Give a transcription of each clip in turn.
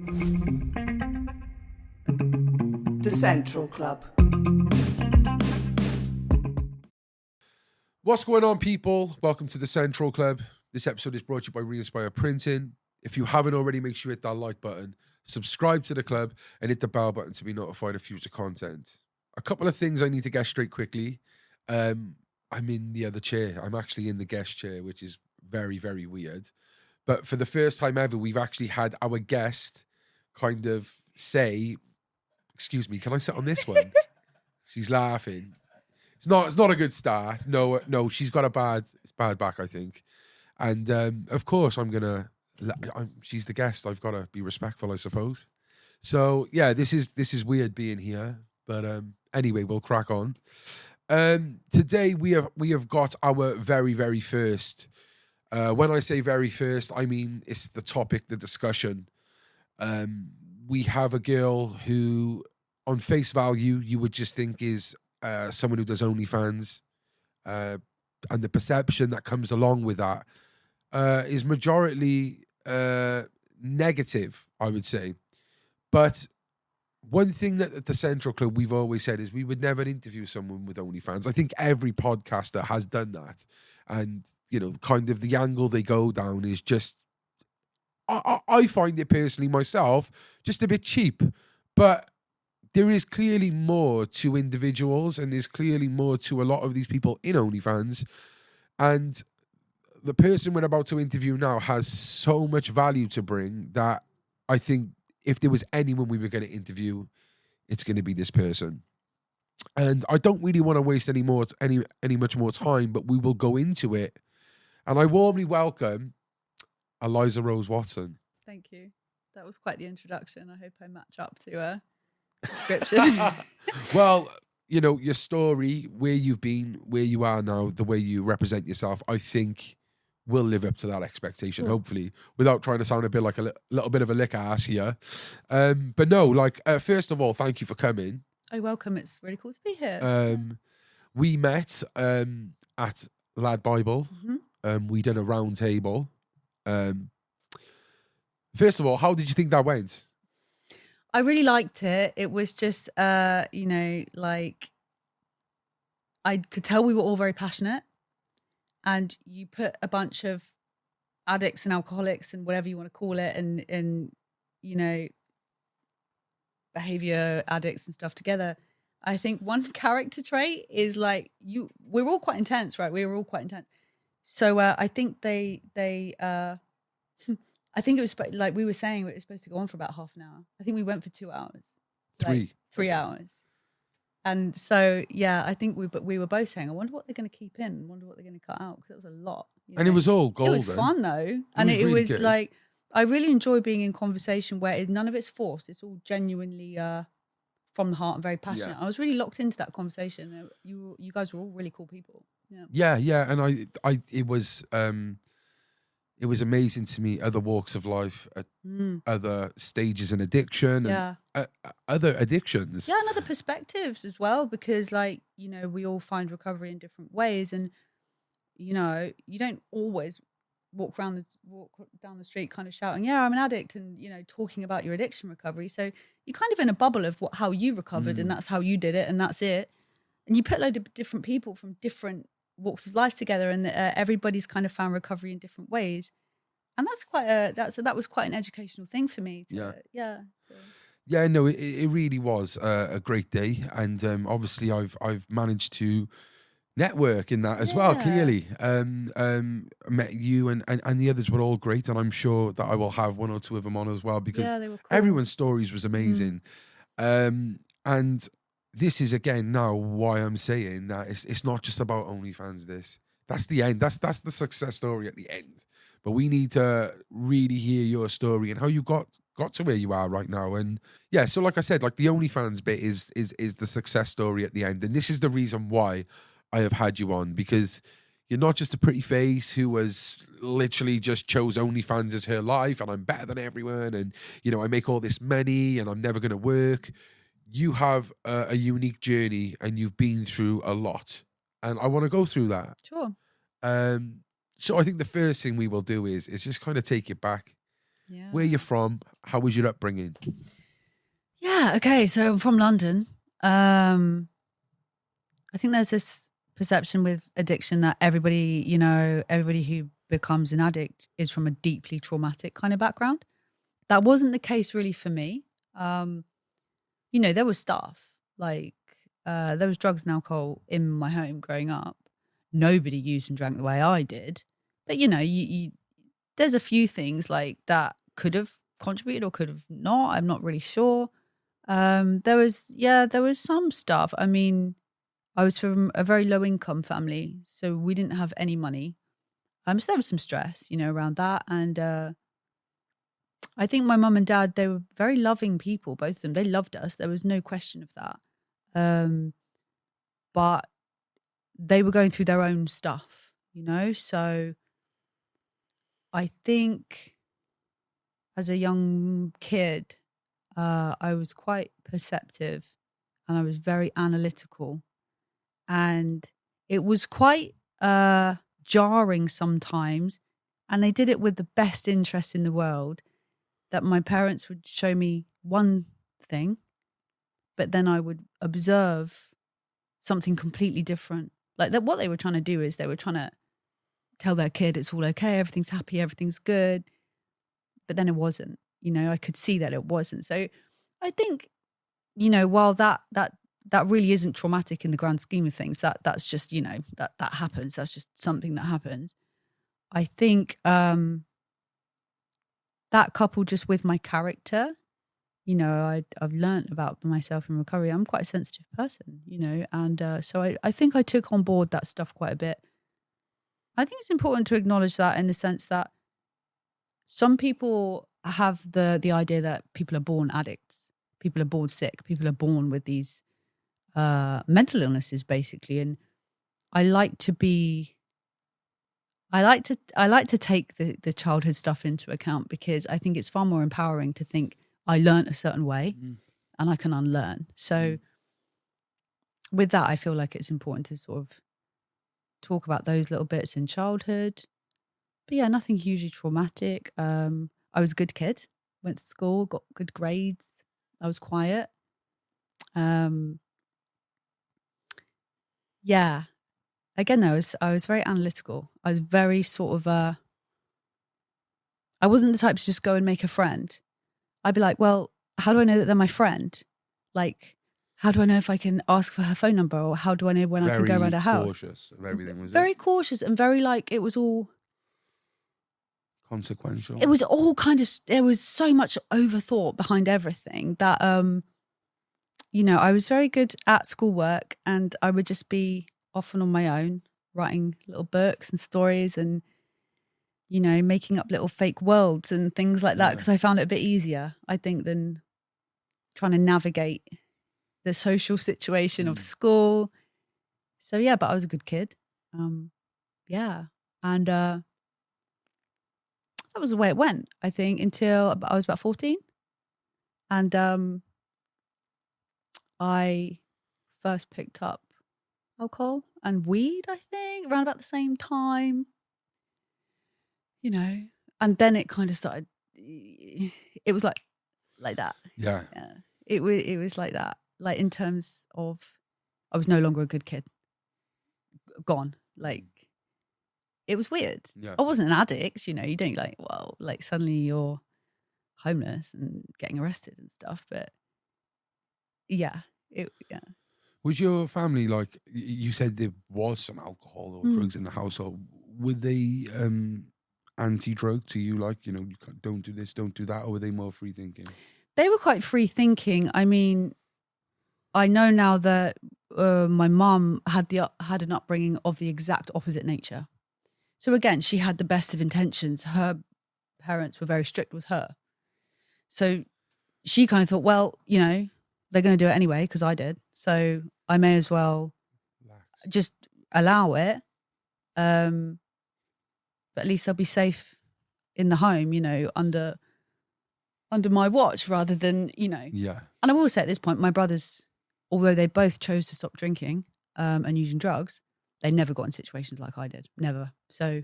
The Central Club. What's going on, people? Welcome to the Central Club. This episode is brought to you by Reinspire Printing. If you haven't already, make sure you hit that like button, subscribe to the club, and hit the bell button to be notified of future content. A couple of things I need to get straight quickly. I'm in the other chair. I'm actually in the guest chair, which is very, very weird. But for the first time ever, we've actually had our guest kind of say, excuse me, can I sit on this one? She's laughing. It's not a good start. No, she's got a bad back, I think. And of course, she's the guest. I've got to be respectful, I suppose. So yeah, this is weird being here. But anyway, we'll crack on. Today we have got our very, very first. When I say very first, I mean it's the topic, the discussion. We have a girl who, on face value, you would just think is someone who does OnlyFans, and the perception that comes along with that is majority negative, I would say. But one thing that at the Central Club we've always said is we would never interview someone with OnlyFans. I think every podcaster has done that, and you know, kind of the angle they go down is just. I find it personally myself just a bit cheap, but there is clearly more to individuals, and there's clearly more to a lot of these people in OnlyFans. And the person we're about to interview now has so much value to bring that I think if there was anyone we were going to interview, it's going to be this person. And I don't really want to waste any much more time, but we will go into it. And I warmly welcome Eliza Rose Watson. Thank you. That was quite the introduction. I hope I match up to a description. Well, you know, your story, where you've been, where you are now, the way you represent yourself, I think will live up to that expectation, hopefully, without trying to sound a bit like a little bit of a lick ass here. But no, like, first of all, thank you for coming. Oh, welcome. It's really cool to be here. We met at Lad Bible. Mm-hmm. We did a round table. First of all, how did you think that went? I really liked it. It was just, you know, like I could tell we were all very passionate, and you put a bunch of addicts and alcoholics and whatever you want to call it, and you know, behavior addicts and stuff together. I think one character trait is like we're all quite intense, right? We were all quite intense. So I think they I think it was like we were saying, it was supposed to go on for about half an hour. I think we went for 2 hours. Three. 3 hours. And so, yeah, I think we were both saying, I wonder what they're going to keep in. I wonder what they're going to cut out, because it was a lot. You know? And it was all golden. It was fun, though. And it really was good. like, I really enjoy being in conversation where none of it's forced. It's all genuinely from the heart and very passionate. Yeah. I was really locked into that conversation. You guys were all really cool people. Yeah. Yeah. And it was amazing to meet other walks of life, other stages in addiction, and other addictions. Yeah, and other perspectives as well, because, like, you know, we all find recovery in different ways, and you know, you don't always walk down the street kind of shouting, "Yeah, I'm an addict," and you know, talking about your addiction recovery. So you're kind of in a bubble of how you recovered, and that's how you did it, and that's it. And you put a load of different people from different walks of life together, and everybody's kind of found recovery in different ways, and that's quite that was quite an educational thing for me. Yeah, no, it really was a great day, and obviously I've managed to network in that as well. Clearly, met you and the others were all great, and I'm sure that I will have one or two of them on as well, because they were cool. Everyone's stories was amazing, and this is again now why I'm saying that it's not just about OnlyFans. That's the end. That's the success story at the end. But we need to really hear your story and how you got to where you are right now. And yeah, so like I said, like the OnlyFans bit is the success story at the end. And this is the reason why I have had you on, because you're not just a pretty face who was literally just chose OnlyFans as her life and I'm better than everyone and, you know, I make all this money and I'm never going to work. You have a unique journey and you've been through a lot. And I want to go through that. Sure. So I think the first thing we will do is just kind of take you back. Yeah. Where you're from, How was your upbringing? Yeah. Okay. So I'm from London. I think there's this perception with addiction that everybody who becomes an addict is from a deeply traumatic kind of background. That wasn't the case really for me. There was stuff like there was drugs and alcohol in my home growing up. Nobody used and drank the way I did, but there's a few things like that could have contributed or could have not. I'm not really sure. There was some stuff. I mean, I was from a very low income family, so we didn't have any money. So there was some stress, around that. And I think my mum and dad, they were very loving people, both of them. They loved us. There was no question of that. But they were going through their own stuff, So I think as a young kid, I was quite perceptive and I was very analytical. And it was quite jarring sometimes. And they did it with the best interest in the world, that my parents would show me one thing, but then I would observe something completely different. Like that, what they were trying to do is they were trying to tell their kid it's all okay, everything's happy, everything's good. But then it wasn't, I could see that it wasn't. So I think, while that really isn't traumatic in the grand scheme of things, that's just, that happens. That's just something that happens. I think that coupled just with my character, I've learned about myself in recovery. I'm quite a sensitive person, and so I think I took on board that stuff quite a bit. I think it's important to acknowledge that, in the sense that some people have the idea that people are born addicts, people are born sick, people are born with these mental illnesses, basically. And I like to take the childhood stuff into account, because I think it's far more empowering to think I learned a certain way and I can unlearn. So with that, I feel like it's important to sort of talk about those little bits in childhood. But yeah, nothing hugely traumatic. I was a good kid, went to school, got good grades. I was quiet. Yeah. Again, though, I was very analytical. I was very sort of, I wasn't the type to just go and make a friend. I'd be like, well, how do I know that they're my friend? Like, how do I know if I can ask for her phone number, or how do I know when I can go around her house? Very cautious of everything, was very it? cautious and very it was all consequential. It was all kind of, there was so much overthought behind everything that, I was very good at schoolwork, and I would just be often on my own, writing little books and stories and, making up little fake worlds and things like that, because I found it a bit easier, I think, than trying to navigate the social situation of school. So yeah, but I was a good kid. Yeah. And that was the way it went, I think, until I was about 14. And I first picked up alcohol and weed, I think, around about the same time. And then it kind of started. It was like that. Yeah. It was like that. Like, in terms of, I was no longer a good kid. Gone. Like, it was weird. Yeah. I wasn't an addict. You don't suddenly you're homeless and getting arrested and stuff. But yeah, Was your family, like you said, there was some alcohol or drugs in the household? Were they anti-drug to you, like, you don't do this, don't do that, or were they more free thinking? They were quite free thinking. I mean, I know now that my mum had an upbringing of the exact opposite nature. So again, she had the best of intentions. Her parents were very strict with her. So she kind of thought, well, they're going to do it anyway because I did. So I may as well just allow it. But at least I'll be safe in the home, under my watch, rather than, Yeah. And I will say at this point, my brothers, although they both chose to stop drinking and using drugs, they never got in situations like I did. Never. So,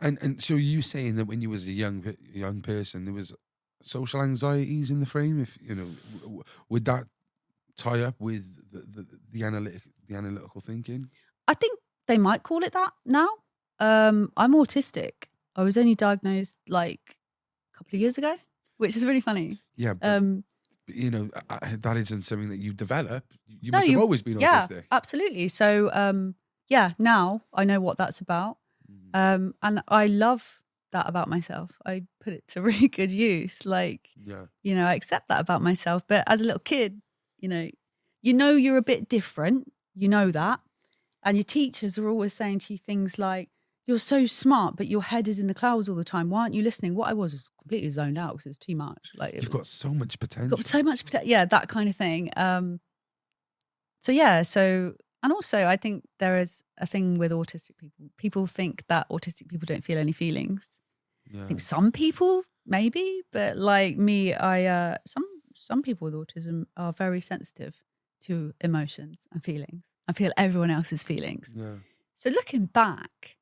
And so you saying that when you was a young person, there was social anxieties in the frame? If you know, would that tie up with the analytical thinking? I think they might call it that now. I'm autistic. I was only diagnosed like a couple of years ago, which is really funny. Yeah, but you know, that isn't something that you develop. You No, must have always been yeah, autistic. absolutely. So, yeah, now I know what that's about. Mhm. And I love that about myself. I put it to really good use. Like, Yeah, I accept that about myself. But as a little kid, you know you're a bit different. You know that. And your teachers are always saying to you things like, you're so smart, but your head is in the clouds all the time. Why aren't you listening? What I was completely zoned out because it was too much. Like you've got so much potential. got so much, yeah, that kind of thing. So yeah, and also I think there is a thing with autistic people. People think that autistic people don't feel any feelings. Yeah. I think some people maybe, but like me, I some people with autism are very sensitive to emotions and feelings. I feel everyone else's feelings. Yeah. So looking back,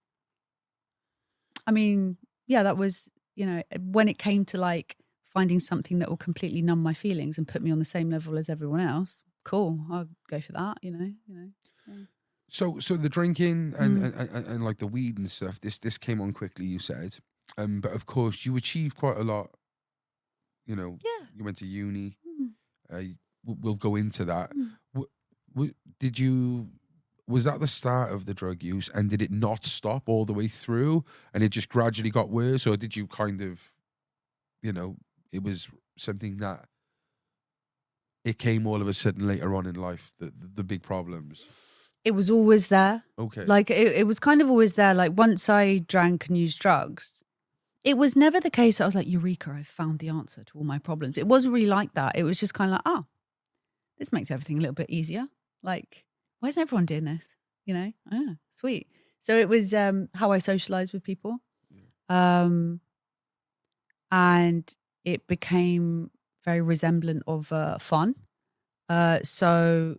I mean, yeah, that was, when it came to like finding something that will completely numb my feelings and put me on the same level as everyone else, cool, I'll go for that, Yeah. So the drinking and like the weed and stuff, this came on quickly, you said. But of course you achieved quite a lot, you know. Yeah. You went to uni. Mm. We'll go into that. Mm. Did you, was that the start of the drug use, and did it not stop all the way through and it just gradually got worse, or did you kind of, it was something that it came all of a sudden later on in life, the big problems? It was always there. Okay. Like it was kind of always there. Like once I drank and used drugs, it was never the case that I was like, Eureka, I found the answer to all my problems. It wasn't really like that. It was just kind of like, oh, this makes everything a little bit easier. Like, why isn't everyone doing this? Sweet. So it was how I socialized with people. And it became very resemblant of fun. So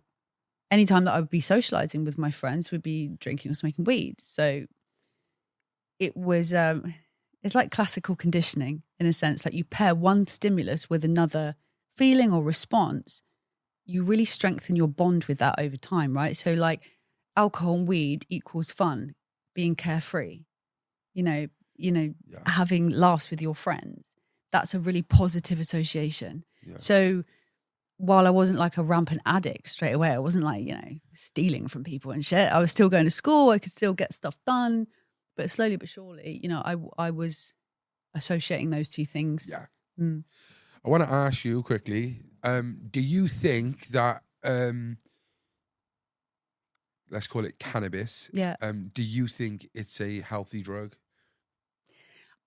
anytime that I would be socializing with my friends, we'd be drinking or smoking weed. So it was, it's like classical conditioning in a sense. Like you pair one stimulus with another feeling or response, you really strengthen your bond with that over time, right? So like alcohol and weed equals fun, being carefree, having laughs with your friends. That's a really positive association. Yeah. So while I wasn't like a rampant addict straight away, I wasn't like, stealing from people and shit. I was still going to school. I could still get stuff done. But slowly but surely, I was associating those two things. Yeah. Mm. I want to ask you quickly, do you think that, let's call it cannabis, Yeah. do you think it's a healthy drug?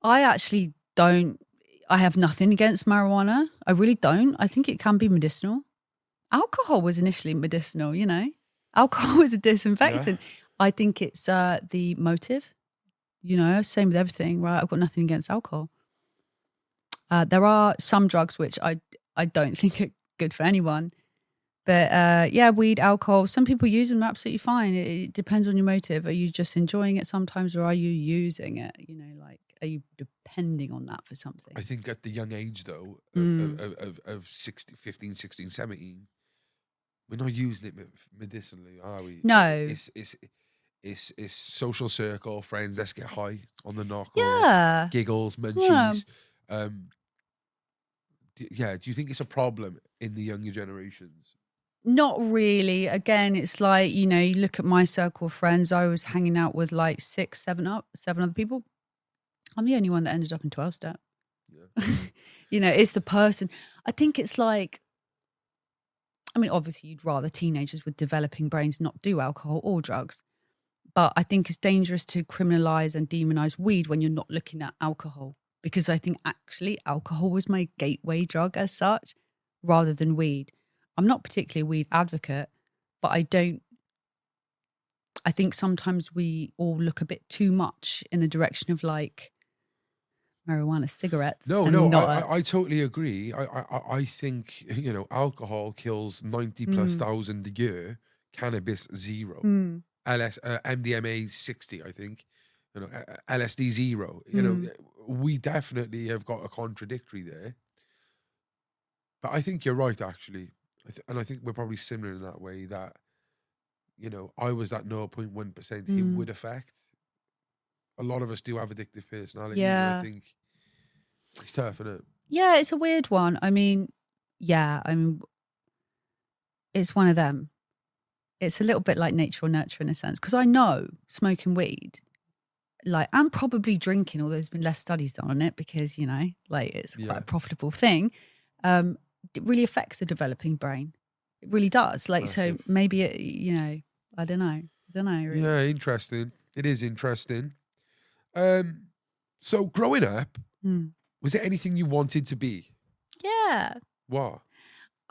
I actually don't. I have nothing against marijuana. I really don't. I think it can be medicinal. Alcohol was initially medicinal, Alcohol is a disinfectant. Yeah. I think it's the motive, same with everything, right? I've got nothing against alcohol. There are some drugs which I don't think are good for anyone. But yeah, weed, alcohol, some people use them absolutely fine. It depends on your motive. Are you just enjoying it sometimes, or are you using it? Like, are you depending on that for something? I think at the young age, though, of 15, 16, 17, we're not using it medicinally, are we? No. It's social circle, friends, let's get high on the knock. Yeah. Or giggles, munchies. Yeah. Do you think it's a problem in the younger generations? Not really. Again, it's like, you look at my circle of friends. I was hanging out with like 6, 7 other people. I'm the only one that ended up in 12-step. Yeah. It's the person. I think it's like, I mean, obviously you'd rather teenagers with developing brains not do alcohol or drugs. But I think it's dangerous to criminalize and demonize weed when you're not looking at alcohol. Because I think actually alcohol was my gateway drug as such, rather than weed. I'm not particularly a weed advocate, but I think sometimes we all look a bit too much in the direction of like marijuana, cigarettes. No, I totally agree. I think, alcohol kills 90 plus thousand a year, cannabis 0. MDMA 60, I think. you know, LSD zero. You know, we definitely have got a contradictory there. But I think you're right, actually. And I think we're probably similar in that way that, you know, I was that 0.1%. It would affect. A lot of us do have addictive personalities. And I think it's tough, isn't it? Yeah, it's a weird one. I mean, it's one of them. It's a little bit like nature or nurture in a sense. Because I know smoking weed, like, and probably drinking, although there's been less studies done on it because, you know, like it's quite a profitable thing. It really affects the developing brain. It really does. Like, so maybe it, you know, I don't know. Really. Yeah, interesting. It is interesting. So growing up, was there anything you wanted to be? Yeah. What?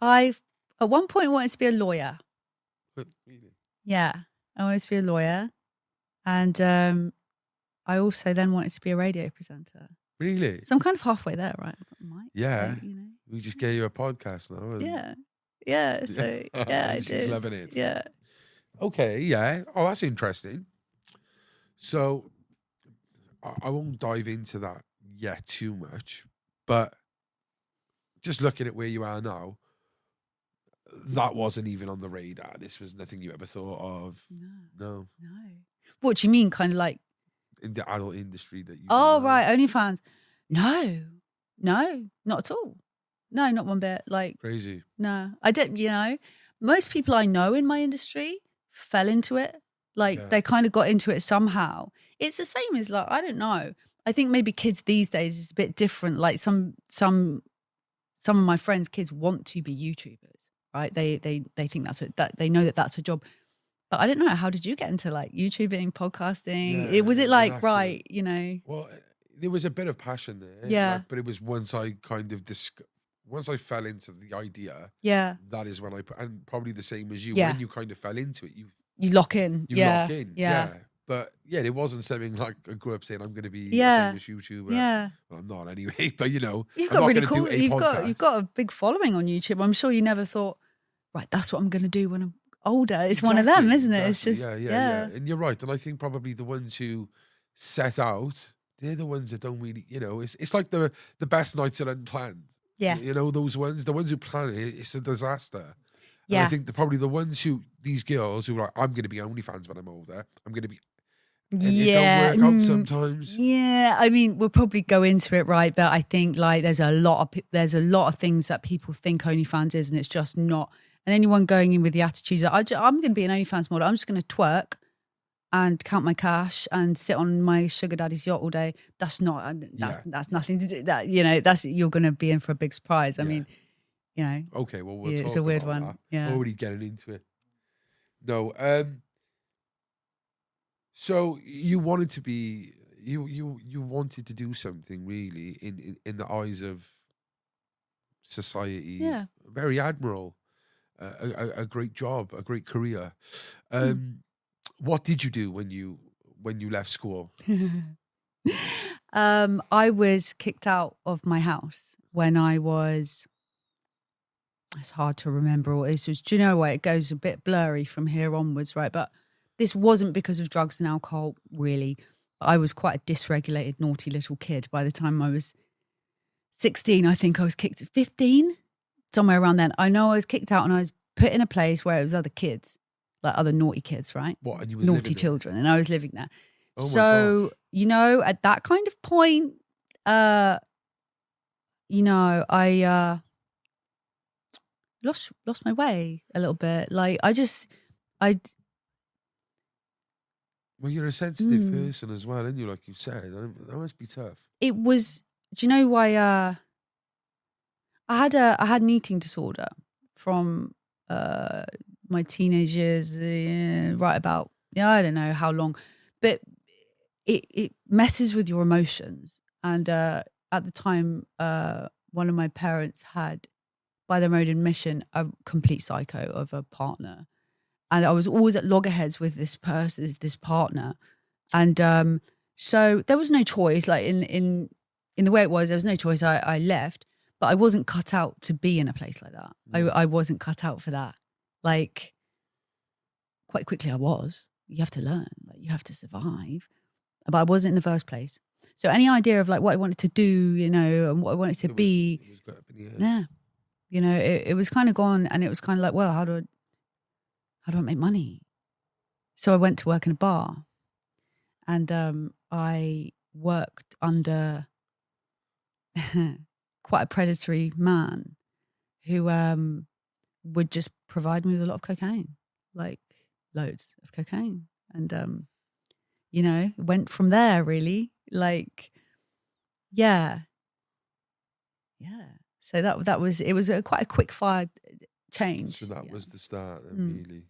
I at one point wanted to be a lawyer. Really? Yeah, I wanted to be a lawyer, and I also then wanted to be a radio presenter. Really? So I'm kind of halfway there, right? Yeah. Like, you know. We just gave you a podcast now. Yeah. So yeah, I She's did. loving it. Yeah. Okay. Yeah. Oh, that's interesting. So I won't dive into that yet too much, but just looking at where you are now, that wasn't even on the radar. This was nothing you ever thought of. No. What do you mean? Kind of like in the adult industry that you? Oh, right, OnlyFans. No, not at all. No, not one bit. Like crazy. No, I don't. You know, most people I know in my industry fell into it. Like they kind of got into it somehow. It's the same as like, I don't know. I think maybe kids these days is a bit different. Like some of my friends' kids want to be YouTubers, right? They think that they know that that's a job. But I don't know. How did you get into like YouTubing, podcasting? Yeah, Was it like right? You know. Well, there was a bit of passion there. Yeah. Like, but it was once I kind of once I fell into the idea. Yeah. That is when and probably the same as you. Yeah. When you kind of fell into it, you lock in. You lock in. Yeah. But yeah, it wasn't something like I grew up saying I'm going to be a famous YouTuber. Yeah. Well, I'm not anyway. But you know, you've got really cool. You've got a big following on YouTube. I'm sure you never thought, right, that's what I'm going to do when I'm older. It's one of them, isn't it? It's just yeah. And you're right. And I think probably the ones who set out, they're the ones that don't really, you know, it's like the best nights are unplanned. Yeah. You know, the ones who plan it, it's a disaster. Yeah. And I think probably the ones these girls who are like, I'm going to be OnlyFans when I'm older. I'm going to be. And it don't work out sometimes. Yeah, I mean, we'll probably go into it, right? But I think like there's a lot of things that people think OnlyFans is, and it's just not. And anyone going in with the attitude that I'm going to be an OnlyFans model, I'm just going to twerk and count my cash and sit on my sugar daddy's yacht all day. That's nothing to do. That, you know, you're going to be in for a big surprise. I mean, you know. Okay, well, it's a weird one. That. Yeah, already getting into it. No, so you wanted to be you wanted to do something really in the eyes of society. Yeah, very admirable. A great job, a great career. What did you do when you left school? I was kicked out of my house when I was. It's hard to remember all this was. Do you know what? It goes a bit blurry from here onwards, right? But this wasn't because of drugs and alcohol, really. I was quite a dysregulated, naughty little kid. By the time I was 16, I think I was kicked at 15. Somewhere around then. I know I was kicked out and I was put in a place where it was other kids, like other naughty kids, right? What? And you was naughty children, and I was living there. Oh so, you know, at that kind of point, you know, I lost my way a little bit. Like Well, you're a sensitive person as well, aren't you? Like you said, that must be tough. It was. Do you know why? I had an eating disorder from my teenage years, right about I don't know how long, but it messes with your emotions. And at the time, one of my parents had, by their own admission, a complete psycho of a partner, and I was always at loggerheads with this person, this partner, and so there was no choice. Like in the way it was, there was no choice. I left. But I wasn't cut out to be in a place like that. I wasn't cut out for that. Like, quite quickly I was. You have to learn. Like, you have to survive. but I wasn't in the first place. So any idea of like what I wanted to do, you know, and what I wanted to be, It was got up in the air. yeah, you know, it was kind of gone, and it was kind of like, well, how do I make money? So I went to work in a bar, and I worked under quite a predatory man who would just provide me with a lot of cocaine, like loads of cocaine, and you know, went from there really, like, yeah. So that was quite a quick fire change. So that was the start, then, really.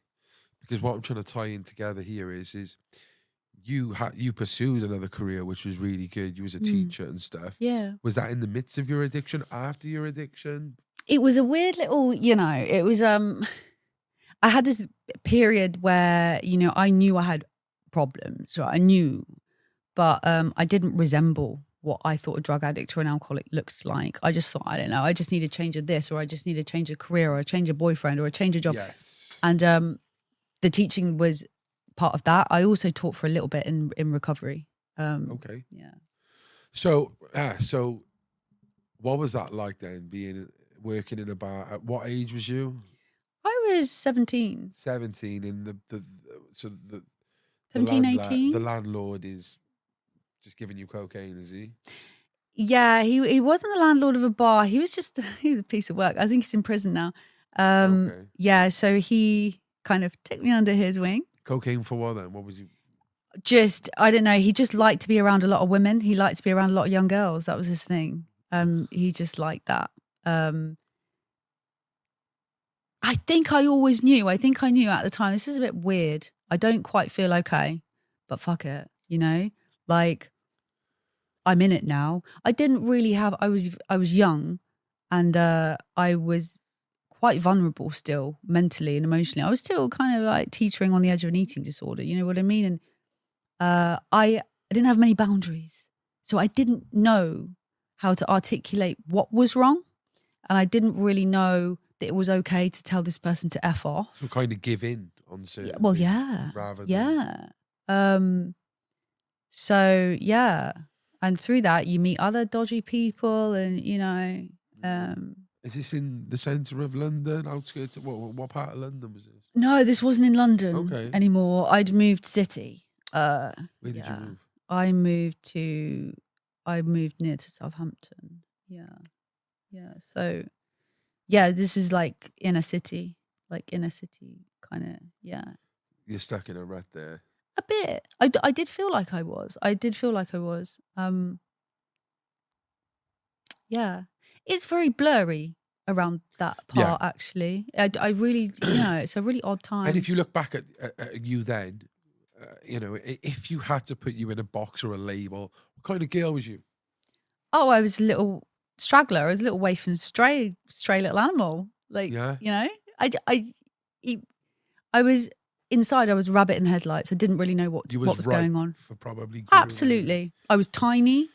Because what I'm trying to tie in together here is you pursued another career, which was really good. You was a teacher and stuff. Yeah. Was that in the midst of your addiction? After your addiction? It was a weird little, you know, it was I had this period where, you know, I knew I had problems, right? I knew, but I didn't resemble what I thought a drug addict or an alcoholic looks like. I just thought, I don't know, I just need a change of this, or I just need a change of career, or a change of boyfriend, or a change of job. Yes. And the teaching was part of that. I also taught for a little bit in recovery. Okay. Yeah. So what was that like then, working in a bar? At what age was you? I was 17. 17, and the 17, 18? The landlord is just giving you cocaine, is he? Yeah, he wasn't the landlord of a bar. He was just he was a piece of work. I think he's in prison now. Okay. Yeah, so he kind of took me under his wing. Cocaine for what then? What was you? Just, I don't know. He just liked to be around a lot of women. He liked to be around a lot of young girls. That was his thing. He just liked that. I think I always knew. I think I knew at the time. This is a bit weird. I don't quite feel okay, but fuck it, you know? Like, I'm in it now. I didn't really have, I was young, and I was quite vulnerable still, mentally and emotionally. I was still kind of like teetering on the edge of an eating disorder, you know what I mean? And I didn't have many boundaries. So I didn't know how to articulate what was wrong. And I didn't really know that it was okay to tell this person to F off. So kind of give in on certain Well, things yeah. rather than... Yeah. So, yeah. And through that, you meet other dodgy people and, you know... Is this in the centre of London, outskirts? What part of London was this? No, this wasn't in London anymore. I'd moved city. Where did you move? I moved near to Southampton. Yeah. So, yeah, this is like inner city kind of, yeah. You're stuck in a rut there. A bit. I did feel like I was. Yeah. It's very blurry around that part, actually. I really, you know, it's a really odd time. And if you look back at you then, you know, if you had to put you in a box or a label, what kind of girl was you? Oh, I was a little straggler. I was a little waif and stray little animal. Like, you know, I was inside. I was rabbit in the headlights. I didn't really know what was going on. For probably grooming. Absolutely. I was tiny.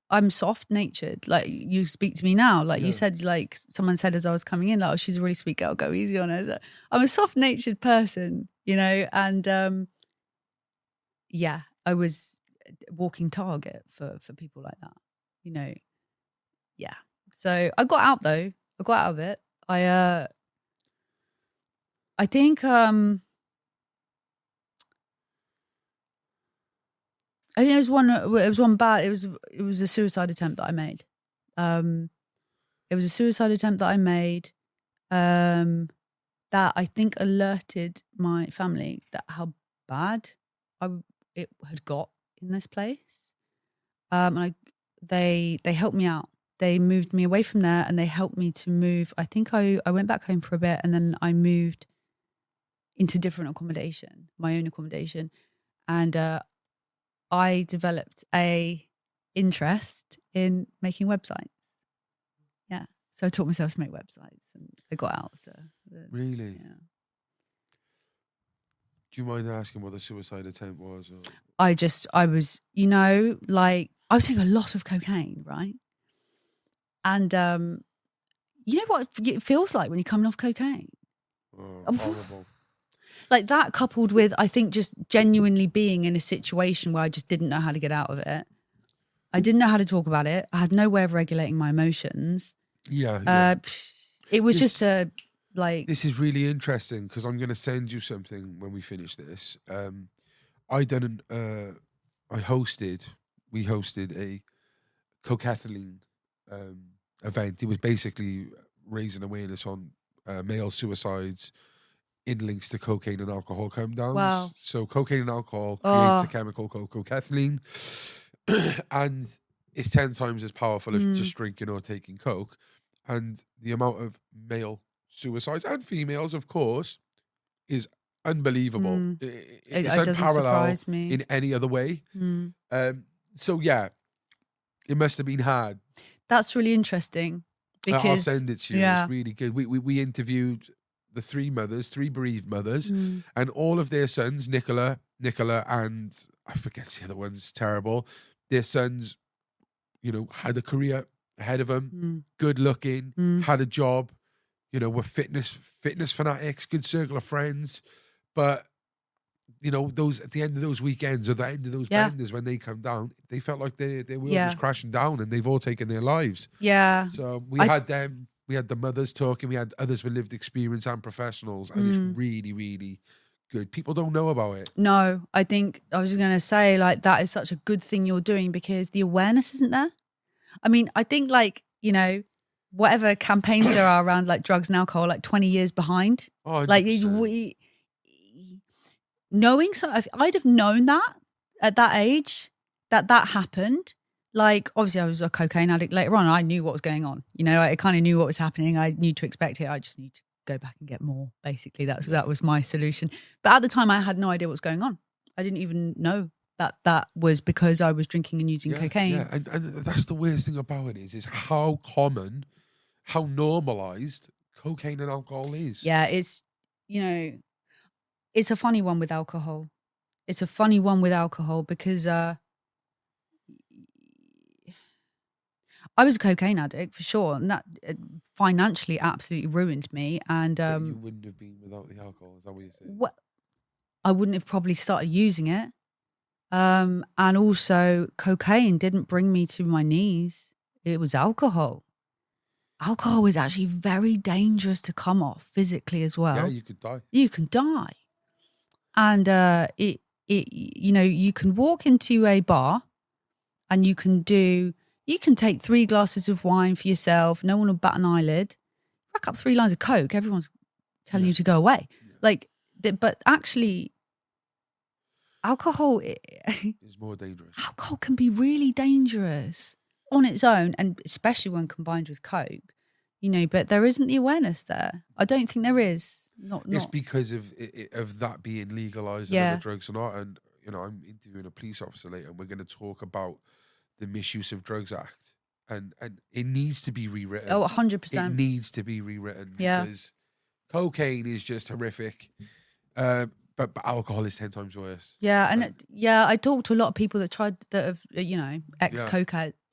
I'm soft natured. Like, you speak to me now. Like you said, like someone said as I was coming in, like, oh, she's a really sweet girl. Go easy on her. So I'm a soft natured person, you know, and yeah, I was a walking target for people like that, you know. Yeah. So I got out though. I got out of it. I think I think it was a suicide attempt that I made. It was a suicide attempt that I made that I think alerted my family that how bad it had got in this place. And they helped me out. They moved me away from there, and they helped me to move. I think I went back home for a bit, and then I moved into different accommodation, my own accommodation. And I developed a interest in making websites. Yeah. So I taught myself to make websites, and I got out of the Really? Yeah. Do you mind asking what the suicide attempt was? Or? I was, you know, like, I was taking a lot of cocaine, right? And you know what it feels like when you're coming off cocaine? Oh, horrible. like that coupled with, I think, just genuinely being in a situation where I just didn't know how to get out of it. I didn't know how to talk about it. I had no way of regulating my emotions. Yeah. It was just a like. This is really interesting because I'm going to send you something when we finish this. We hosted a cocathylene event. It was basically raising awareness on male suicides in links to cocaine and alcohol come downs. Wow. So cocaine and alcohol creates a chemical called cocathylene, and it's 10 times as powerful as just drinking or taking coke. And the amount of male suicides and females, of course, is unbelievable. It's It doesn't unparalleled surprise me. in any other way. So yeah, it must have been hard. That's really interesting. Because I'll send it to you. Yeah. It's really good. We interviewed the three bereaved mothers, and all of their sons, Nicola, and I forget the other one's terrible. Their sons, had a career ahead of them, good looking, had a job, were fitness fanatics, good circle of friends. But, those at the end of those weekends or the end of those benders when they come down, they felt like their world was crashing down and they've all taken their lives. Yeah. So we had them, we had the mothers talking, we had others with lived experience and professionals, and it's really, really good. People don't know about it. No, I think I was going to say, like, that is such a good thing you're doing because the awareness isn't there. I mean, I think, like, whatever campaigns there are around like drugs and alcohol, like 20 years behind. Oh, like knowing if I'd have known that at that age, that happened. Like, obviously I was a cocaine addict later on. I knew what was going on. I kind of knew what was happening. I knew to expect it. I just need to go back and get more. Basically, that was my solution. But at the time I had no idea what was going on. I didn't even know that was because I was drinking and using cocaine. Yeah, and that's the weirdest thing about it is how common, how normalized cocaine and alcohol is. Yeah, it's it's a funny one with alcohol. It's a funny one with alcohol because I was a cocaine addict for sure, and that financially absolutely ruined me. And you wouldn't have been without the alcohol. Is that what you're saying? I wouldn't have probably started using it. And also cocaine didn't bring me to my knees. It was alcohol. Alcohol is actually very dangerous to come off physically as well. Yeah, you could die. You can die. And you can walk into a bar and you can take 3 glasses of wine for yourself. No one will bat an eyelid. Rack up 3 lines of Coke. Everyone's telling you to go away. Yeah. But actually, alcohol is more dangerous. Alcohol can be really dangerous on its own, and especially when combined with Coke. But there isn't the awareness there. I don't think there is. It's because of that being legalized and other drugs or not. And I'm interviewing a police officer later, and we're going to talk about the Misuse of Drugs Act, and it needs to be rewritten. Oh, 100%. It needs to be rewritten because cocaine is just horrific. But alcohol is 10 times worse. Yeah, and I talked to a lot of people that have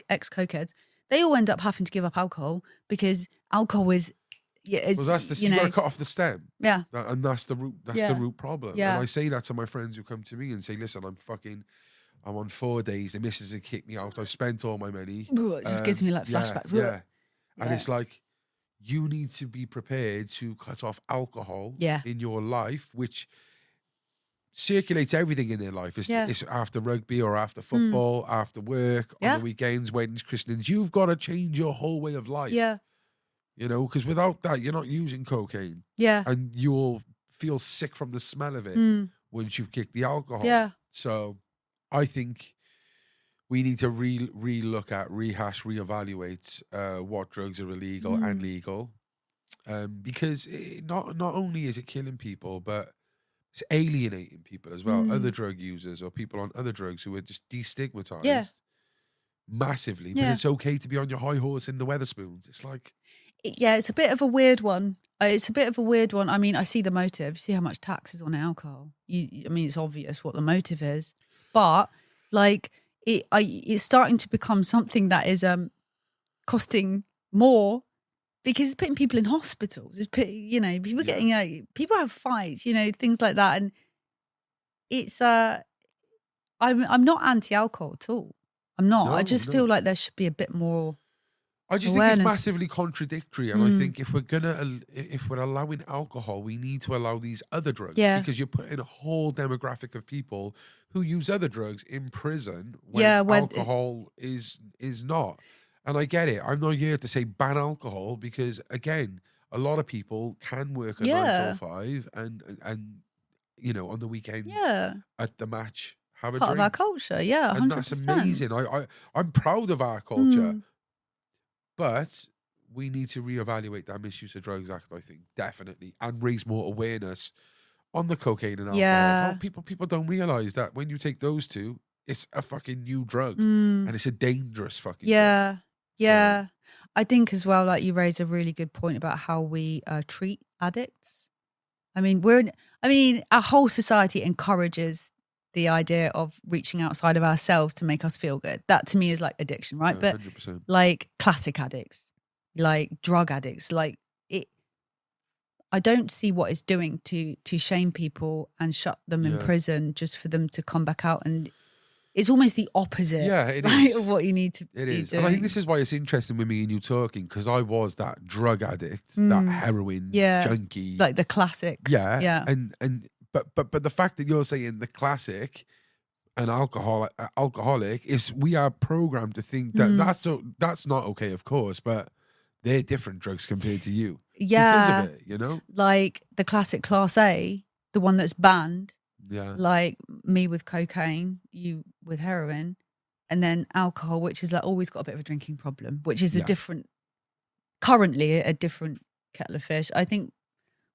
ex-cokeheads. They all end up having to give up alcohol because alcohol is. Yeah, well, that's you got to cut off the stem. Yeah, and that's the root. That's the root problem. Yeah. And I say that to my friends who come to me and say, "Listen, I'm on 4 days. The missus has kicked me out. I've spent all my money." It just gives me like flashbacks. Yeah. And it's like you need to be prepared to cut off alcohol in your life, which circulates everything in their life. It's after rugby or after football, after work, on the weekends, weddings, christenings. You've got to change your whole way of life. Yeah. Because without that, you're not using cocaine. Yeah. And you'll feel sick from the smell of it once you've kicked the alcohol. Yeah. So I think we need to relook at, reevaluate what drugs are illegal and legal. Because not only is it killing people, but it's alienating people as well. Other drug users or people on other drugs who are just destigmatized massively. But it's okay to be on your high horse in the Weatherspoons. It's like... Yeah, it's a bit of a weird one. I mean, I see the motive. See how much tax is on alcohol. I mean, it's obvious what the motive is. But, like, it's starting to become something that is costing more because it's putting people in hospitals. It's people getting people have fights, things like that, and it's I'm not anti-alcohol at all. I'm not. I just feel like there should be a bit more. I just awareness. think it's massively contradictory, and I think if we're allowing alcohol, we need to allow these other drugs, because you're putting a whole demographic of people who use other drugs in prison when alcohol is not. And I get it. I'm not here to say ban alcohol, because again, a lot of people can work a 9 till 5 and on the weekends at the match have a part drink. of our culture, 100%. And that's amazing. I'm proud of our culture. But we need to reevaluate that Misuse of Drugs Act, I think, definitely, and raise more awareness on the cocaine and alcohol. Yeah. People don't realise that when you take those two, it's a fucking new drug, and it's a dangerous fucking drug. Yeah. I think as well, like, you raise a really good point about how we treat addicts. I mean, our whole society encourages the idea of reaching outside of ourselves to make us feel good. That to me is like addiction, right? Yeah, but 100%. like classic addicts, like drug addicts, like it. I don't see what it's doing to shame people and shut them in prison just for them to come back out, and it's almost the opposite. Yeah, it is of what you need to. It be is, doing. and I think this is why it's interesting with me and you talking, because I was that drug addict, that heroin junkie, like the classic. Yeah. And but the fact that you're saying the classic and alcoholic is, we are programmed to think that that's not okay, of course, but they're different drugs compared to you. Yeah. Because of it, Like the classic class A, the one that's banned. Yeah. Like me with cocaine, you with heroin, and then alcohol, which is like always got a bit of a drinking problem, which is currently a different kettle of fish. I think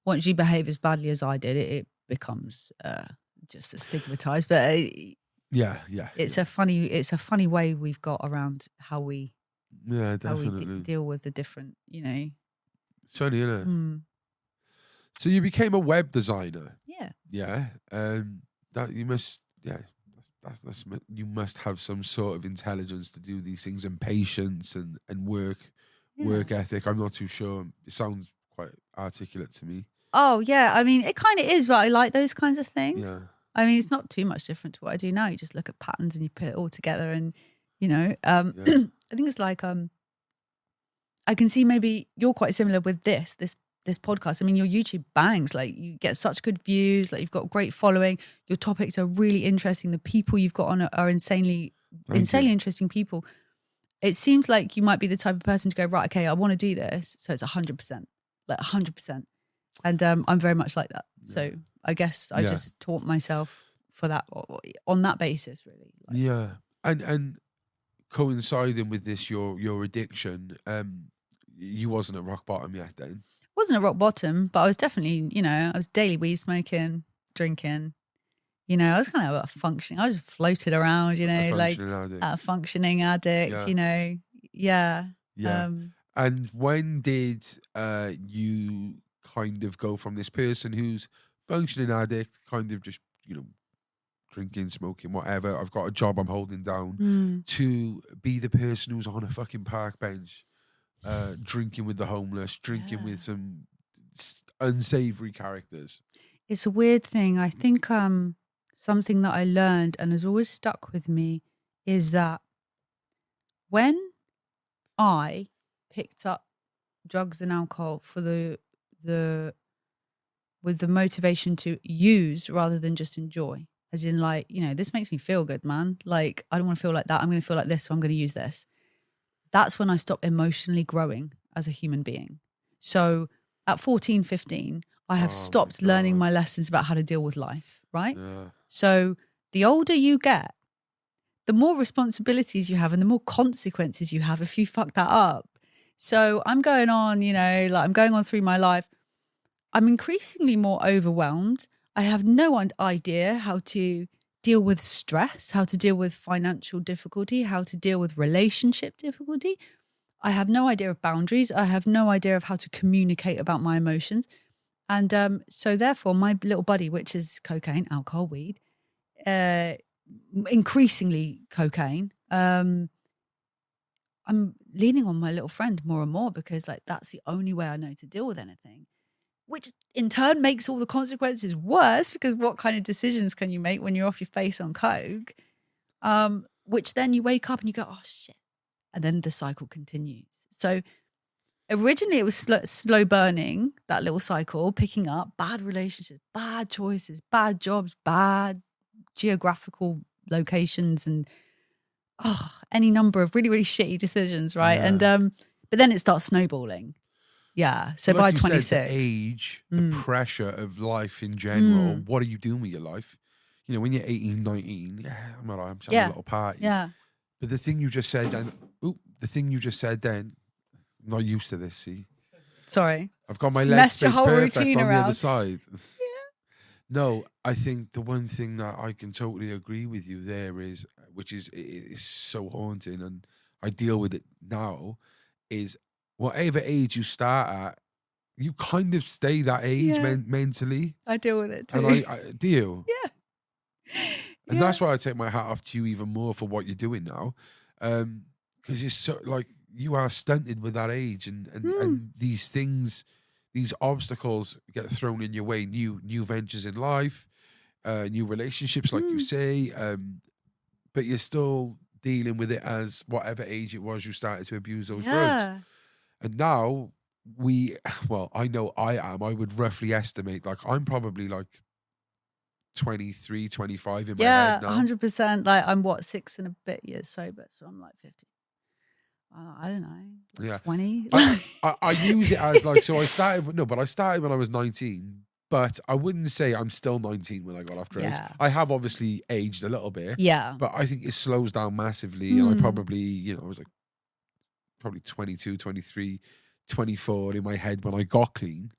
once you behave as badly as I did, it becomes just as stigmatized. But it's a funny way we've got around how we definitely deal with the different, It's funny, isn't it? So you became a web designer. Yeah. That you must you must have some sort of intelligence to do these things, and patience and work ethic. I'm not too sure. It sounds quite articulate to me. Oh yeah, I mean, it kind of is, but I like those kinds of things. Yeah. I mean, it's not too much different to what I do now. You just look at patterns and you put it all together, and I think it's like I can see maybe you're quite similar with this podcast. I mean, your YouTube bangs, like you get such good views, like you've got great following. Your topics are really interesting. The people you've got on are insanely interesting people. It seems like you might be the type of person to go, right, okay, I want to do this, so it's 100%, like 100%. And I'm very much like that. Yeah. So I guess I just taught myself for that on that basis, really. Like, and coinciding with this, your addiction, you wasn't at rock bottom yet then. Wasn't at rock bottom, but I was definitely, I was daily weed smoking, drinking. I was kind of functioning. I just floated around, a functioning addict. Yeah. And when did you kind of go from this person who's functioning addict, kind of just, drinking, smoking, whatever, I've got a job I'm holding down, to be the person who's on a fucking park bench, drinking with the homeless, drinking with some unsavory characters? It's a weird thing. I think something that I learned and has always stuck with me is that when I picked up drugs and alcohol for with the motivation to use rather than just enjoy, as in like, this makes me feel good, man. Like, I don't want to feel like that. I'm going to feel like this, so I'm going to use this. That's when I stopped emotionally growing as a human being. So at 14, 15, I have stopped learning my lessons about how to deal with life, right? Yeah. So the older you get, the more responsibilities you have and the more consequences you have if you fuck that up. So I'm going on, I'm going on through my life. I'm increasingly more overwhelmed. I have no idea how to deal with stress, how to deal with financial difficulty, how to deal with relationship difficulty. I have no idea of boundaries. I have no idea of how to communicate about my emotions. And so therefore, my little buddy, which is cocaine, alcohol, weed, increasingly cocaine, I'm I'm leaning on my little friend more and more because like that's the only way I know to deal with anything, which in turn makes all the consequences worse because what kind of decisions can you make when you're off your face on coke? Which then you wake up and you go, oh shit, and then the cycle continues. So originally it was slow burning, that little cycle, picking up bad relationships, bad choices, bad jobs, bad geographical locations, and any number of really, really shitty decisions, right? Yeah. And but then it starts snowballing. Yeah. So Like by you 26, said, the age, the pressure of life in general, what are you doing with your life? You know, when you're 18, 19, yeah, I'm all right, I'm just having a little party. Yeah. But the thing you just said then, I'm not used to this, see? Sorry. I've got my Just leg messed your space whole perfect routine on the other around. side. Yeah. No, I think the one thing that I can totally agree with you there is, which is so haunting, and I deal with it now, is whatever age you start at, you kind of stay that age Yeah. mentally. I deal with it too. And I do you? Yeah. And that's why I take my hat off to you even more for what you're doing now. Because you're so, like, you are stunted with that age, and these things, these obstacles get thrown in your way, new ventures in life, new relationships, like you say, but you're still dealing with it as whatever age it was you started to abuse those drugs. And now I know I would roughly estimate, like, I'm probably like 23, 25 in my head now. 100%. Like I'm 6 and a bit years sober, so I'm like 50. I don't know, like 20. I use it as like, so I started when I was 19, but I wouldn't say I'm still 19 when I got off drugs. Yeah. I have obviously aged a little bit, Yeah. but I think it slows down massively. And I probably, I was like probably 22, 23, 24 in my head when I got clean,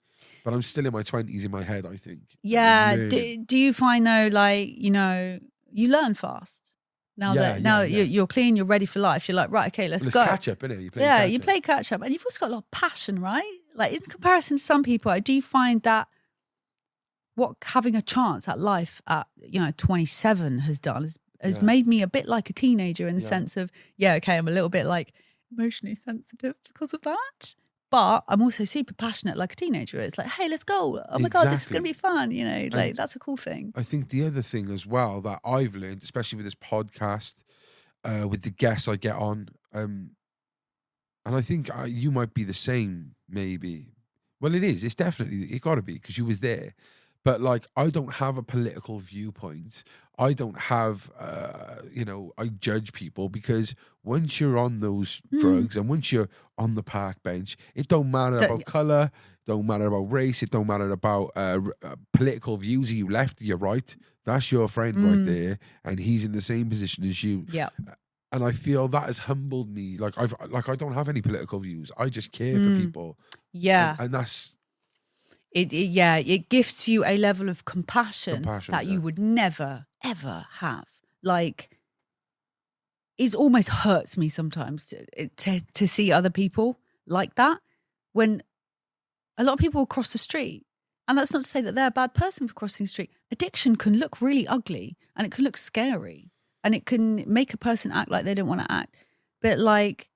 but I'm still in my 20s in my head, I think. Yeah. Do you find though, like, you learn fast? Now you're clean, you're ready for life. You're like, right, okay, let's go. Catch up, innit? You play catch up, and you've also got a lot of passion, right? Like in comparison to some people, I do find that what having a chance at life at 27 has done has made me a bit like a teenager in the sense of okay, I'm a little bit like emotionally sensitive because of that. But I'm also super passionate like a teenager. It's like, hey, let's go. Oh my God, this is going to be fun. Like that's a cool thing. I think the other thing as well that I've learned, especially with this podcast, with the guests I get on, and I think you might be the same, maybe. Well, it's definitely, it got to be because you was there. But like, I don't have a political viewpoint. I don't have, I judge people because once you're on those drugs and once you're on the park bench, it don't matter about color, don't matter about race, it don't matter about political views. Are you left, you're right. That's your friend right there, and he's in the same position as you. Yeah. And I feel that has humbled me. Like I don't have any political views. I just care for people. Yeah. And that's. It gifts you a level of compassion that you would never, ever have. Like, it almost hurts me sometimes to see other people like that when a lot of people will cross the street. And that's not to say that they're a bad person for crossing the street. Addiction can look really ugly and it can look scary and it can make a person act like they don't want to act. But like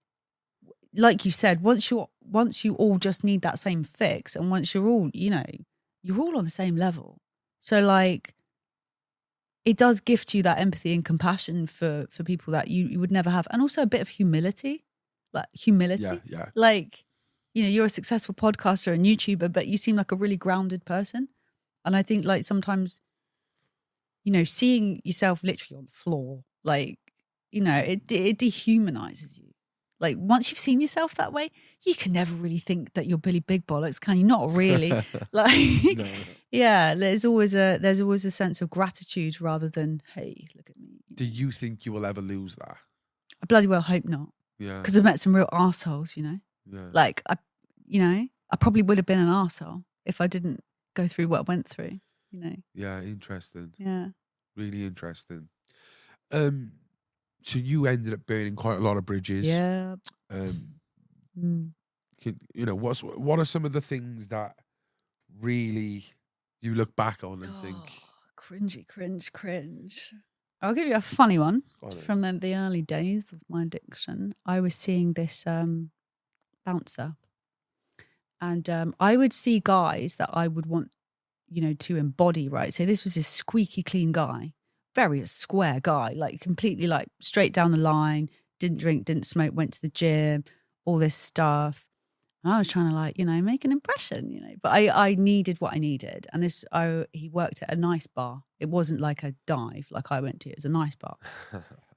you said, once you all just need that same fix, and once you're all, you're all on the same level. So like, it does gift you that empathy and compassion for people that you would never have, and also a bit of humility, Yeah. Like, you're a successful podcaster and YouTuber, but you seem like a really grounded person, and I think like sometimes, seeing yourself literally on the floor, like, it dehumanizes you. Like once you've seen yourself that way, you can never really think that you're Billy Big Bollocks, can you? Not really. Like, no. Yeah, there's always a sense of gratitude rather than, hey, look at me. Do you think you will ever lose that? I bloody well hope not. Yeah. Because I've met some real arseholes, Yeah. Like I probably would have been an arsehole if I didn't go through what I went through. Yeah, interesting. Yeah. Really interesting. So you ended up burning quite a lot of bridges. Yeah. What are some of the things that really you look back on and think cringe? I'll give you a funny one Go on then. from the early days of my addiction. I was seeing this bouncer, and I would see guys that I would want, to embody, right? So this was this squeaky clean guy, very square guy, like completely like straight down the line, didn't drink, didn't smoke, went to the gym, all this stuff. And I was trying to like, make an impression, but I needed what I needed. And he worked at a nice bar. It wasn't like a dive like I went to. It was a nice bar.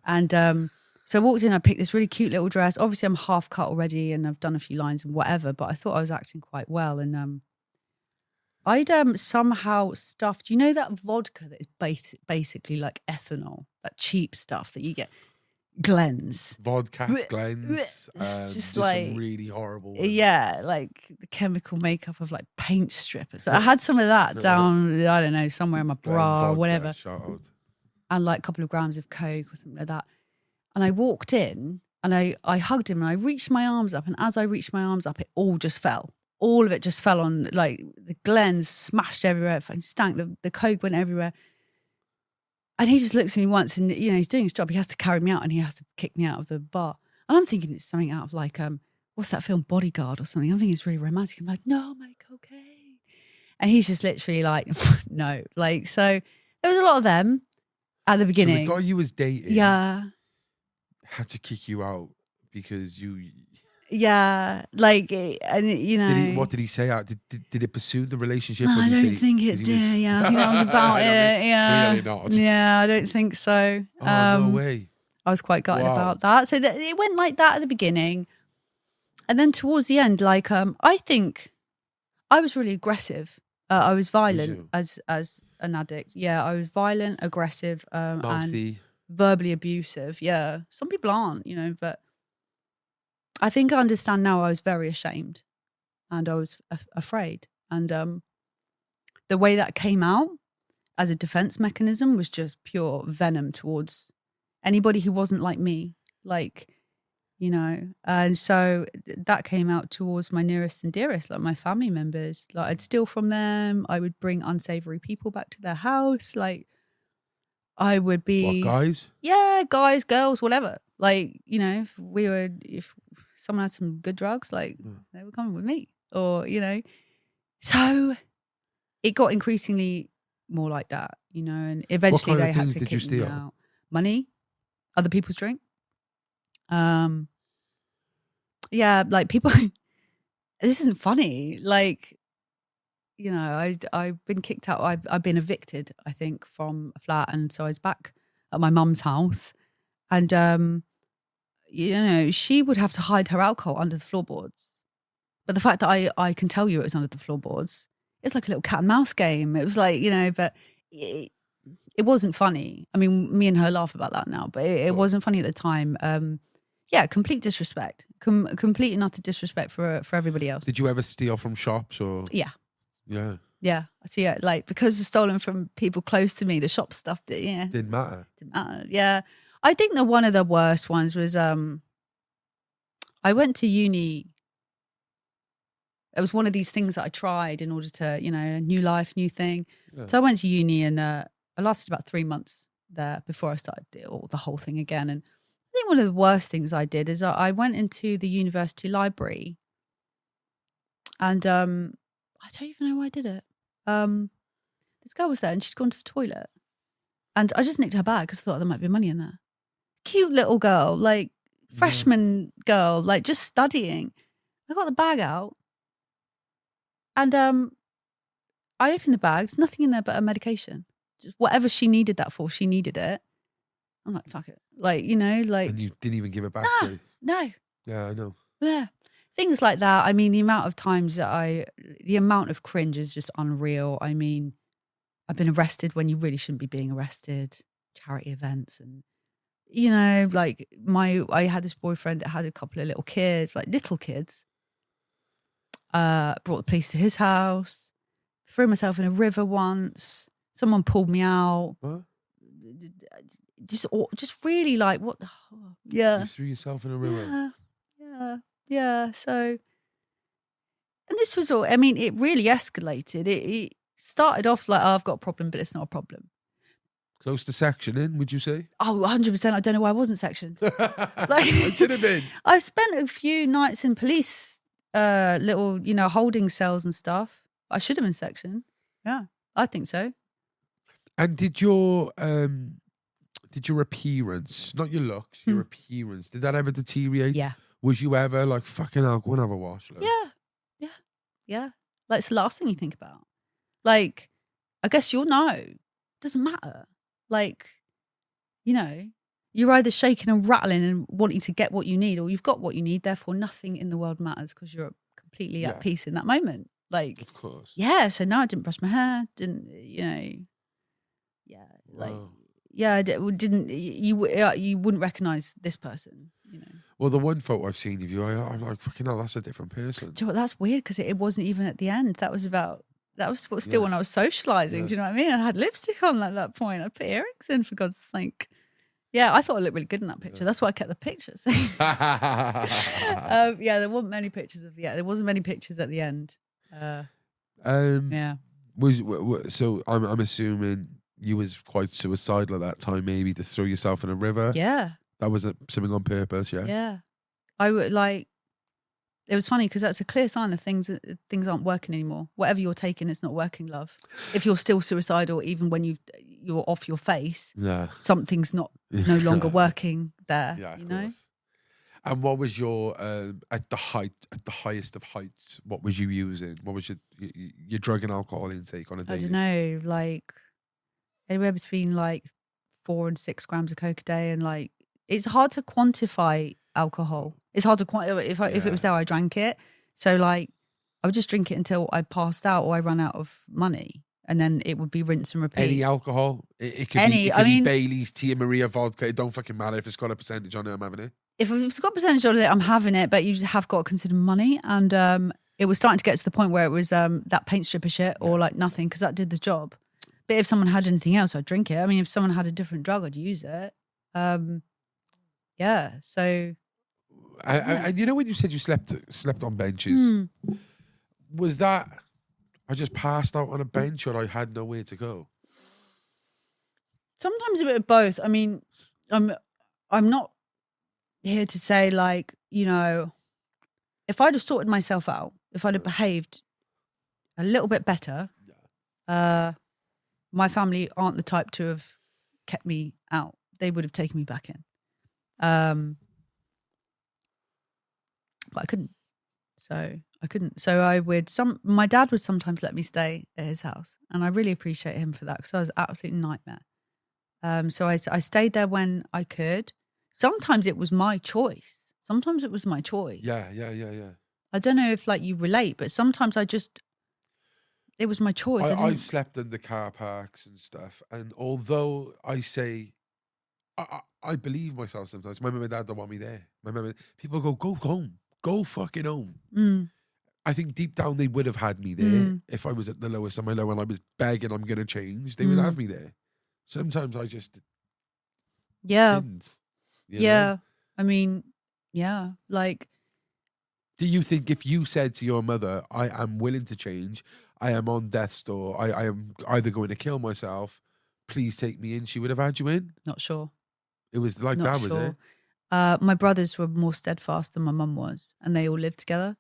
And so I walked in, I picked this really cute little dress. Obviously I'm half cut already and I've done a few lines and whatever, but I thought I was acting quite well. And I'd somehow stuffed, that vodka that is basically like ethanol, that cheap stuff that you get. Glens. Vodka, Glens. It's just some like really horrible ones. Yeah, like the chemical makeup of like paint strippers. So I had some of that down, I don't know, somewhere in my Glens bra or vodka, whatever. shout out. And like a couple of grams of Coke or something like that. And I walked in and I hugged him and I reached my arms up. And as I reached my arms up, it all just fell. All of it just fell on, like the Glens smashed everywhere. It fucking stank. The Coke went everywhere. And he just looks at me once and, he's doing his job. He has to carry me out and he has to kick me out of the bar. And I'm thinking it's something out of like, what's that film, Bodyguard or something? I'm thinking it's really romantic. I'm like, no, my cocaine. And he's just literally like, no. Like, so there was a lot of them at the beginning. So the guy you was dating had to kick you out because you... Yeah, like, and what did he say? Did it pursue the relationship? No, or I did he don't say, think it did. Yeah, I think that was about it. Yeah, clearly not. Yeah, I don't think so. Oh, no way. I was quite gutted about that. So it went like that at the beginning, and then towards the end, like, I think I was really aggressive. I was violent as an addict. Yeah, I was violent, aggressive, and verbally abusive. Yeah, some people aren't, but. I think I understand now I was very ashamed and I was afraid. And the way that came out as a defense mechanism was just pure venom towards anybody who wasn't like me. Like, and so that came out towards my nearest and dearest, like my family members. Like I'd steal from them. I would bring unsavory people back to their house. Like I would be... What, guys? Yeah, guys, girls, whatever. Like, if someone had some good drugs, like they were coming with me, or so it got increasingly more like that, and eventually they had to kick me out. Money, other people's drink, yeah, like people. This isn't funny, like I've been kicked out. I've been evicted, I think, from a flat, and so I was back at my mum's house, and she would have to hide her alcohol under the floorboards. But the fact that I can tell you it was under the floorboards, it's like a little cat and mouse game. It was like, but it wasn't funny. I mean, me and her laugh about that now, but it wasn't funny at the time. Yeah, complete disrespect. Complete and utter disrespect for everybody else. Did you ever steal from shops or? Yeah. Yeah. Yeah. So yeah, like because it's stolen from people close to me, the shop stuff didn't matter. Didn't matter. Yeah. I think that one of the worst ones was I went to uni. It was one of these things that I tried in order to, new life, new thing. Yeah. So I went to uni and I lasted about 3 months there before I started the whole thing again. And I think one of the worst things I did is I went into the university library and I don't even know why I did it. This girl was there and she'd gone to the toilet and I just nicked her bag because I thought there might be money in there. Cute little girl, like freshman girl, like just studying. I got the bag out and I opened the bag. There's nothing in there but a medication. Just whatever she needed that for, she needed it. I'm like, fuck it. Like, like... And you didn't even give it back? No. Yeah, I know. Yeah. Things like that. I mean, the amount of times that the amount of cringe is just unreal. I mean, I've been arrested when you really shouldn't be being arrested. Charity events and... like I had this boyfriend that had a couple of little kids, like little kids. Brought the police to his house. Threw myself in a river once. Someone pulled me out. What? Just really like what the yeah. You threw yourself in a river. Yeah. So, and this was all. I mean, it really escalated. It started off like, oh, I've got a problem, but it's not a problem. Close to sectioning, would you say? Oh, 100%. I don't know why I wasn't sectioned. I should have been. I've spent a few nights in police, little, holding cells and stuff. I should have been sectioned. Yeah, I think so. And did your appearance, not your looks, your appearance, did that ever deteriorate? Yeah. Was you ever like, fucking hell, go and have a wash? Like? Yeah. Like, it's the last thing you think about. Like, I guess you'll know. Doesn't matter. Like, you're either shaking and rattling and wanting to get what you need, or you've got what you need. Therefore, nothing in the world matters because you're completely at peace in that moment. Like, of course. Yeah. So no, I didn't brush my hair. Didn't, yeah. Like, Wow. yeah, I didn't. You wouldn't recognize this person. Well, the one photo I've seen of you, I'm like, fucking hell, that's a different person. Do you know what? That's weird because it wasn't even at the end. That was still when I was socializing. Yeah. Do you know what I mean? I had lipstick on at that point. I put earrings in, for God's sake. Yeah, I thought I looked really good in that picture. That's why I kept the pictures. Yeah, there weren't many pictures there wasn't many pictures at the end. Yeah. So I'm assuming you was quite suicidal at that time, maybe to throw yourself in a river. Yeah. That was something on purpose. Yeah. Yeah. I would like. It was funny because that's a clear sign of things aren't working anymore. Whatever you're taking, it's not working, love. If you're still suicidal, even when you're off your face, something's no longer working there. Yeah, of you know. course. And what was your at the highest of heights? What was you using? What was your drug and alcohol intake on a daily? I don't know, like anywhere between like 4 and 6 grams of coke a day, and like it's hard to quantify alcohol. It's hard to quantify. If it was there, I drank it. So like I would just drink it until I passed out or I ran out of money, and then it would be rinse and repeat. Any alcohol? It could Any. be. It could be Bailey's, Tia Maria vodka. It don't fucking matter if it's got a percentage on it. I'm having it. If it's got percentage on it, I'm having it. But you just have got to consider money, and it was starting to get to the point where it was that paint stripper shit or like nothing, because that did the job. But if someone had anything else, I'd drink it. I mean, if someone had a different drug, I'd use it. Yeah. So. And you know when you said you slept on benches, was that I just passed out on a bench or I had nowhere to go? Sometimes a bit of both. I mean, I'm not here to say like, if I'd have sorted myself out, if I'd have behaved a little bit better, my family aren't the type to have kept me out. They would have taken me back in. But I couldn't. So my dad would sometimes let me stay at his house, and I really appreciate him for that because I was an absolute nightmare. So I stayed there when I could. Sometimes it was my choice. Yeah. I don't know if like you relate, but sometimes it was my choice. I've slept in the car parks and stuff, and although I say I believe myself sometimes, my mum and dad don't want me there. People go home. Go fucking home. I think deep down they would have had me there if I was at the lowest of my low and I was begging I'm going to change. They would have me there. Sometimes I just didn't. Yeah. I mean, yeah. Like, do you think if you said to your mother, I am willing to change, I am on death's door, I am either going to kill myself, please take me in, she would have had you in? Not sure. It was like Not that, sure. was it? My brothers were more steadfast than my mum was, and they all lived together.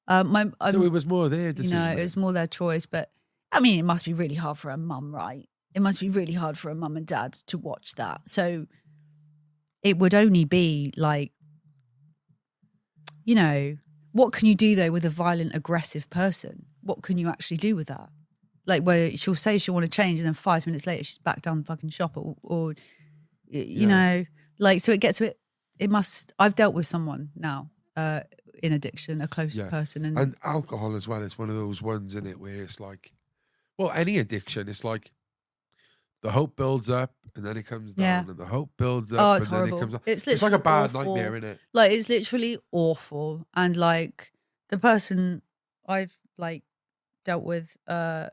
So it was more their decision. It was more their choice. But I mean, it must be really hard for a mum, right? It must be really hard for a mum and dad to watch that. So it would only be like, what can you do though with a violent, aggressive person? What can you actually do with that? Like where she'll say she'll want to change, and then 5 minutes later she's back down the fucking shop, or you know, like so it gets a bit. I've dealt with someone now in addiction, a close person. And alcohol as well. It's one of those ones, isn't it, where it's like, well, any addiction, it's like the hope builds up and then it comes down, and the hope builds up. Oh, it's and horrible. Then it comes down. It's like a bad awful. nightmare, isn't it? Like it's literally awful. And like the person I've like dealt with, that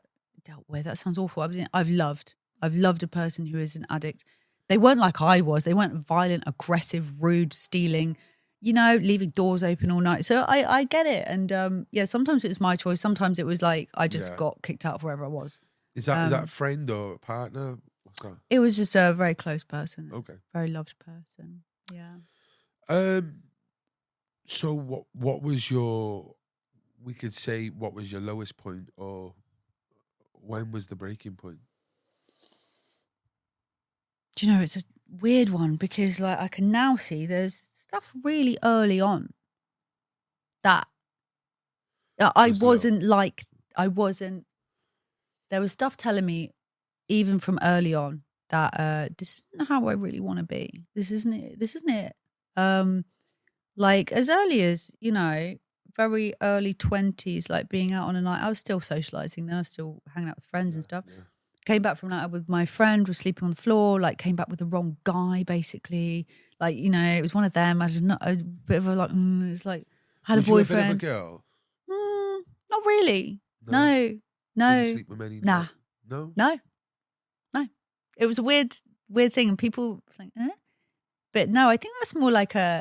sounds awful. I've loved a person who is an addict. They weren't like I was. They weren't violent, aggressive, rude, stealing, leaving doors open all night. So I get it. And sometimes it was my choice. Sometimes it was like I just got kicked out of wherever I was. Is that a friend or a partner? What's that? It was just a very close person. It was Okay. a very loved person. Yeah. So what was your? We could say what was your lowest point, or when was the breaking point? Do you know, it's a weird one because like I can now see there's stuff really early on that I Was low. wasn't. There was stuff telling me even from early on that this isn't how I really want to be. This isn't it. This isn't it. Like as early as, you know, very early 20s, like being out on a night. I was still socializing then. I was still hanging out with friends and stuff. Yeah. Came back from a night out with my friend, was sleeping on the floor, like came back with the wrong guy, basically. Like, you know, it was one of them. I was not a bit of a like, it was like, had Was a boyfriend. You a bit of a girl? Not really. No. Did you sleep with many? Nah. No. No. It was a weird thing, and people think, eh? But no, I think that's more like I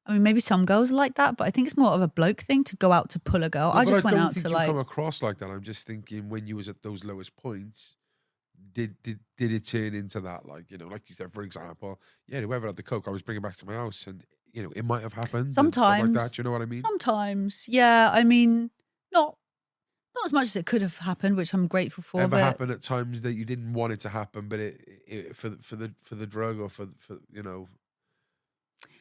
mean, maybe some girls are like that, but I think it's more of a bloke thing to go out to pull a girl. No, I just went don't out think to you like come across like that. I'm just thinking when you was at those lowest points, did it turn into that? Like, you know, like you said, for example, yeah, whoever had the coke, I was bringing back to my house, and you know, it might have happened. and stuff sometimes like that. Do you know what I mean? Sometimes, yeah. I mean, not as much as it could have happened, which I'm grateful for. Ever but happened at times that you didn't want it to happen, but it for the drug or for you know.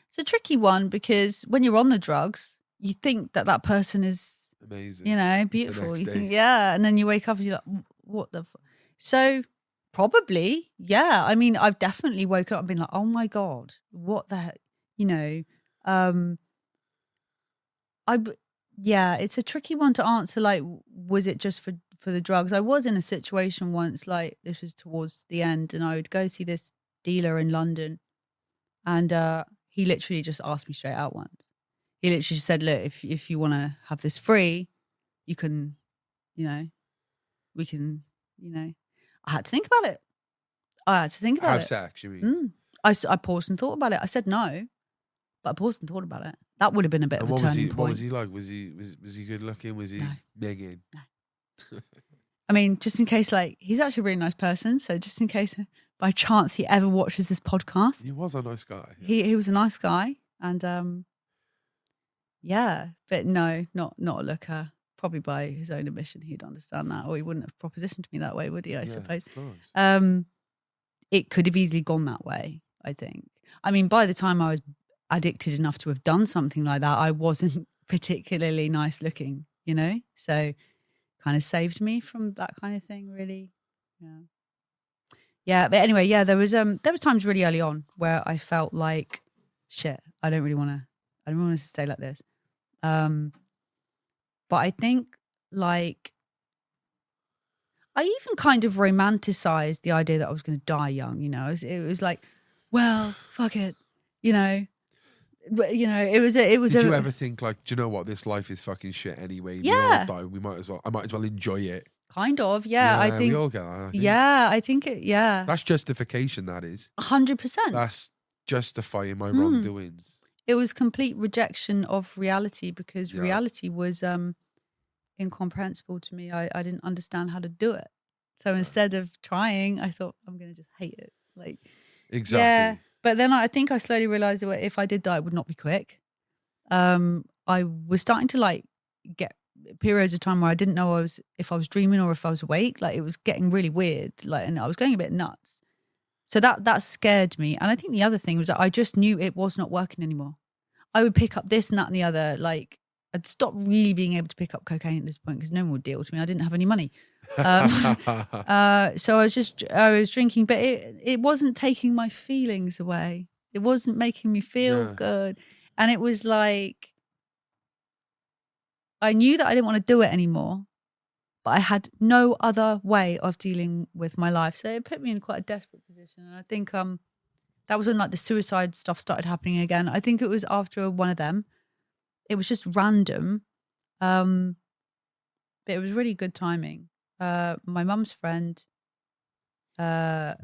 It's a tricky one because when you're on the drugs, you think that person is Amazing, you know, beautiful. You think, yeah, and then you wake up and you're like, what the? So probably, yeah. I mean, I've definitely woken up and been like, oh my god, what the heck? You know, yeah, it's a tricky one to answer. Like, was it just for the drugs? I was in a situation once, like this was towards the end, and I would go see this dealer in London, and he literally just asked me straight out once. He literally just said, "Look, if you want to have this free, you can, you know, we can, you know." I had to think about it. Have sex, you mean? I paused and thought about it. I said no, but I paused and thought about it. That would have been a bit of a turning point. What was he like? Was he good looking? Was he Megan? No. I mean, just in case, like, he's actually a really nice person. So just in case, by chance, he ever watches this podcast. He was a nice guy. Yeah. He was a nice guy. And yeah, but no, not a looker. Probably by his own admission, he'd understand that. Or he wouldn't have propositioned to me that way, would he, I suppose? Of course. It could have easily gone that way, I think. I mean, by the time I was addicted enough to have done something like that, I wasn't particularly nice looking, you know? So kind of saved me from that kind of thing, really. Yeah, but anyway, yeah, there was times really early on where I felt like, shit, I don't want to stay like this. But I think, like, I even kind of romanticized the idea that I was going to die young, you know? It was like, well, fuck it, you know? But, you know, it was. Did you ever think like, do you know what? This life is fucking shit anyway. Yeah. We all die. I might as well enjoy it. Kind of, yeah. I think we all get that. Yeah, I think it. Yeah, that's justification. That is 100%. That's justifying my wrongdoings. It was complete rejection of reality because Yeah. reality was incomprehensible to me. I didn't understand how to do it. So instead of trying, I thought I'm going to just hate it. Like Exactly. Yeah, but then I think I slowly realized that if I did die, it would not be quick. I was starting to like get periods of time where I didn't know if I was dreaming or if I was awake. Like it was getting really weird. Like, and I was going a bit nuts. So that scared me. And I think the other thing was that I just knew it was not working anymore. I would pick up this and that and the other. Like I'd stopped really being able to pick up cocaine at this point because no one would deal with me. I didn't have any money. So I was drinking, but it wasn't taking my feelings away. It wasn't making me feel good. And it was like, I knew that I didn't want to do it anymore, but I had no other way of dealing with my life. So it put me in quite a desperate position. And I think that was when like the suicide stuff started happening again. I think it was after one of them. It was just random. But it was really good timing. My mum's friend, a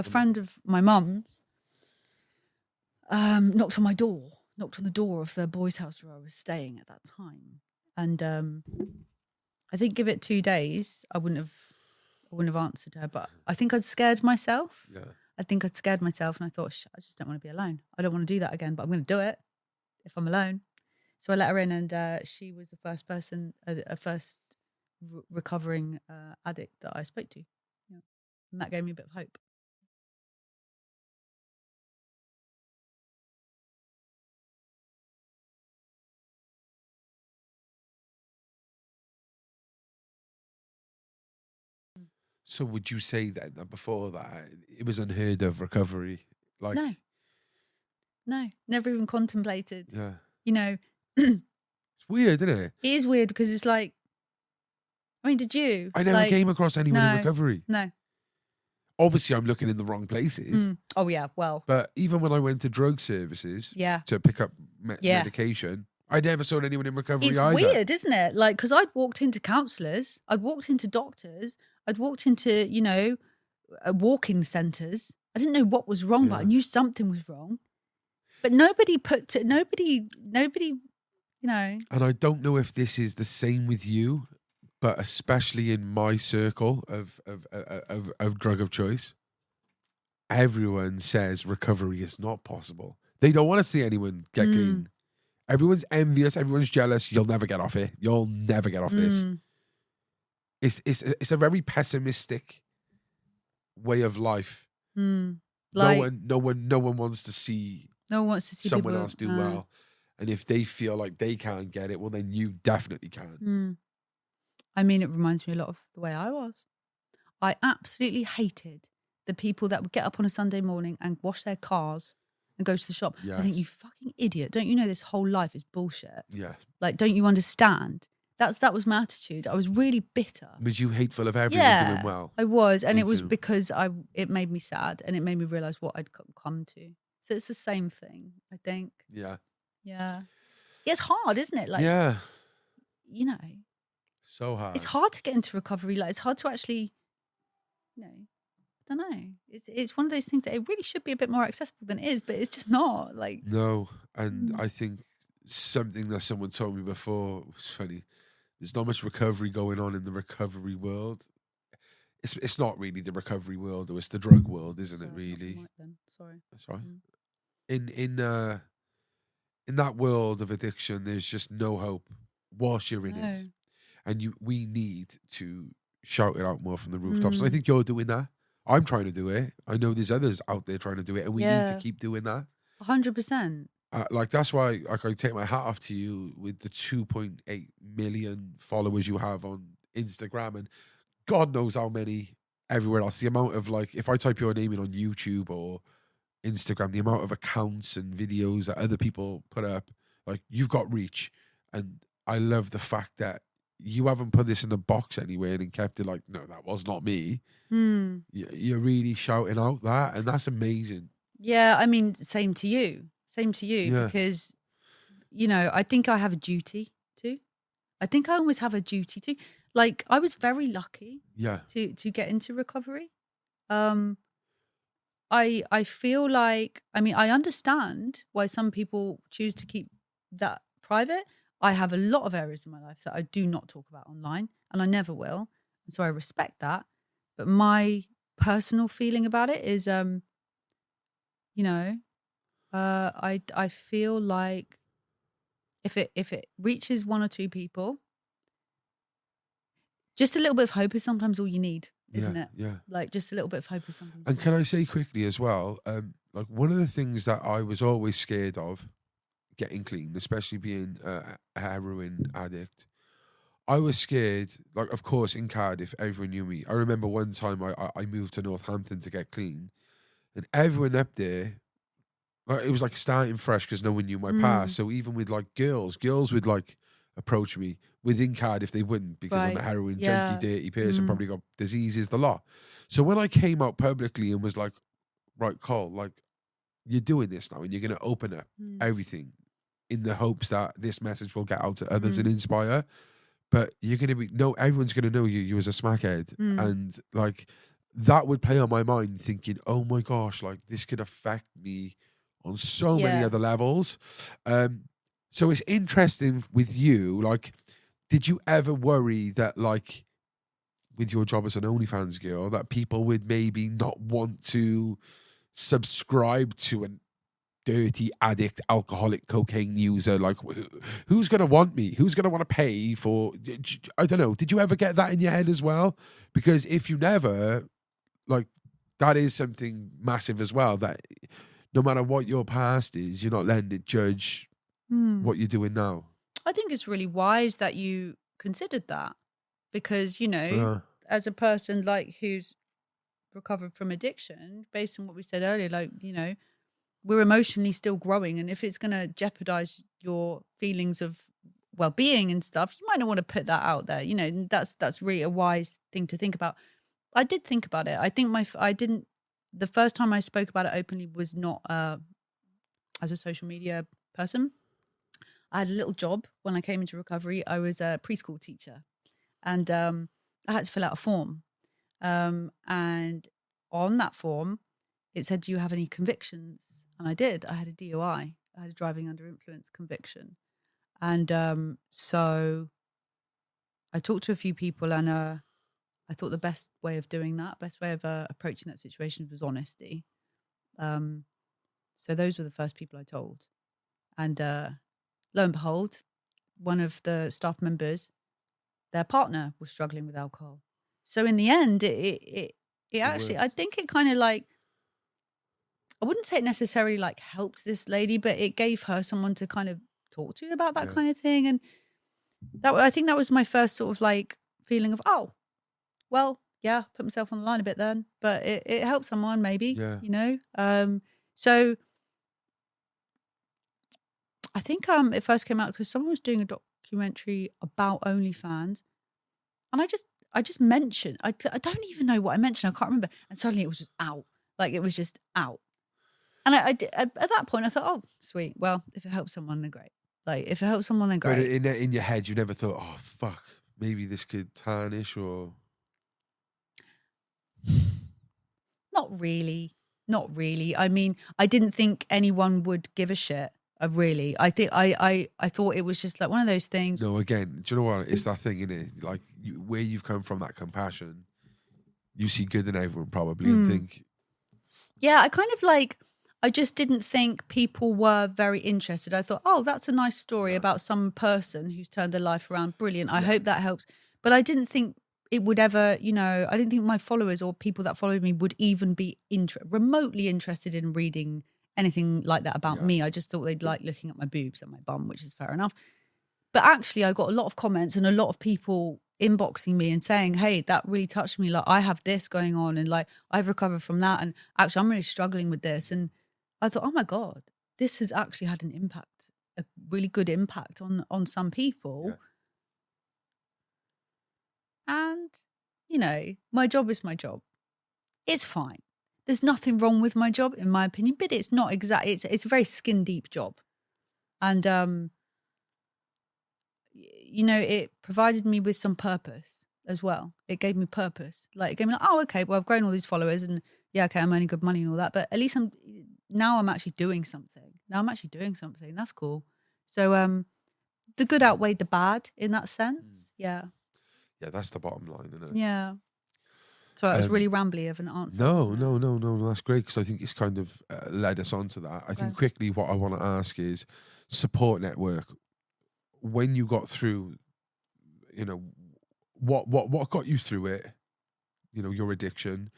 friend of my mum's knocked on the door of the boys' house where I was staying at that time. And I think give it 2 days, I wouldn't have I wouldn't have answered her. But I think I'd scared myself. Yeah. I think I'd scared myself, and I thought, I just don't want to be alone. I don't want to do that again, but I'm going to do it if I'm alone. So I let her in, and she was the first person, a first recovering addict that I spoke to. Yeah. And that gave me a bit of hope. So would you say then that before that it was unheard of recovery? Like, No, never even contemplated. yeah, You know, it's weird, isn't it? it is weird because it's like, I mean, did you? I never came across anyone in recovery. No. Obviously, I'm looking in the wrong places. Oh yeah, well. But even when I went to drug services, Yeah, to pick up medication, I never saw anyone in recovery it's either. weird, isn't it? Like, because I'd walked into counsellors, I'd walked into doctors, I'd walked into, walk-in centres. I didn't know what was wrong, but I knew something was wrong. But nobody, And I don't know if this is the same with you, but especially in my circle of drug of choice, everyone says recovery is not possible. They don't want to see anyone get clean. Everyone's envious. Everyone's jealous. You'll never get off it. You'll never get off this. It's a very pessimistic way of life. Like, no one wants to see. No one wants to see someone people, else do well. And if they feel like they can't get it, well, then you definitely can. I mean, it reminds me a lot of the way I was. I absolutely hated the people that would get up on a Sunday morning and wash their cars and go to the shop. Yes. I think, you fucking idiot. Don't you know this whole life is bullshit? Yeah. Like, don't you understand? That was my attitude. I was really bitter. Was you hateful of everyone doing well? I was. And Me it was too. because it made me sad, and it made me realise what I'd come to. So it's the same thing, I think. Yeah. Yeah. It's hard, isn't it? Like, yeah. So hard. It's hard to get into recovery. Like, it's hard to actually, I don't know. It's one of those things that it really should be a bit more accessible than it is, but it's just not. Like, no. And I think something that someone told me before was funny. There's not much recovery going on in the recovery world. It's not really the recovery world, though. It's the drug world, isn't it? Really. Sorry. That's right. In that world of addiction, there's just no hope whilst you're in it, and we need to shout it out more from the rooftops. And I think you're doing that. I'm trying to do it. I know there's others out there trying to do it, and we need to keep doing that. 100%. Like, that's why I take my hat off to you with the 2.8 million followers you have on Instagram, and God knows how many everywhere else. The amount of, like, if I type your name in on YouTube or Instagram, the amount of accounts and videos that other people put up, like, you've got reach. And I love the fact that you haven't put this in a box anywhere and kept it like, no, that was not me. You're really shouting out that, and that's amazing. Yeah, I mean, same to you, because, I think I have a duty too. I think I always have a duty too. Like, I was very lucky to get into recovery. I feel like, I mean, I understand why some people choose to keep that private. I have a lot of areas in my life that I do not talk about online, and I never will. And so I respect that. But my personal feeling about it is, I feel like if it reaches one or two people, just a little bit of hope is sometimes all you need, isn't it? Yeah. Like, just a little bit of hope is sometimes. And can I say quickly as well, like, one of the things that I was always scared of getting clean, especially being a heroin addict, I was scared, like, of course, in Cardiff, everyone knew me. I remember one time I moved to Northampton to get clean, and everyone up there, like, it was like starting fresh because no one knew my past. So even with, like, girls would, like, approach me. Within Cardiff, they wouldn't, because I'm a heroin junkie, dirty person, probably got diseases, the lot. So when I came out publicly and was like, right, Cole, like, you're doing this now and you're going to open up everything in the hopes that this message will get out to others and inspire. But you're going to everyone's going to know you as a smackhead. And, like, that would play on my mind, thinking, oh my gosh, like, this could affect me on so many other levels. So it's interesting with you, like, did you ever worry that, like, with your job as an OnlyFans girl that people would maybe not want to subscribe to an dirty addict, alcoholic, cocaine user? Like, who's going to want me? Who's going to want to pay for? I don't know. Did you ever get that in your head as well? Because if you never, like, that is something massive as well. That no matter what your past is, you're not letting it judge what you're doing now. I think it's really wise that you considered that, because, you know, as a person like who's recovered from addiction, based on what we said earlier, like, you know, we're emotionally still growing, and if it's going to jeopardize your feelings of well-being and stuff, you might not want to put that out there. You know, and that's really a wise thing to think about. I did think about it. I think the first time I spoke about it openly was not as a social media person. I had a little job when I came into recovery. I was a preschool teacher, and I had to fill out a form. And on that form, it said, "Do you have any convictions?" And I did. I had a DUI. I had a driving under influence conviction. And so I talked to a few people, and I thought the best way of doing that, best way of approaching that situation was honesty. So those were the first people I told. And lo and behold, one of the staff members, their partner was struggling with alcohol. So in the end, it actually, I think it kind of like, I wouldn't say it necessarily like helped this lady, but it gave her someone to kind of talk to about that kind of thing. And I think that was my first sort of like feeling of, oh, well, yeah, put myself on the line a bit then, but it helped someone maybe, you know? So I think it first came out because someone was doing a documentary about OnlyFans, and I just mentioned, I don't even know what I mentioned, I can't remember, and suddenly it was just out, like it was just out. And I did, at that point I thought, oh, sweet, well, if it helps someone, then great. Like if it helps someone, then great. But in your head, you never thought, oh fuck, maybe this could tarnish or. Not really. I mean, I didn't think anyone would give a shit. Really, I think I thought it was just like one of those things. No, again, do you know what? It's that thing, innit? Like where you've come from, that compassion, you see good in everyone probably and think. Yeah, I kind of like, I just didn't think people were very interested. I thought, oh, that's a nice story about some person who's turned their life around. Brilliant. I hope that helps. But I didn't think it would ever, you know, I didn't think my followers or people that followed me would even be remotely interested in reading anything like that about me. I just thought they'd like looking at my boobs and my bum, which is fair enough. But actually, I got a lot of comments and a lot of people inboxing me and saying, hey, that really touched me. Like, I have this going on and like, I've recovered from that. And actually, I'm really struggling with this. And I thought, oh my God, this has actually had an impact, a really good impact on some people. Yeah. And, you know, my job is my job. It's fine. There's nothing wrong with my job, in my opinion, but it's not it's a very skin deep job. And, you know, it provided me with some purpose as well. It gave me purpose. Like, it gave me like, oh, okay, well, I've grown all these followers and yeah, okay, I'm earning good money and all that, but at least I'm actually doing something. That's cool. So the good outweighed the bad in that sense. Yeah. Yeah, that's the bottom line, isn't it? Yeah. So it was really rambly of an answer. No, that's great, because I think it's kind of led us on to that. I think quickly what I want to ask is support network. When you got through, you know, what got you through it? You know, your addiction.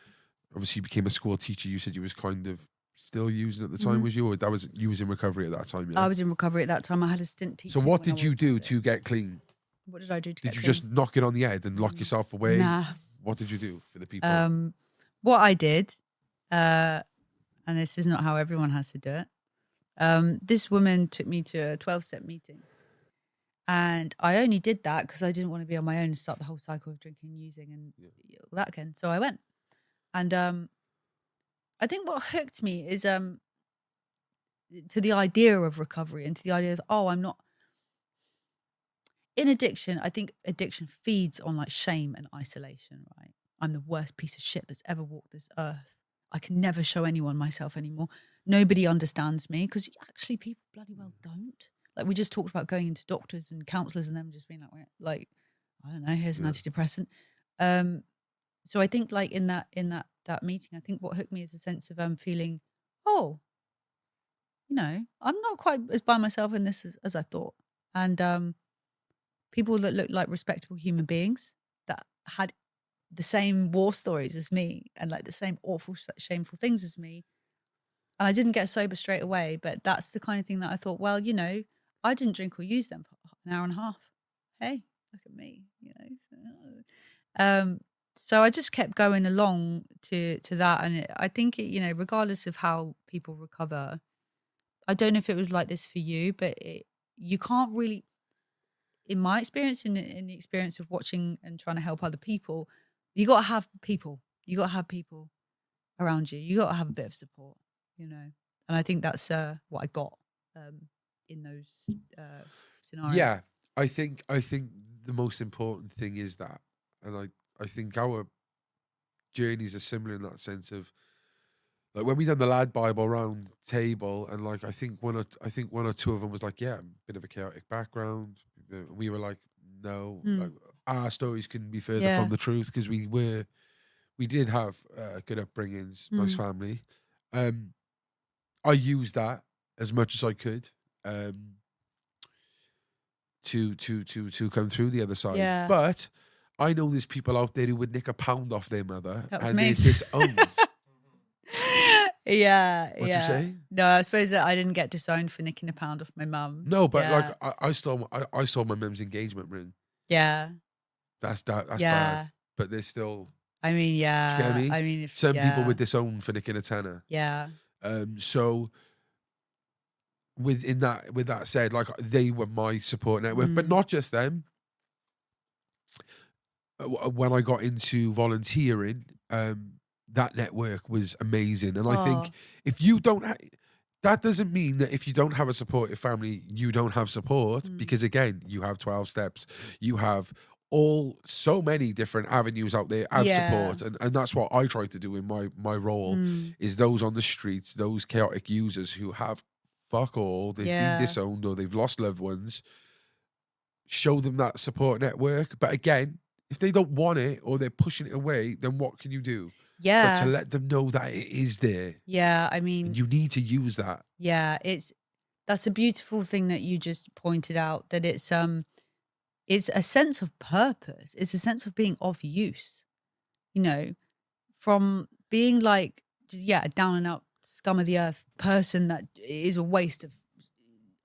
Obviously, you became a school teacher. You said you was kind of still using at the time, was you? Or you was in recovery at that time? Yeah? I was in recovery at that time. I had a stint teaching. So what did you do to get clean? What did I do to get clean? Did you just knock it on the head and lock yourself away? Nah. What did you do for the people? What I did, and this is not how everyone has to do it. This woman took me to a 12-step meeting. And I only did that because I didn't want to be on my own and start the whole cycle of drinking and using and all that again. So I went. And I think what hooked me is to the idea of recovery and to the idea of, oh, I'm not in addiction. I think addiction feeds on like shame and isolation, right? I'm the worst piece of shit that's ever walked this earth. I can never show anyone myself anymore. Nobody understands me, because actually people bloody well don't. Like, we just talked about going into doctors and counsellors and them just being like, I don't know, here's an antidepressant. So I think like in that meeting, I think what hooked me is a sense of feeling, oh, I'm not quite as by myself in this as I thought. And people that looked like respectable human beings that had the same war stories as me and like the same awful, shameful things as me. And I didn't get sober straight away, but that's the kind of thing that I thought, well, I didn't drink or use them for an hour and a half. Hey, look at me, So I just kept going along to that. And I think, regardless of how people recover, I don't know if it was like this for you, but you can't really, in my experience, in the experience of watching and trying to help other people, you got to have people. You got to have people around you. You got to have a bit of support, And I think that's what I got in those scenarios. Yeah, I think the most important thing is that, and I think our journeys are similar in that sense of, like, when we done the lad Bible round table, and like I think one or two of them was like, yeah, a bit of a chaotic background. We were like, no, like, our stories couldn't be further from the truth, because we did have good upbringings, nice family. I used that as much as I could to come through the other side. Yeah. But I know there's people out there who would nick a pound off their mother and me. they're disowned. Yeah. What'd you say? No, I suppose that I didn't get disowned for nicking a pound off my mum. No, but like I stole my mum's engagement ring. Yeah. That's bad. But there's still. I mean, yeah. Do you get me? I mean, some people were disowned for nicking a tenner. Yeah. So with that said, like, they were my support network, but not just them. When I got into volunteering, that network was amazing. And I think if you don't, that doesn't mean that if you don't have a supportive family, you don't have support, because again, you have 12 steps, you have so many different avenues out there of support. And that's what I try to do in my role, is those on the streets, those chaotic users who have fuck all, they've been disowned or they've lost loved ones, show them that support network. But again, if they don't want it or they're pushing it away, then what can you do? Yeah. But to let them know that it is there. Yeah, I mean, and you need to use that. Yeah, that's a beautiful thing that you just pointed out, that it's a sense of purpose. It's a sense of being of use. From being like just a down and out scum of the earth person that is a waste of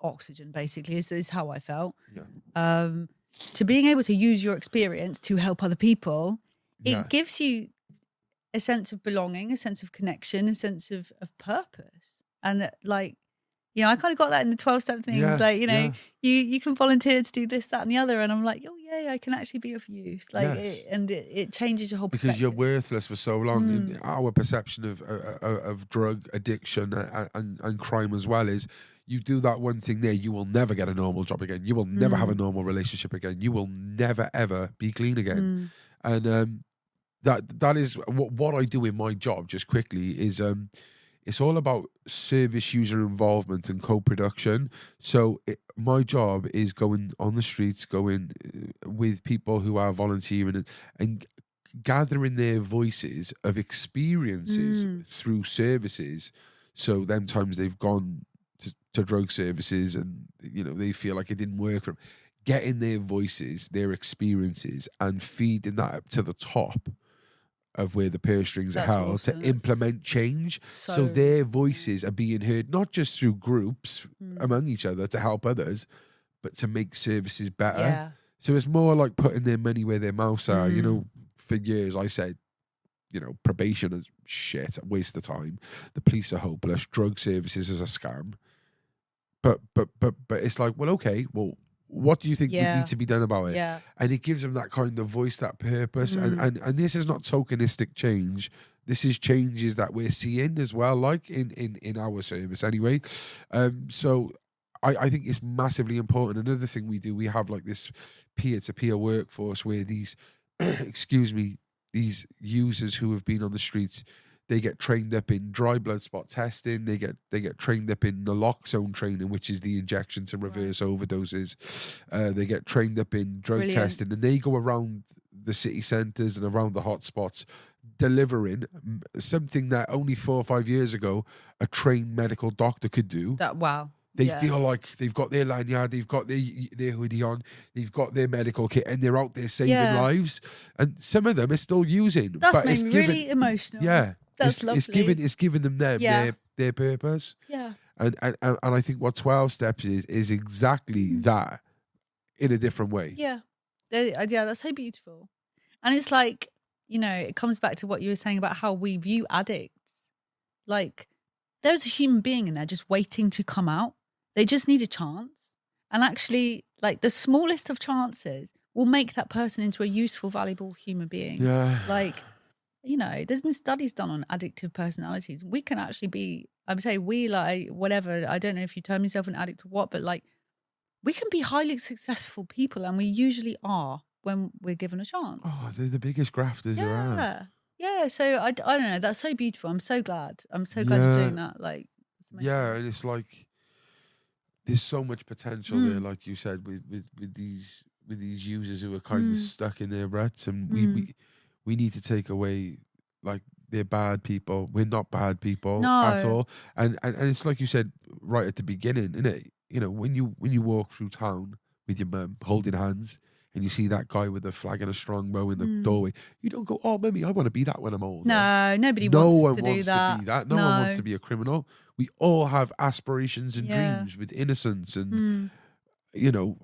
oxygen, basically, is how I felt. Yeah. To being able to use your experience to help other people, it gives you a sense of belonging, a sense of connection, a sense of purpose. And like, I kind of got that in the 12-step things. You can volunteer to do this, that, and the other. And I'm like, oh yeah, I can actually be of use. Like, it changes your whole perspective. Because you're worthless for so long. In our perception of drug addiction and crime as well is, you do that one thing there, you will never get a normal job again. You will never have a normal relationship again. You will never, ever be clean again. And that is what I do in my job, just quickly, is it's all about service user involvement and co-production. So my job is going on the streets, going with people who are volunteering and gathering their voices of experiences through services. So them times they've gone to drug services and they feel like it didn't work for them, getting their voices, their experiences, and feeding that up to the top of where the purse strings are held to implement change. So their voices are being heard, not just through groups among each other to help others, but to make services better. Yeah. So it's more like putting their money where their mouths are. For years I said, probation is shit, a waste of time. The police are hopeless. Drug services is a scam. But it's like, well, okay, well, what do you think would need to be done about it? Yeah. And it gives them that kind of voice, that purpose. And this is not tokenistic change. This is changes that we're seeing as well, like in our service anyway. So I think it's massively important. Another thing we do, we have like this peer-to-peer workforce where these, these users who have been on the streets, they get trained up in dry blood spot testing. They get trained up in naloxone training, which is the injection to reverse overdoses. They get trained up in drug testing, and they go around the city centres and around the hotspots, delivering something that only 4 or 5 years ago a trained medical doctor could do. Wow. They Yeah. feel like they've got their lanyard, they've got their hoodie on, they've got their medical kit, and they're out there saving lives. And some of them are still using. That's made me really emotional. Yeah, that's lovely. It's giving them their purpose. Yeah. And I think what 12 steps is exactly that in a different way. Yeah. Yeah, that's so beautiful. And it's like, you know, it comes back to what you were saying about how we view addicts. Like, there's a human being in there just waiting to come out. They just need a chance. And actually, like, the smallest of chances will make that person into a useful, valuable human being. Yeah. Like, you know, there's been studies done on addictive personalities. We can actually be, I would say we, like, whatever, I don't know if you term yourself an addict or what, but like, we can be highly successful people, and we usually are when we're given a chance. Oh, they're the biggest grafters around. Yeah. So I don't know. That's so beautiful. I'm so glad. You're doing that. Like, yeah, and it's like there's so much potential there, like you said, with these users who are kind of stuck in their ruts, and we need to take away, like, they're bad people. We're not bad people at all. And it's like you said right at the beginning, innit? You know, when you walk through town with your mum holding hands, and you see that guy with a flag and a strongbow in the doorway, you don't go, "Oh, mummy, I want to be that when I'm older." No, nobody no wants one to wants do that. to be that. No one wants to be a criminal. We all have aspirations and dreams with innocence and, you know,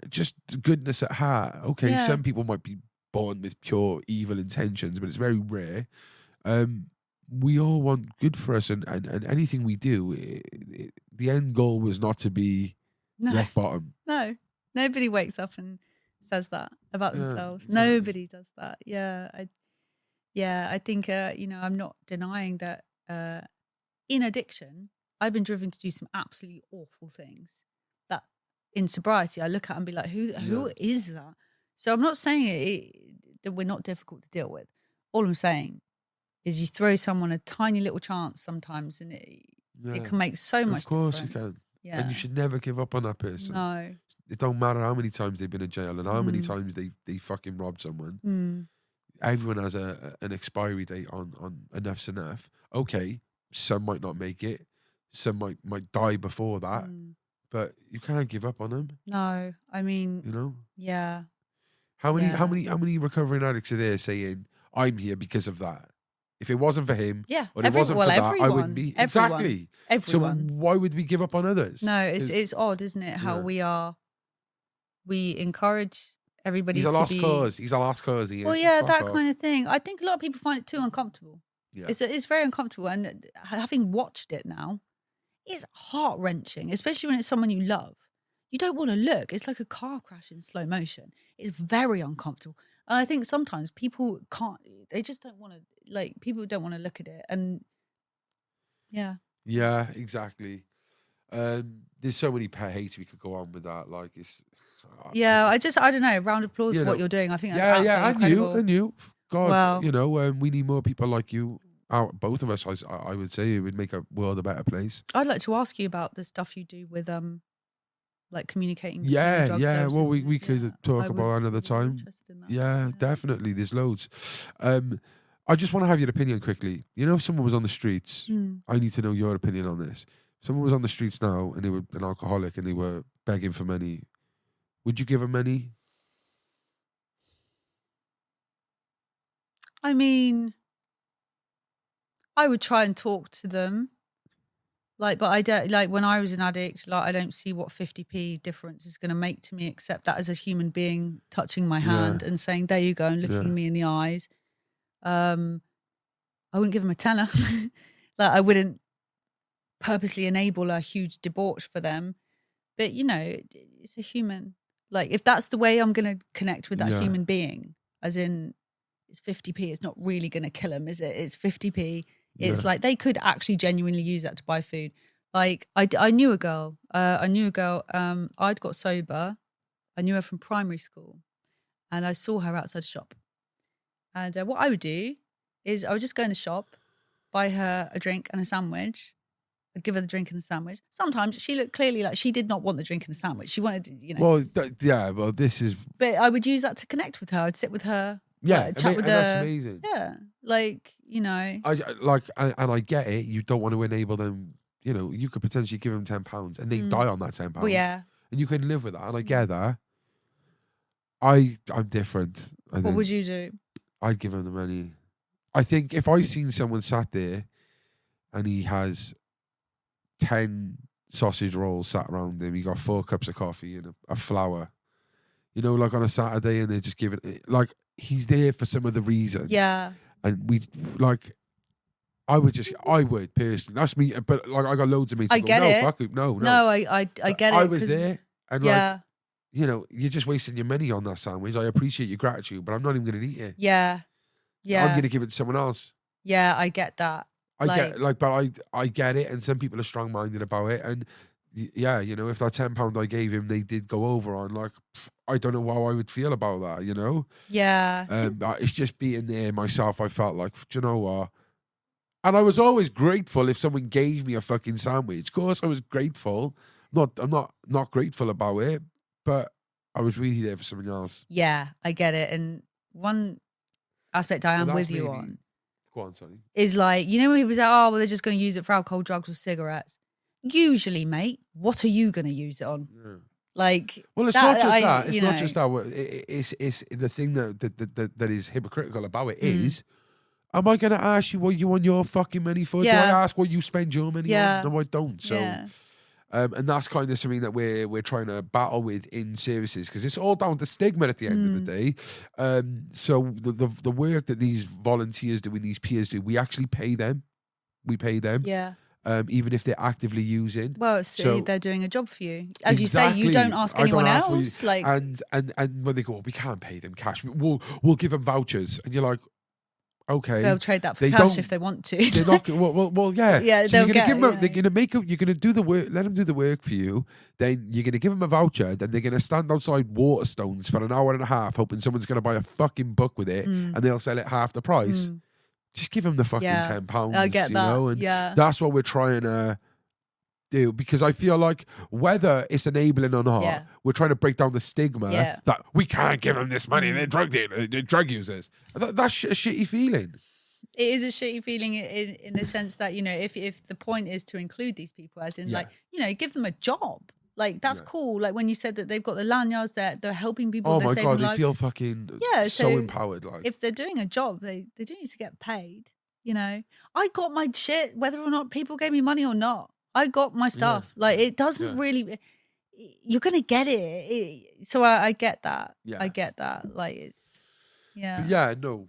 just goodness at heart. Okay, some people might be born with pure evil intentions, but it's very rare. We all want good for us, and anything we do, the end goal was not to be rock bottom. No, nobody wakes up and says that about themselves. Exactly. Nobody does that. I think you know, I'm not denying that in addiction, I've been driven to do some absolutely awful things that in sobriety I look at and be like, who is that? So I'm not saying that we're not difficult to deal with. All I'm saying is you throw someone a tiny little chance sometimes, and it can make so much difference. Of course you can. Yeah. And you should never give up on that person. No. It don't matter how many times they've been in jail and how many times they fucking robbed someone. Everyone has an expiry date on enough's enough. Okay, some might not make it. Some might die before that. But you can't give up on them. No. I mean, you know? Yeah. How many recovering addicts are there saying, "I'm here because of that"? If it wasn't for him, or it wasn't for that, I wouldn't be. Exactly. Everyone. So why would we give up on others? No, it's odd, isn't it? How we encourage everybody to be... He's a lost cause. He is. Well, yeah, that kind of thing. I think a lot of people find it too uncomfortable. Yeah. It's very uncomfortable. And having watched it now, it's heart-wrenching, especially when it's someone you love. You don't want to look. It's like a car crash in slow motion. It's very uncomfortable. And I think sometimes people they just don't want to, like, people don't want to look at it. And yeah. Yeah, exactly. There's so many pet hates we could go on with that. Like, it's... Yeah, I don't know. Round of applause for what you're doing. I think that's absolutely incredible. And you. God, you know, we need more people like you. Both of us, I would say, it would make a world a better place. I'd like to ask you about the stuff you do with like communicating. Yeah. Well, we could talk about another time. Yeah, definitely. There's loads. I just want to have your opinion quickly. You know, if someone was on the streets, I need to know your opinion on this. If someone was on the streets now and they were an alcoholic and they were begging for money, would you give them money? I mean, I would try and talk to them. Like, but I don't, like, when I was an addict, like, I don't see what 50p difference is going to make to me, except that as a human being touching my hand and saying, "There you go," and looking me in the eyes. I wouldn't give them a tenner. Like, I wouldn't purposely enable a huge debauch for them. But, you know, it's a human. Like, if that's the way I'm going to connect with that human being, as in, it's 50p, it's not really going to kill them, is it? It's 50p. It's like they could actually genuinely use that to buy food. Like, I knew a girl. I'd got sober. I knew her from primary school, and I saw her outside a shop. And what I would do is I would just go in the shop, buy her a drink and a sandwich, I'd give her the drink and the sandwich. Sometimes she looked clearly like she did not want the drink and the sandwich. She wanted, Well, well, this is. But I would use that to connect with her. I'd sit with her. Yeah, chat with her. That's amazing. Yeah, like, and I get it. You don't want to enable them. You could potentially give them £10 and they die on that £10. Well, yeah. And you can live with that. And I get that. I'm different. What would you do? I'd give him the money. I think if I seen someone sat there and he has 10 sausage rolls sat around him, he got 4 cups of coffee and a flour, like on a Saturday, and they're just giving like he's there for some other reason. Yeah. And I would personally. That's me, but like I got loads of mates. I get it. Fuck it, no. No, I get it. I was there, and yeah. you're just wasting your money on that sandwich. I appreciate your gratitude, but I'm not even going to eat it. Yeah. Yeah. I'm going to give it to someone else. Yeah, I get that. But I get it, and some people are strong-minded about it, and yeah, if that £10 I gave him, they did go over on, like, I don't know how I would feel about that, Yeah. It's just being there myself. I felt like, do you know what? And I was always grateful if someone gave me a fucking sandwich. Of course, I was grateful. I'm not grateful about it, but I was really there for something else. Yeah, I get it. And one aspect I am with you on. Go on, sorry. Is like, when people say, oh, well, they're just going to use it for alcohol, drugs, or cigarettes. Usually, mate, what are you going to use it on? Yeah. Like, well, it's not just that. It's not just that. It's the thing that is hypocritical about it is, am I going to ask you what you want your fucking money for? Yeah. Do I ask what you spend your money on? No, I don't. So, and that's kind of something that we're trying to battle with in services, because it's all down to stigma at the end of the day. So the work that these volunteers do and these peers do, we actually pay them. We pay them. Yeah. Even if they're actively using. Well, they're doing a job for you. As you say, you don't ask anyone else. Like, and when they go, we can't pay them cash. We'll give them vouchers, and you're like, okay, they'll trade that for cash if they want to. They're not. Well, yeah. Yeah, so you're gonna give them. They're gonna make. You're gonna do the work. Let them do the work for you. Then you're gonna give them a voucher. Then they're gonna stand outside Waterstones for an hour and a half, hoping someone's gonna buy a fucking book with it, and they'll sell it half the price. Just give them the fucking £10. I get that. And that's what we're trying to do, because I feel like whether it's enabling or not, we're trying to break down the stigma that we can't give them this money, they're drug users. That's a shitty feeling. It is a shitty feeling in the sense that, if the point is to include these people, as in give them a job. Like, that's cool. Like, when you said that they've got the lanyards, they're helping people. Oh my God, they feel fucking so empowered. Like, if they're doing a job, they do need to get paid. I got my shit, whether or not people gave me money or not. I got my stuff. Yeah. Like, it doesn't really. You're gonna get it. So I get that. Yeah. I get that. Like, it's no.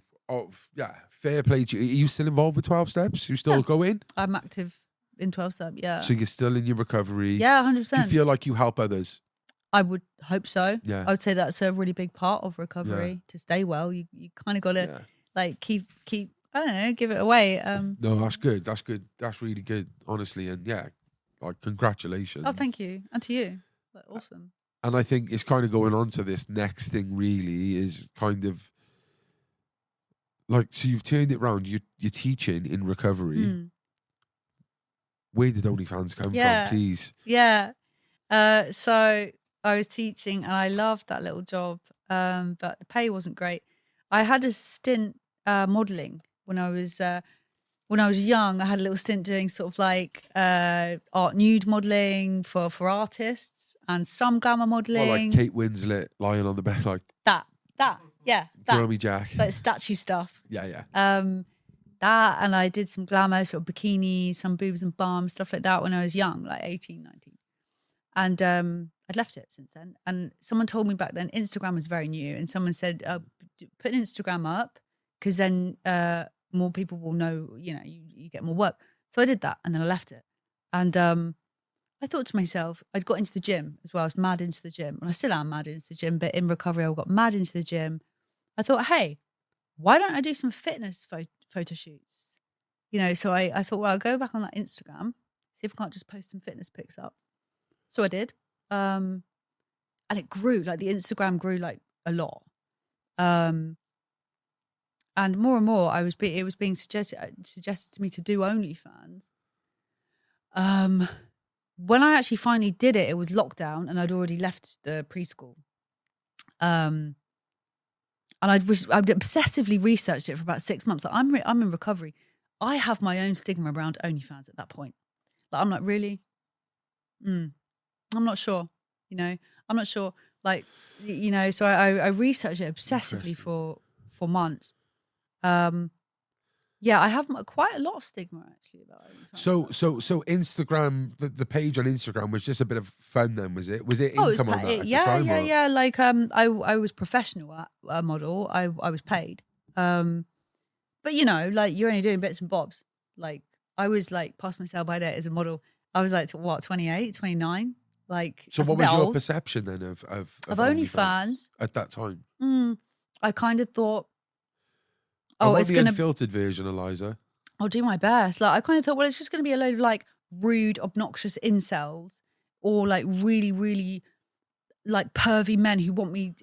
Fair play to you. Are you still involved with 12 Steps? You still going? I'm active in 12 Step, yeah. So you're still in your recovery? Yeah, 100%. Do you feel like you help others? I would hope so. Yeah. I would say that's a really big part of recovery. To stay well, you kind of got to like keep I don't know, give it away. No, that's good. That's good. That's really good, honestly. And like, congratulations. Oh, thank you. And to you. Like, awesome. And I think it's kind of going on to this next thing, really, is kind of like, so you've turned it around. You're teaching in recovery. Where did OnlyFans come from, please? Yeah. So I was teaching and I loved that little job, but the pay wasn't great. I had a stint modelling when I was young. I had a little stint doing sort of like art nude modelling for artists and some glamour modelling. Well, like Kate Winslet lying on the bed like that. Yeah. Jeremy Jack. Like statue stuff. Yeah. That, and I did some glamour, sort of bikini, some boobs and bums, stuff like that when I was young, like 18, 19. And I'd left it since then. And someone told me back then Instagram was very new, and someone said, put an Instagram up, because then more people will know, you get more work. So I did that, and then I left it. And I thought to myself, I'd got into the gym as well. I was mad into the gym, and I still am mad into the gym, but in recovery I got mad into the gym. I thought, hey, why don't I do some fitness photo shoots? So I thought, well, I'll go back on that Instagram, see if I can't just post some fitness pics up. So I did. And it grew, like the Instagram grew like a lot. And more and more it was being suggested to me to do OnlyFans. When I actually finally did it, it was lockdown and I'd already left the preschool. And I'd obsessively researched it for about 6 months. Like, I'm in recovery. I have my own stigma around OnlyFans at that point. Like, I'm like, really? I'm not sure. I'm not sure. Like, so I researched it obsessively for months. Yeah, I have quite a lot of stigma actually about OnlyFans. So Instagram, the page on Instagram was just a bit of fun then, was it? Was it income on that at the time? Yeah. Like, I was professional at a model. I was paid. But like, you're only doing bits and bobs. Like, I was like past my sell by date as a model. I was like, what, 28, 29? Like, so what was your perception then of OnlyFans at that time? I kind of thought, it's the unfiltered version, Eliza. I'll do my best. Like, I kind of thought, well, it's just going to be a load of like rude, obnoxious incels, or like really, really like pervy men who want me.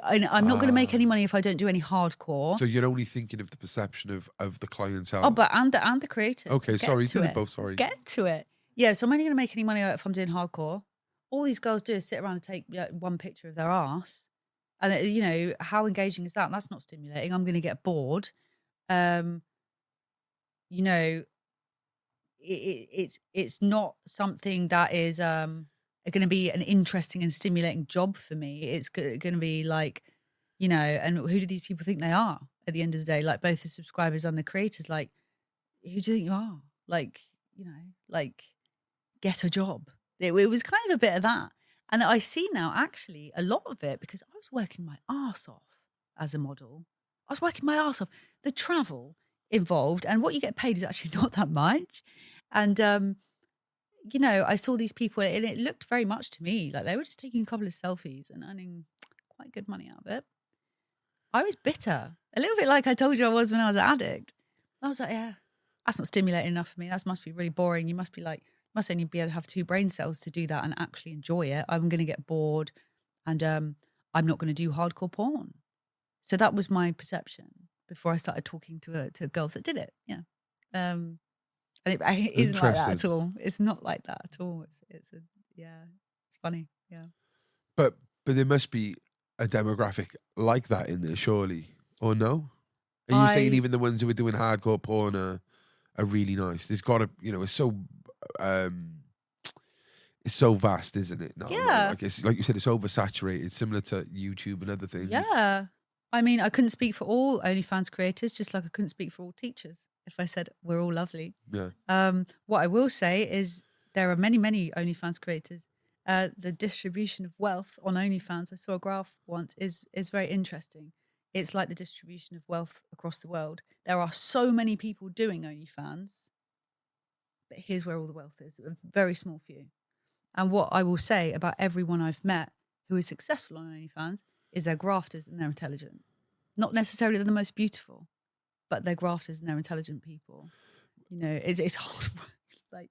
I'm not going to make any money if I don't do any hardcore. So you're only thinking of the perception of the clientele. Oh, but and the creators. Okay, sorry, did it both. Sorry, get to it. Yeah, so I'm only going to make any money if I'm doing hardcore. All these girls do is sit around and take one picture of their ass. And, how engaging is that? That's not stimulating. I'm going to get bored. It's not something that is going to be an interesting and stimulating job for me. It's going to be like, and who do these people think they are at the end of the day? Like, both the subscribers and the creators. Like, who do you think you are? Like, like, get a job. It was kind of a bit of that. And I see now actually a lot of it because I was working my arse off as a model. I was working my arse off. The travel involved and what you get paid is actually not that much. And, I saw these people and it looked very much to me like they were just taking a couple of selfies and earning quite good money out of it. I was bitter, a little bit like I told you I was when I was an addict. I was like, yeah, that's not stimulating enough for me. That must be really boring. You must be like, must only be able to have 2 brain cells to do that and actually enjoy it. I'm going to get bored and I'm not going to do hardcore porn. So that was my perception before I started talking to girls that did it. Yeah. And it isn't like that at all. It's not like that at all. It's funny. Yeah. But there must be a demographic like that in there, surely. Or no? Are you saying even the ones who are doing hardcore porn are really nice? There's got to, it's so vast, isn't it? No, yeah. Like you said, it's oversaturated, similar to YouTube and other things. Yeah. I mean, I couldn't speak for all OnlyFans creators, just like I couldn't speak for all teachers if I said we're all lovely. Yeah. What I will say is there are many, many OnlyFans creators. The distribution of wealth on OnlyFans, I saw a graph once, is very interesting. It's like the distribution of wealth across the world. There are so many people doing OnlyFans, but here's where all the wealth is, a very small few. And what I will say about everyone I've met who is successful on OnlyFans is they're grafters and they're intelligent. Not necessarily they're the most beautiful, but they're grafters and they're intelligent people. It's hard work. Like,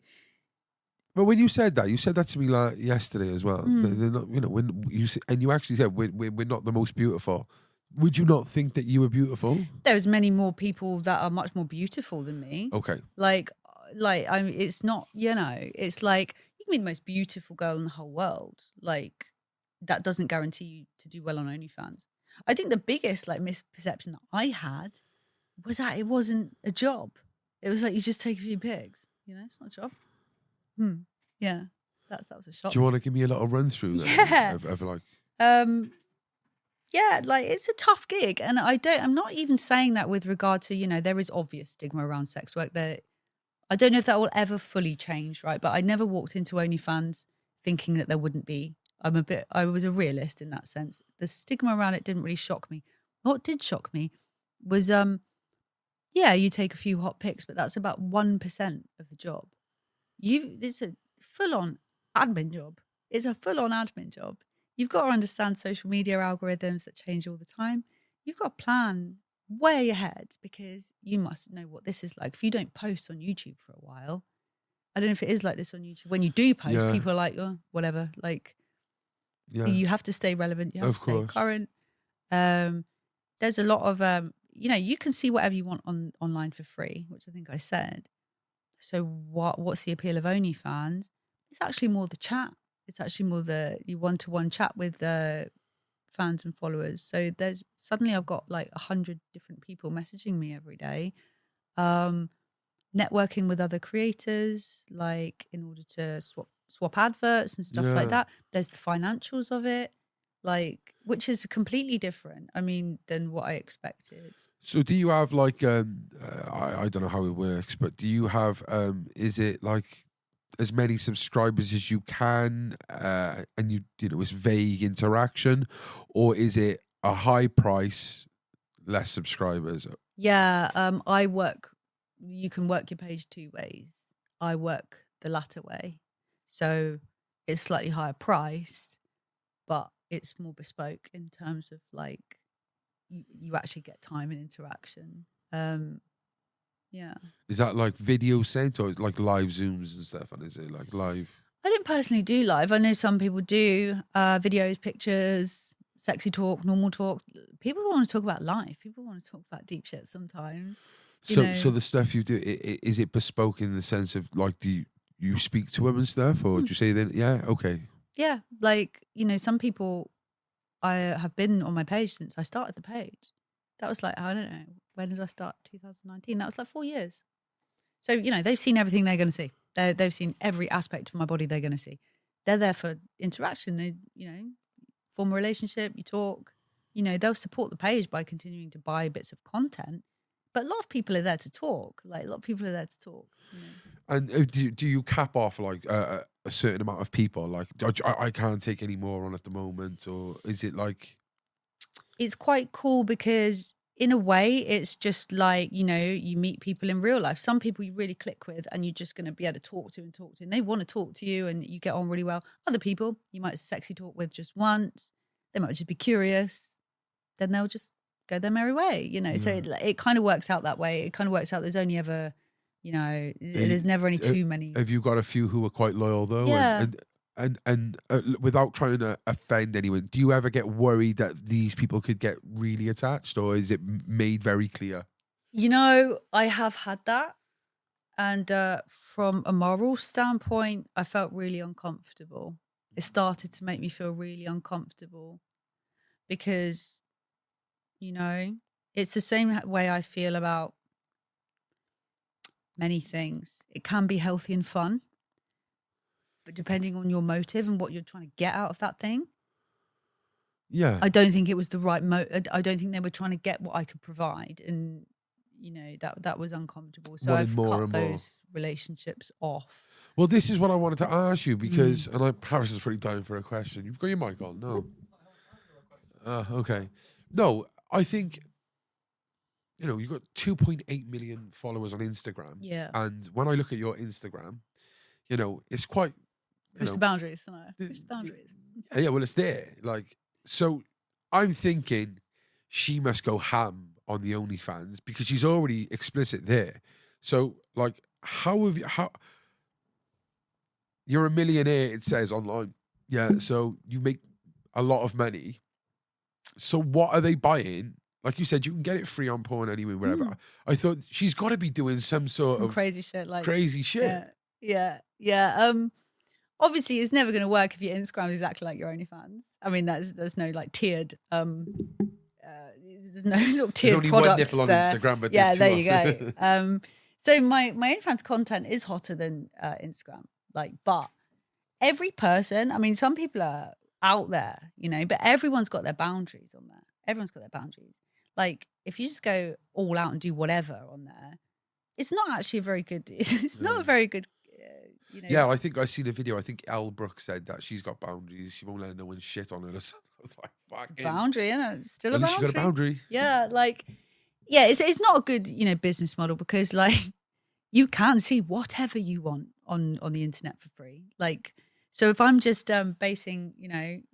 but when you said that to me like yesterday as well. They're not, when you actually said we're not the most beautiful. Would you not think that you were beautiful? There's many more people that are much more beautiful than me. Okay. Like I mean, it's not, it's like you can be the most beautiful girl in the whole world. Like, that doesn't guarantee you to do well on OnlyFans. I think the biggest misperception that I had was that it wasn't a job. It was like you just take a few pics. It's not a job. Yeah, that was a shock. Do you want to give me a little run through then? Yeah. Of like, yeah, like it's a tough gig, and I'm not even saying that with regard to there is obvious stigma around sex work. That I don't know if that will ever fully change, right? But I never walked into OnlyFans thinking that there wouldn't be. I was a realist in that sense. The stigma around it didn't really shock me. What did shock me was, you take a few hot pics, but that's about 1% of the job. It's a full-on admin job. It's a full-on admin job. You've got to understand social media algorithms that change all the time. You've got to plan way ahead because you must know what this is like. If you don't post on YouTube for a while, I don't know if it is like this on YouTube. When you do post, people are like, oh, whatever. Like, you have to stay relevant. You have to stay current. There's a lot of, you can see whatever you want online for free, which I think I said. So what's the appeal of OnlyFans? It's actually more the chat. It's actually more the one-to-one chat with fans and followers. So there's suddenly I've got like 100 different people messaging me every day, networking with other creators, like in order to swap adverts and stuff like that. There's the financials of it, like, which is completely different, I mean, than what I expected. So do you have like I don't know how it works, but do you have is it like as many subscribers as you can, and you know it's vague interaction, or is it a high price, less subscribers? Yeah, you can work your page two ways. I work the latter way. So it's slightly higher priced, but it's more bespoke in terms of like you actually get time and interaction. Yeah. Is that like video sent or like live Zooms and stuff? And is it like live? I don't personally do live. I know some people do videos, pictures, sexy talk, normal talk. People want to talk about life. People want to talk about deep shit sometimes. So the stuff you do, is it bespoke in the sense of like, do you speak to them and stuff, or do you say then, yeah, okay. Yeah, like, some people, I have been on my page since I started the page. That was like, I don't know, when did I start? 2019. That was like 4 years. So, they've seen everything they're going to see. They've seen every aspect of my body they're going to see. They're there for interaction. They, form a relationship, you talk, they'll support the page by continuing to buy bits of content. But a lot of people are there to talk. Like, a lot of people are there to talk. And do you cap off like a certain amount of people? Like, I can't take any more on at the moment, or is it like? It's quite cool because in a way, it's just like, you meet people in real life. Some people you really click with and you're just going to be able to talk to, and they want to talk to you and you get on really well. Other people you might sexy talk with just once. They might just be curious. Then they'll just go their merry way, So it kind of works out that way. It kind of works out. There's only ever, there's never any too many. Have you got a few who are quite loyal though? Yeah. And without trying to offend anyone, do you ever get worried that these people could get really attached, or is it made very clear? I have had that. And from a moral standpoint, I felt really uncomfortable. It started to make me feel really uncomfortable because, it's the same way I feel about many things. It can be healthy and fun, but depending on your motive and what you're trying to get out of that thing. Yeah. I don't think it was the right I don't think they were trying to get what I could provide. And, that was uncomfortable. So I've cut those relationships off. Well, this is what I wanted to ask you because, and Paris is pretty down for a question. You've got your mic on? No. Okay. No, I think, you've got 2.8 million followers on Instagram. Yeah. And when I look at your Instagram, it's quite... Push the boundaries. Push the boundaries. Yeah, well, it's there. Like, so I'm thinking she must go ham on the OnlyFans because she's already explicit there. So, like, how you're a millionaire, it says online. Yeah, so you make a lot of money. So what are they buying? Like you said, you can get it free on porn anyway, wherever. I thought she's got to be doing some sort of crazy shit. Yeah. Obviously, it's never going to work if your Instagram is exactly like your OnlyFans. I mean, there's no like tiered. There's no sort of tiered there's only products one nipple there. on Instagram, but yeah, there you go. So my OnlyFans content is hotter than Instagram. Like, but every person, I mean, some people are out there, but everyone's got their boundaries on there. Everyone's got their boundaries. Like, if you just go all out and do whatever on there, it's not actually a very good. It's not a very good. Yeah, I think I seen a video. I think Elle Brooke said that she's got boundaries. She won't let no one shit on her. I was like, fuck. It's a boundary, isn't it? It's still At a least boundary. she got a boundary. Yeah, it's not a good business model because like you can see whatever you want on the internet for free. Like, so if I'm just basing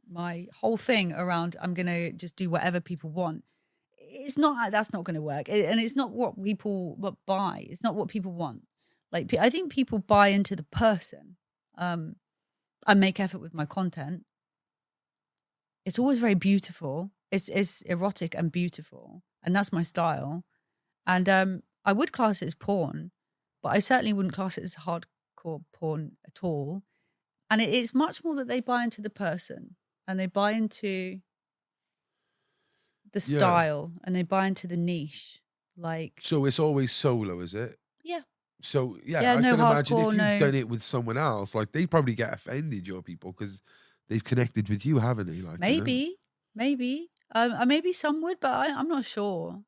my whole thing around I'm gonna just do whatever people want, that's not going to work, and it's not what people buy. It's not what people want. Like, I think people buy into the person. I make effort with my content. It's always very beautiful. It's erotic and beautiful, and that's my style. And I would class it as porn, but I certainly wouldn't class it as hardcore porn at all. And it's much more that they buy into the person and they buy into the Yeah. style and they buy into the niche. Like, So it's always solo, is it? yeah. So yeah, Yeah, I no can imagine if hardcore, you've no- done it with someone else, like they probably get offended, your people, because they've connected with you, haven't they? Like Maybe. Maybe some would, but I'm not sure.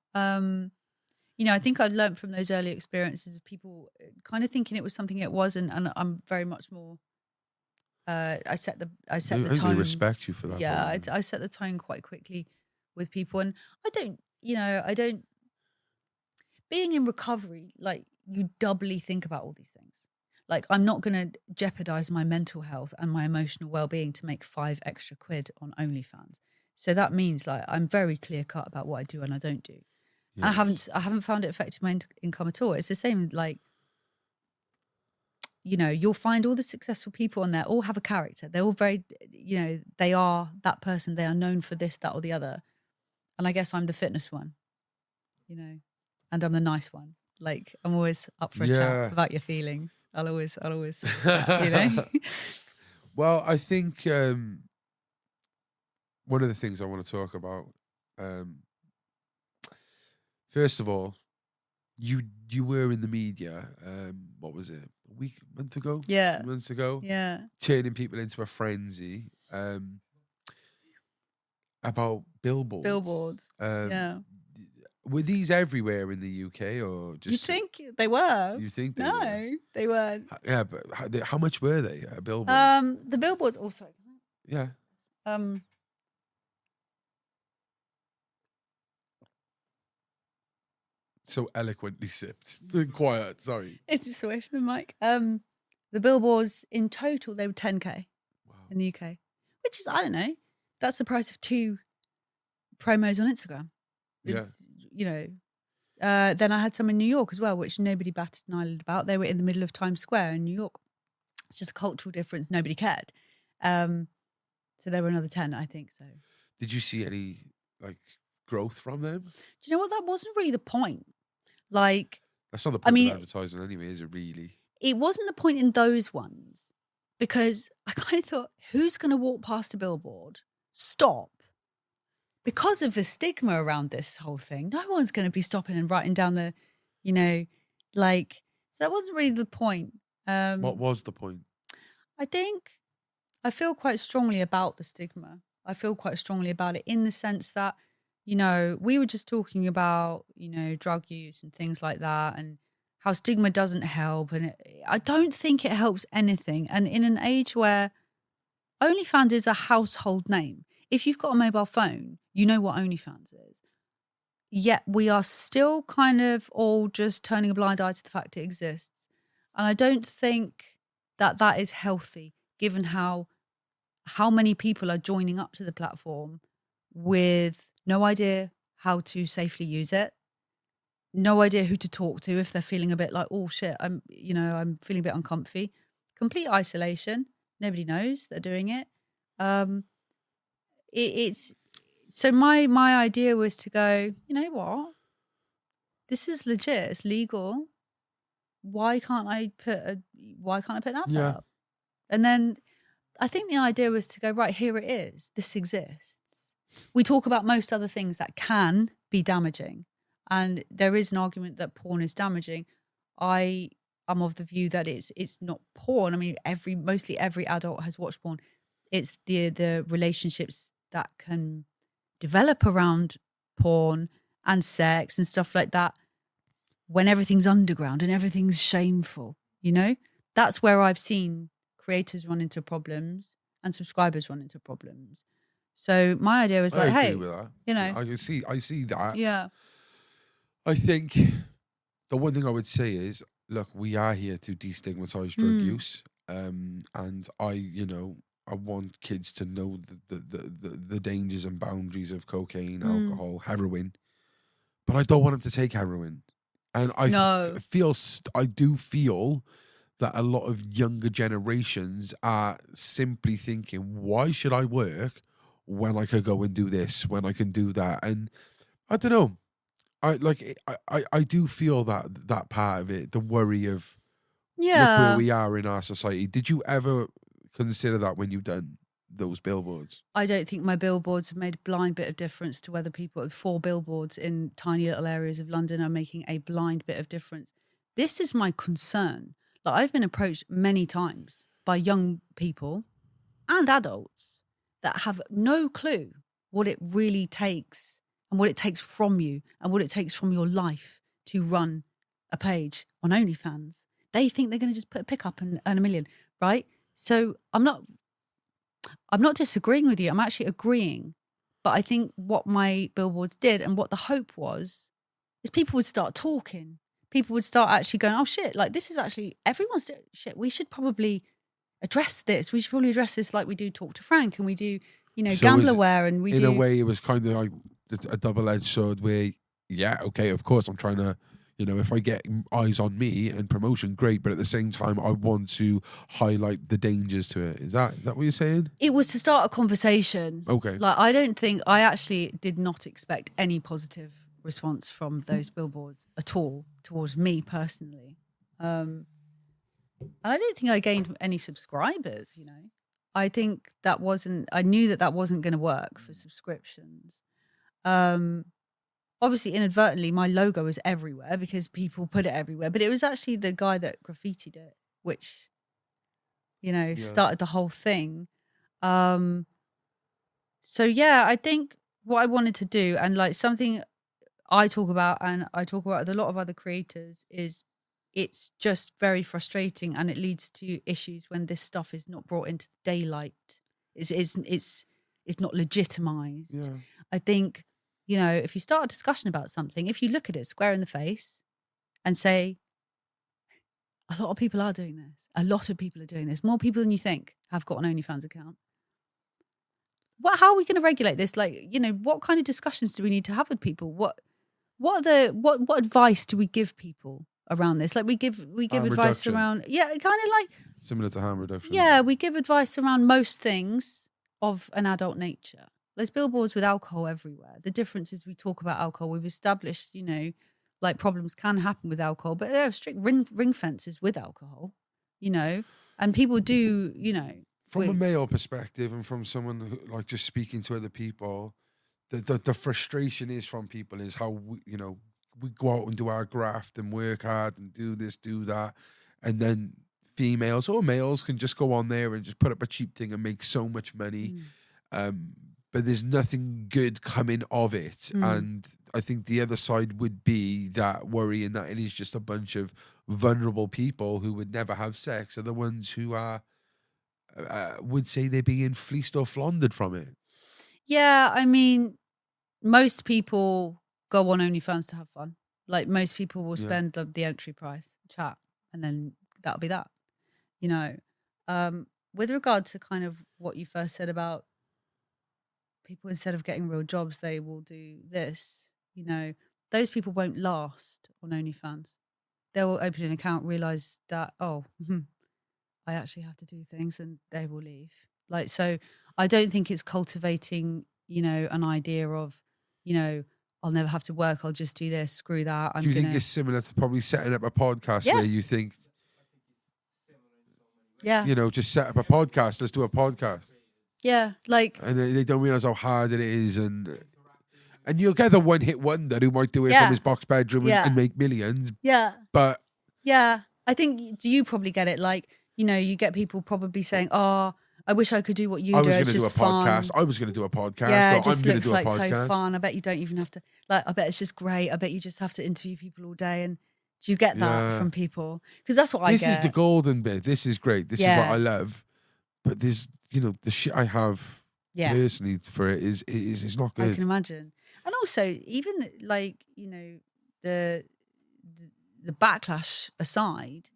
I think I've learned from those early experiences of people kind of thinking it was something it wasn't, and I'm very much more. I set the I tone. think they respect you for that. Yeah, probably. I set the tone quite quickly with people, and I don't. Being in recovery, like you doubly think about all these things. Like I'm not going to jeopardize my mental health and my emotional well-being to make 5 extra quid on OnlyFans. So that means like I'm very clear cut about what I do and I don't do. And I haven't found it affecting my income at all. It's the same, like, you'll find all the successful people on there all have a character. They're all very, they are that person. They are known for this, that, or the other. And I guess I'm the fitness one, and I'm the nice one. Like I'm always up for a chat about your feelings. I'll always chat, Well, I think one of the things I want to talk about, first of all, you were in the media. What was it? A month ago? Yeah. Months ago. Yeah. Turning people into a frenzy. About billboards. Billboards. Yeah. Were these everywhere in the UK or just? You think they were? You think they no, were? They weren't. Yeah, but how much were they a billboard? The billboards also. Yeah. So eloquently sipped. Quiet, sorry. It's just away from the mic. The billboards in total, they were 10K in the UK, which is, I don't know, that's the price of 2 promos on Instagram. It's, then I had some in New York as well, which nobody batted an eyelid about. They were in the middle of Times Square in New York. It's just a cultural difference. Nobody cared. So there were another 10, I think. So. Did you see any growth from them? Do you know what? That wasn't really the point. Like, that's not the point of advertising anyway, is it really? It wasn't the point in those ones because I kind of thought, who's going to walk past a billboard, stop? Because of the stigma around this whole thing, no one's going to be stopping and writing down the, so that wasn't really the point. What was the point? I feel quite strongly about the stigma. I feel quite strongly about it in the sense that, we were just talking about, drug use and things like that and how stigma doesn't help. And I don't think it helps anything. And in an age where OnlyFans is a household name, if you've got a mobile phone, you know what OnlyFans is. Yet we are still kind of all just turning a blind eye to the fact it exists. And I don't think that that is healthy, given how many people are joining up to the platform with no idea how to safely use it, no idea who to talk to if they're feeling a bit like, oh shit, I'm feeling a bit uncomfy. Complete isolation. Nobody knows they're doing it. It's so my idea was to go, you know what? This is legit. It's legal. Why can't I put an advert up? And then I think the idea was to go, right, here it is. This exists. We talk about most other things that can be damaging. And there is an argument that porn is damaging. I am of the view that it's not porn. I mean, mostly every adult has watched porn. It's the relationships that can develop around porn and sex and stuff like that when everything's underground and everything's shameful, That's where I've seen creators run into problems and subscribers run into problems. So my idea was like, hey, with that. I see that. Yeah. I think the one thing I would say is, look, we are here to destigmatize drug use. And I want kids to know the dangers and boundaries of cocaine, alcohol, heroin. But I don't want them to take heroin. And I do feel that a lot of younger generations are simply thinking, why should I work when I could go and do this, when I can do that? And I don't know. I do feel that part of it, the worry of look where Yeah. we are in our society. Did you ever consider that when you've done those billboards? I don't think my billboards have made a blind bit of difference to whether people, 4 billboards in tiny little areas of London, are making a blind bit of difference. This is my concern. Like, I've been approached many times by young people and adults that have no clue what it really takes and what it takes from you and what it takes from your life to run a page on OnlyFans. They think they're going to just put a pick up and earn $1 million, right? So I'm not disagreeing with you. I'm actually agreeing. But I think what my billboards did and what the hope was is people would start talking. People would start actually going, oh shit, like this is actually, everyone's doing shit. We should probably address this. We should probably address this like we do Talk to Frank and we do, So Gamblerware and we in do. a way, it was kind of like a double-edged sword where, yeah, okay, of course, I'm trying to, if I get eyes on me and promotion, great, but at the same time, I want to highlight the dangers to it. Is that what you're saying? It was to start a conversation. Okay. Like, I actually did not expect any positive response from those billboards at all towards me personally. And I don't think I gained any subscribers, I think I knew that wasn't going to work for subscriptions. Obviously, inadvertently, my logo was everywhere because people put it everywhere. But it was actually the guy that graffitied it, which, started the whole thing. So, yeah, I think what I wanted to do, and like something I talk about, and I talk about with a lot of other creators, is it's just very frustrating, and it leads to issues when this stuff is not brought into daylight. It's not legitimized. Yeah. I think, if you start a discussion about something, if you look at it square in the face and say, a lot of people are doing this. A lot of people are doing this. More people than you think have got an OnlyFans account. How are we going to regulate this? Like, what kind of discussions do we need to have with people? What advice do we give people around this? Like, we give advice reduction. around, kind of like Similar to harm reduction. Yeah, we give advice around most things of an adult nature. There's billboards with alcohol everywhere. The difference is we talk about alcohol. We've established, like problems can happen with alcohol, but there are strict ring fences with alcohol, and people do, From a male perspective and from someone who, like, just speaking to other people, the frustration is from people is how, we go out and do our graft and work hard and do this, do that. And then females or males can just go on there and just put up a cheap thing and make so much money. But there's nothing good coming of it. And I think the other side would be that worry, and that it is just a bunch of vulnerable people who would never have sex are the ones who are would say they're being fleeced or floundered from it. Yeah, I mean, most people go on OnlyFans to have fun. Like, most people will spend the entry price, chat, and then that'll be that. With regard to kind of what you first said about people, instead of getting real jobs, they will do this. Those people won't last on OnlyFans. They will open an account, realize that, I actually have to do things, and they will leave. Like, so I don't think it's cultivating, an idea of, I'll never have to work. I'll just do this. Screw that. Do you think it's similar to probably setting up a podcast where you think, just set up a podcast. Let's do a podcast. Yeah, like, and they don't realize how hard it is, and you'll get the one-hit wonder who might do it from his box bedroom and make millions. Yeah, but I think you probably get it. Like, you get people probably saying, "Oh, I wish I could do what you do. It's just fun." I was going to do a podcast. Yeah, or it just I'm going to looks do like a podcast. so fun. I bet you don't even have to. Like, I bet it's just great. I bet you just have to interview people all day. And do you get that from people? Because that's what I get. This is the golden bit. This is great. This is what I love. But there's, the shit I have personally for it is not good. I can imagine. And also, even like, the backlash aside,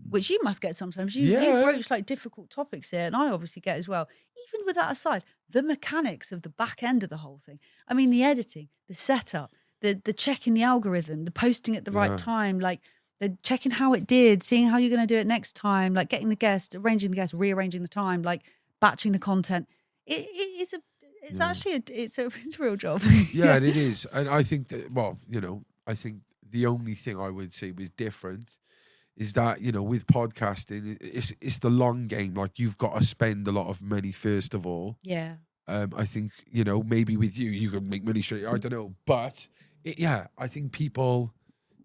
which you must get sometimes. You broach like difficult topics here, and I obviously get as well. Even with that aside, the mechanics of the back end of the whole thing. I mean, the editing, the setup, the checking the algorithm, the posting at the right time, like the checking how it did, seeing how you're going to do it next time, like getting the guest, arranging the guest, rearranging the time, like batching the content. It's actually a real job. Yeah, and it is. And I think that, I think the only thing I would say was different is that, you know, with podcasting, it's the long game. Like, you've got to spend a lot of money first of all. Yeah. I think, you know, maybe with you can make money straight. I don't know, but I think people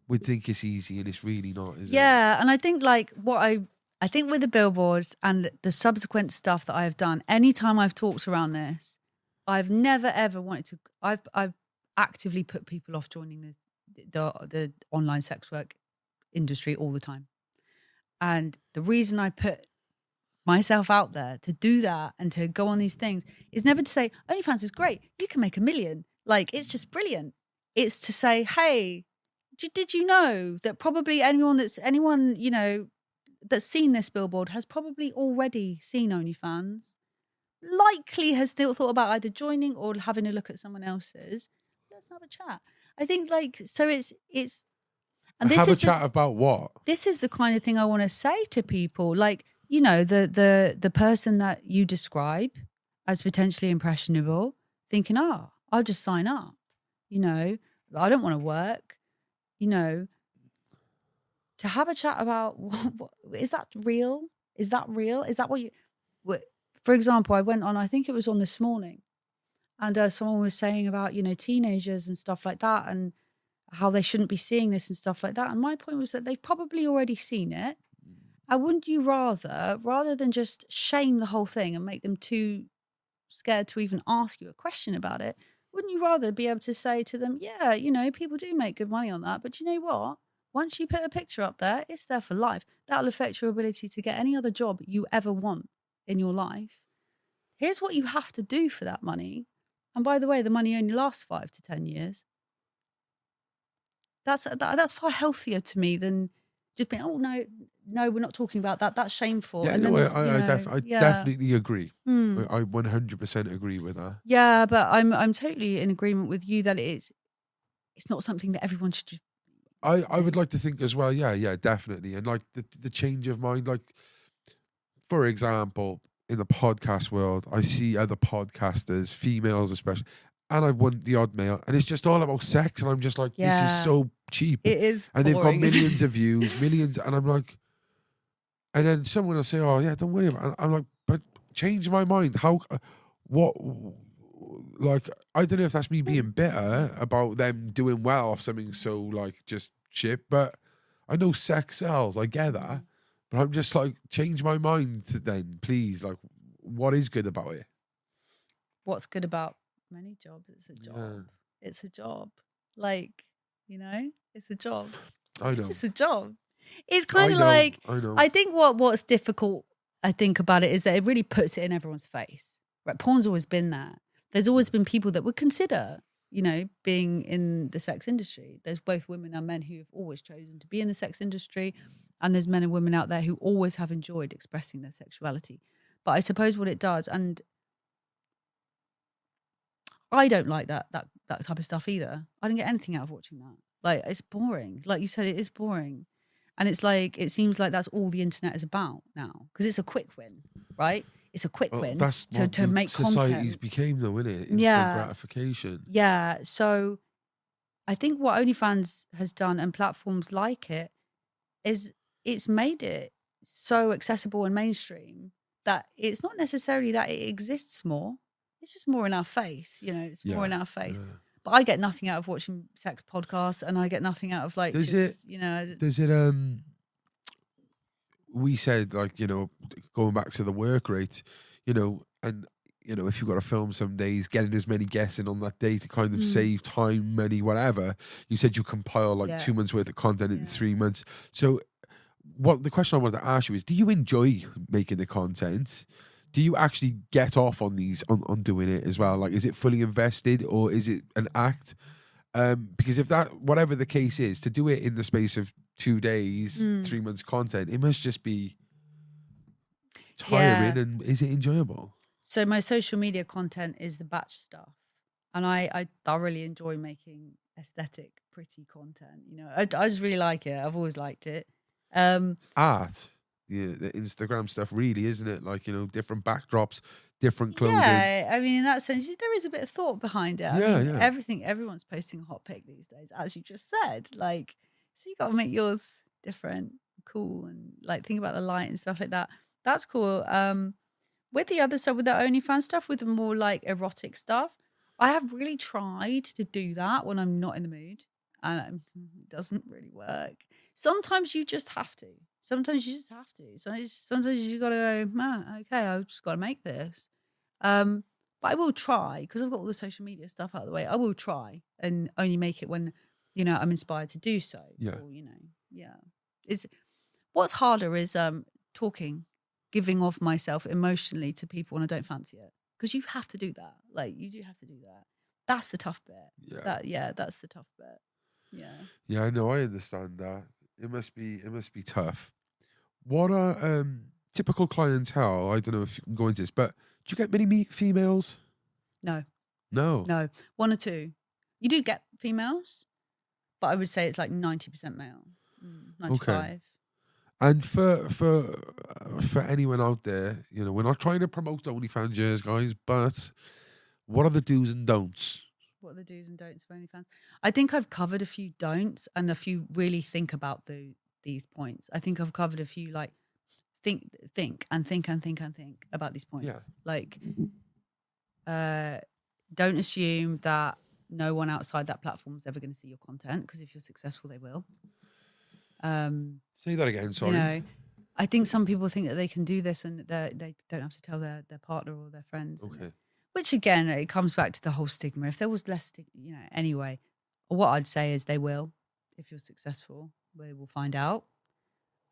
would think it's easy, and it's really not. Is it? Yeah, and I think like I think with the billboards and the subsequent stuff that I have done, anytime I've talked around this, I've never ever wanted to. I've actively put people off joining the online sex work industry all the time, and the reason I put myself out there to do that and to go on these things is never to say OnlyFans is great, you can make $1 million, like it's just brilliant. It's to say, hey, did you know that probably anyone you know that's seen this billboard has probably already seen OnlyFans, likely has still thought about either joining or having a look at someone else's. Let's have a chat. I think like, so it's and this have is a chat about what? This is the kind of thing I want to say to people. Like, you know, the person that you describe as potentially impressionable, thinking, oh, I'll just sign up. You know, I don't want to work. You know, to have a chat about what is that real? Is that real? Is that what you? For example, I went on. I think it was on This Morning, and someone was saying about, you know, teenagers and stuff like that, and how they shouldn't be seeing this and stuff like that. And my point was that they've probably already seen it. And wouldn't you rather than just shame the whole thing and make them too scared to even ask you a question about it, wouldn't you rather be able to say to them, yeah, you know, people do make good money on that, but you know what? Once you put a picture up there, it's there for life. That'll affect your ability to get any other job you ever want in your life. Here's what you have to do for that money. And by the way, the money only lasts 5 to 10 years. That's far healthier to me than just being, oh no, we're not talking about that. That's shameful. Yeah, and no, then, I definitely agree. I 100% agree with that. Yeah, but I'm totally in agreement with you that it's not something that everyone should just. I would like to think as well. Yeah, definitely. And like the change of mind, like for example, in the podcast world, I see other podcasters, females especially, and I want the odd male, and it's just all about sex, and I'm just like, this is so cheap. It is, and they've got boring. millions of views, millions, and I'm like, and then someone will say, oh yeah, don't worry about it. I'm like, but change my mind. How, what, like, I don't know if that's me being bitter about them doing well off something so like just shit, but I know sex sells, I get that, but I'm just like, change my mind then, please. Like, what is good about it? What's good about many jobs? It's a job. Yeah. It's a job. Like, you know, it's a job. I know. It's just a job. It's kind of I know, like, I know. I think what's difficult, I think, about it is that it really puts it in everyone's face. Right? Porn's always been that. There's always been people that would consider, you know, being in the sex industry. There's both women and men who have always chosen to be in the sex industry, and there's men and women out there who always have enjoyed expressing their sexuality. But I suppose what it does, and I don't like that type of stuff either. I don't get anything out of watching that. Like, it's boring. Like you said, it is boring. And it's like, it seems like that's all the internet is about now. Because it's a quick win, right? It's a quick win that's to make society's content. became though, isn't it? Instant gratification. Yeah. So I think what OnlyFans has done, and platforms like it, is it's made it so accessible and mainstream that it's not necessarily that it exists more. It's just more in our face, you know, it's more in our face. Yeah. But I get nothing out of watching sex podcasts, and I get nothing out of like, we said, like, you know, going back to the work rate, you know, and, you know, if you've got to film some days, getting as many guests in on that day to kind of save time, money, whatever. You said you compile like 2 months worth of content in 3 months. So the question I wanted to ask you is, do you enjoy making the content? Do you actually get off on on doing it as well? Like, is it fully invested, or is it an act? Because if that, whatever the case is, to do it in the space of 2 days, 3 months content, it must just be tiring. And is it enjoyable? So my social media content is the batch stuff, and I thoroughly enjoy making aesthetic, pretty content. You know, I just really like it. I've always liked it. Art. Yeah, the Instagram stuff, really, isn't it? Like, you know, different backdrops, different clothing. Yeah, I mean, in that sense, there is a bit of thought behind it. I Yeah, mean, yeah. everyone's posting a hot pic these days, as you just said. Like, so you got to make yours different, cool, and like think about the light and stuff like that. That's cool. With the other stuff, with the OnlyFans stuff, with the more like erotic stuff, I have really tried to do that when I'm not in the mood, and it doesn't really work. Sometimes you just have to. Sometimes you just have to. Sometimes you got to go, man, okay, I've just got to make this. But I will try because I've got all the social media stuff out of the way. I will try and only make it when, I'm inspired to do so. Yeah. Or, yeah. It's what's harder is talking, giving off myself emotionally to people when I don't fancy it. Because you have to do that. Like you do have to do that. That's the tough bit. Yeah. That's the tough bit. Yeah. Yeah, I know. I understand that. It must be tough. What are typical clientele? I don't know if you can go into this, but do you get many females? No. No. One or two. You do get females, but I would say it's like 90% male. 95. Okay. And for anyone out there, we're not trying to promote OnlyFans, yes, guys, but what are the do's and don'ts? What are the do's and don'ts of OnlyFans? I think I've covered a few don'ts, and a few really think about these points. I think I've covered a few like think about these points. Yeah. Like, don't assume that no one outside that platform is ever going to see your content, because if you're successful, they will. Say that again, sorry. I think some people think that they can do this and they don't have to tell their partner or their friends. Okay. Which again, it comes back to the whole stigma. If there was less, anyway, what I'd say is they will. If you're successful, they will find out.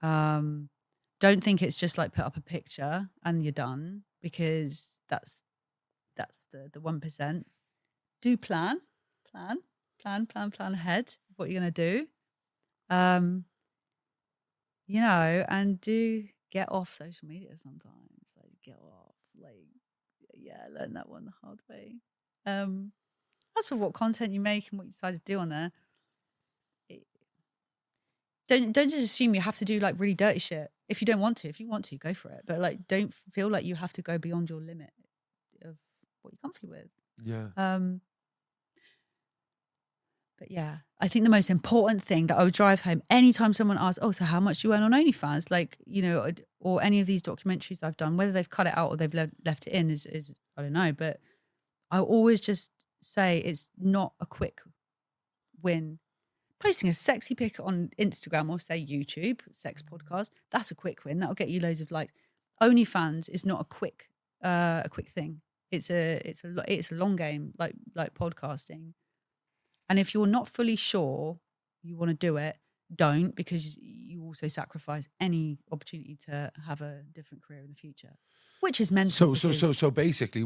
Don't think it's just like put up a picture and you're done, because that's the 1%. Do plan ahead of what you're going to do. And do get off social media sometimes. Like, get off. Like, yeah, I learned that one the hard way. As for what content you make and what you decide to do on there, don't just assume you have to do like really dirty shit. If you don't want to, if you want to, go for it. But like, don't feel like you have to go beyond your limit of what you're comfy with. Yeah. But yeah, I think the most important thing that I would drive home anytime someone asks, oh, so how much do you earn on OnlyFans? Like, or any of these documentaries I've done, whether they've cut it out or they've left it in is I don't know. But I always just say it's not a quick win. Posting a sexy pic on Instagram or say YouTube, sex podcast, that's a quick win. That'll get you loads of likes. OnlyFans is not a quick thing. It's a long game, like podcasting. And if you're not fully sure you want to do it, don't, because you also sacrifice any opportunity to have a different career in the future, which is mental. So basically,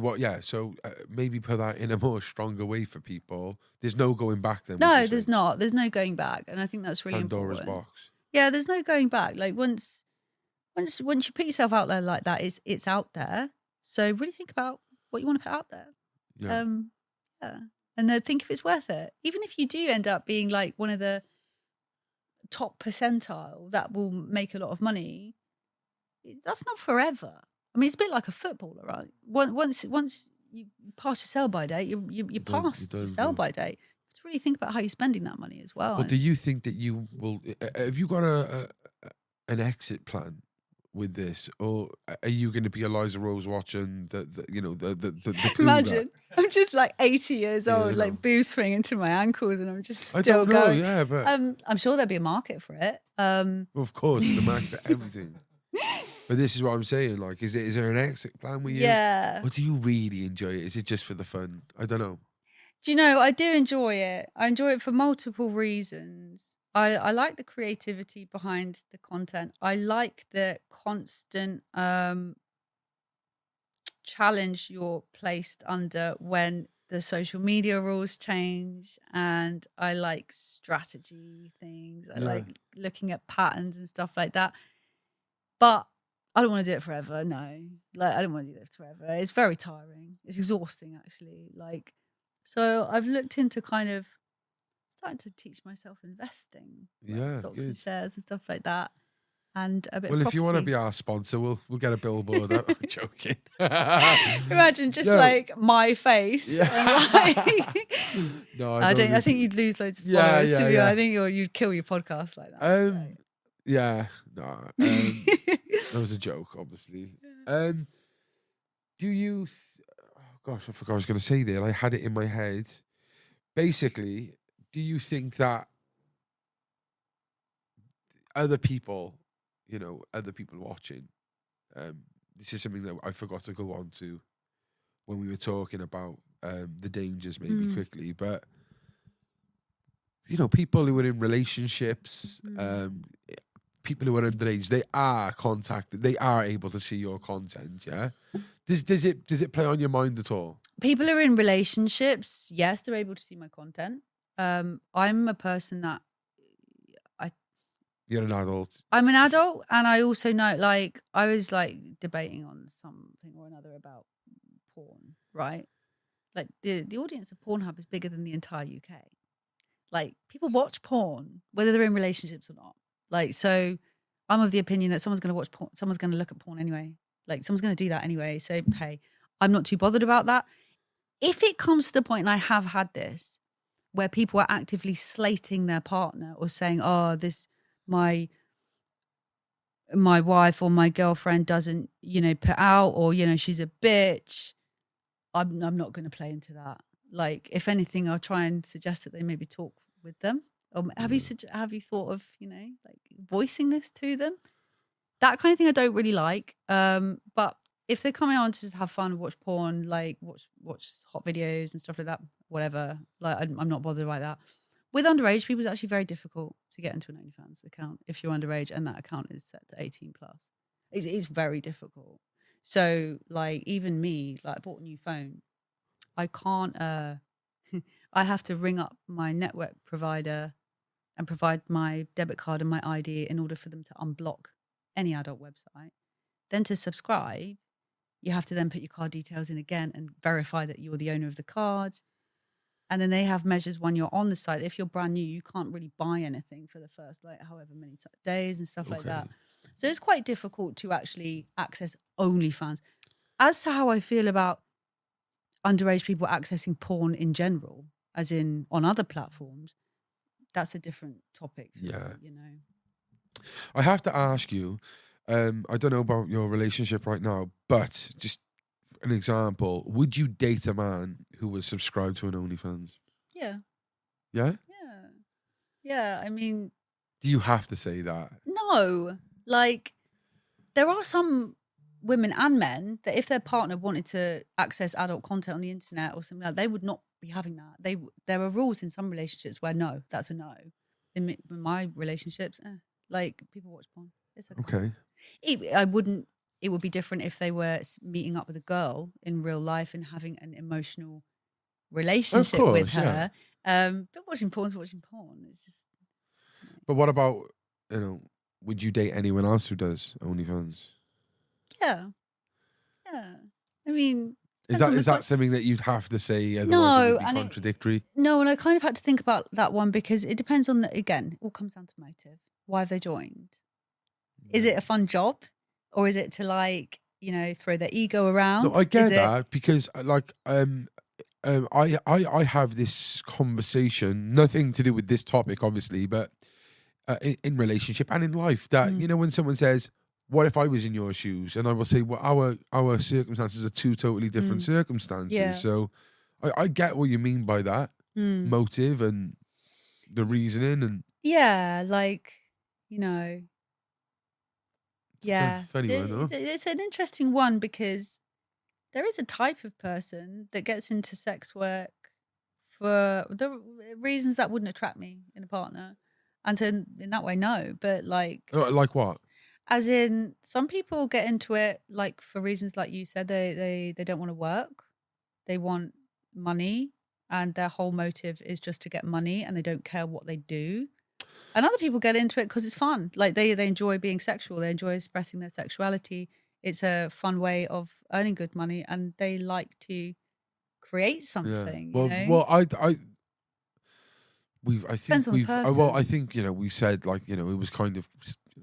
maybe put that in a more stronger way for people. There's no going back then. No, there's not. There's no going back, and I think that's really Pandora's important. box. Yeah, there's no going back. Like once you put yourself out there like that, it's out there. So really think about what you want to put out there. Yeah. Yeah. And then think if it's worth it. Even if you do end up being like one of the top percentile that will make a lot of money, that's not forever. I mean, it's a bit like a footballer, right? Once you pass your sell-by date, you past your sell-by date. You have to really think about how you're spending that money as well. But do you think that you will? Have you got an exit plan with this, or are you going to be Eliza Rose Watson? The Imagine I'm just like 80 years old, like booze swinging to my ankles, and I'm just still going. Yeah, but I'm sure there'll be a market for it. Well, of course, the market for everything. But this is what I'm saying. Like, is there an exit plan with you? Yeah. Or do you really enjoy it? Is it just for the fun? I don't know. Do you know, I do enjoy it. I enjoy it for multiple reasons. I like the creativity behind the content. I like the constant challenge you're placed under when the social media rules change, and I like strategy things. I like looking at patterns and stuff like that. But I don't want to do it forever. No, like I don't want to do this forever. It's very tiring. It's exhausting, actually. Like, so I've looked into kind of starting to teach myself investing, like stocks and shares and stuff like that. and a bit Well, of if you want to property. be our sponsor, we'll get a billboard out. I'm joking. Imagine just No. like my face. Yeah. And like, No, I think you'd lose loads of followers. To be honest. I think you'd kill your podcast like that. Yeah, no, that was a joke, obviously. Do you? Oh gosh, I forgot what I was going to say there. I had it in my head. Basically, do you think that other people, other people watching, this is something that I forgot to go on to when we were talking about the dangers, maybe quickly, but people who are in relationships, people who are underage, they are contacted, they are able to see your content. Yeah, does it play on your mind at all? People who are in relationships, yes, they're able to see my content. I'm a person that You're an adult. I'm an adult, and I also know, like, I was like debating on something or another about porn, right? Like the audience of Pornhub is bigger than the entire UK. Like, people watch porn, whether they're in relationships or not. Like, so I'm of the opinion that someone's going to watch porn, someone's going to look at porn anyway. Like, someone's going to do that anyway. So, hey, I'm not too bothered about that. If it comes to the point, and I have had this, where people are actively slating their partner or saying, oh, my wife or my girlfriend doesn't, put out, or, she's a bitch, I'm not going to play into that. Like, if anything, I'll try and suggest that they maybe talk with them. Or have you thought of, like voicing this to them? That kind of thing I don't really like. But if they're coming on to just have fun, watch porn, like watch hot videos and stuff like that, whatever, like I'm not bothered by that. With underage people, it's actually very difficult to get into an OnlyFans account if you're underage and that account is set to 18 plus. It's very difficult. So, like, even me, like, I bought a new phone. I can't, I have to ring up my network provider and provide my debit card and my ID in order for them to unblock any adult website. Then to subscribe, you have to then put your card details in again and verify that you're the owner of the card. And then they have measures when you're on the site. If you're brand new, you can't really buy anything for the first, like, however many days and stuff like that. So it's quite difficult to actually access OnlyFans. As to how I feel about underage people accessing porn in general, as in on other platforms, that's a different topic for me, I have to ask you, I don't know about your relationship right now, but just an example, would you date a man who was subscribed to an OnlyFans? Yeah. Yeah? Yeah, I mean... Do you have to say that? No. Like, there are some women and men that if their partner wanted to access adult content on the internet or something like that, they would not be having that. There are rules in some relationships where no, that's a no. In my relationships, like, people watch porn. It's okay. It would be different if they were meeting up with a girl in real life and having an emotional relationship with her. Yeah. But watching porn is watching porn. It's just... But what about, would you date anyone else who does OnlyFans? Yeah. I mean... Is that something that you'd have to say, otherwise it would be contradictory? No, and I kind of had to think about that one because it depends on, again, it all comes down to motive. Why have they joined? Is it a fun job? Or is it to, like, throw their ego around? No, I get that because, like, I have this conversation, nothing to do with this topic, obviously, but in relationship and in life, that when someone says, "What if I was in your shoes?" and I will say, "Well, our circumstances are two totally different circumstances." Yeah. So, I get what you mean by that motive and the reasoning, and like, yeah, funny one, though. It's an interesting one because there is a type of person that gets into sex work for the reasons that wouldn't attract me in a partner, and so in that way, no. But like what? As in, some people get into it like for reasons like you said. They don't want to work, they want money, and their whole motive is just to get money, and they don't care what they do. And other people get into it because it's fun. Like they enjoy being sexual. They enjoy expressing their sexuality. It's a fun way of earning good money, and they like to create something. Yeah. Well, I think Depends on the person. Well, I think we said, like, it was kind of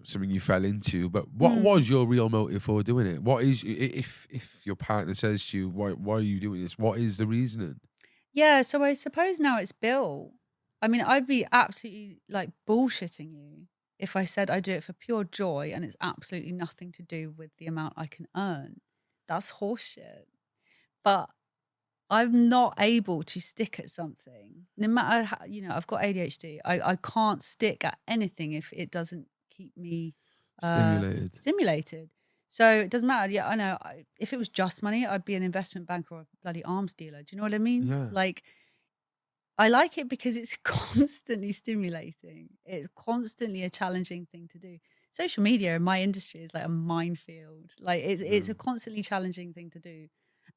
something you fell into. But what was your real motive for doing it? What is, if your partner says to you, why are you doing this? What is the reasoning? Yeah, so I suppose now it's built. I mean, I'd be absolutely like bullshitting you if I said I do it for pure joy and it's absolutely nothing to do with the amount I can earn. That's horseshit. But I'm not able to stick at something. No matter how, I've got ADHD. I can't stick at anything if it doesn't keep me stimulated. So it doesn't matter. Yeah, I know. If it was just money, I'd be an investment banker or a bloody arms dealer. Do you know what I mean? Yeah. Like, I like it because it's constantly stimulating. It's constantly a challenging thing to do. Social media in my industry is like a minefield. Like it's a constantly challenging thing to do.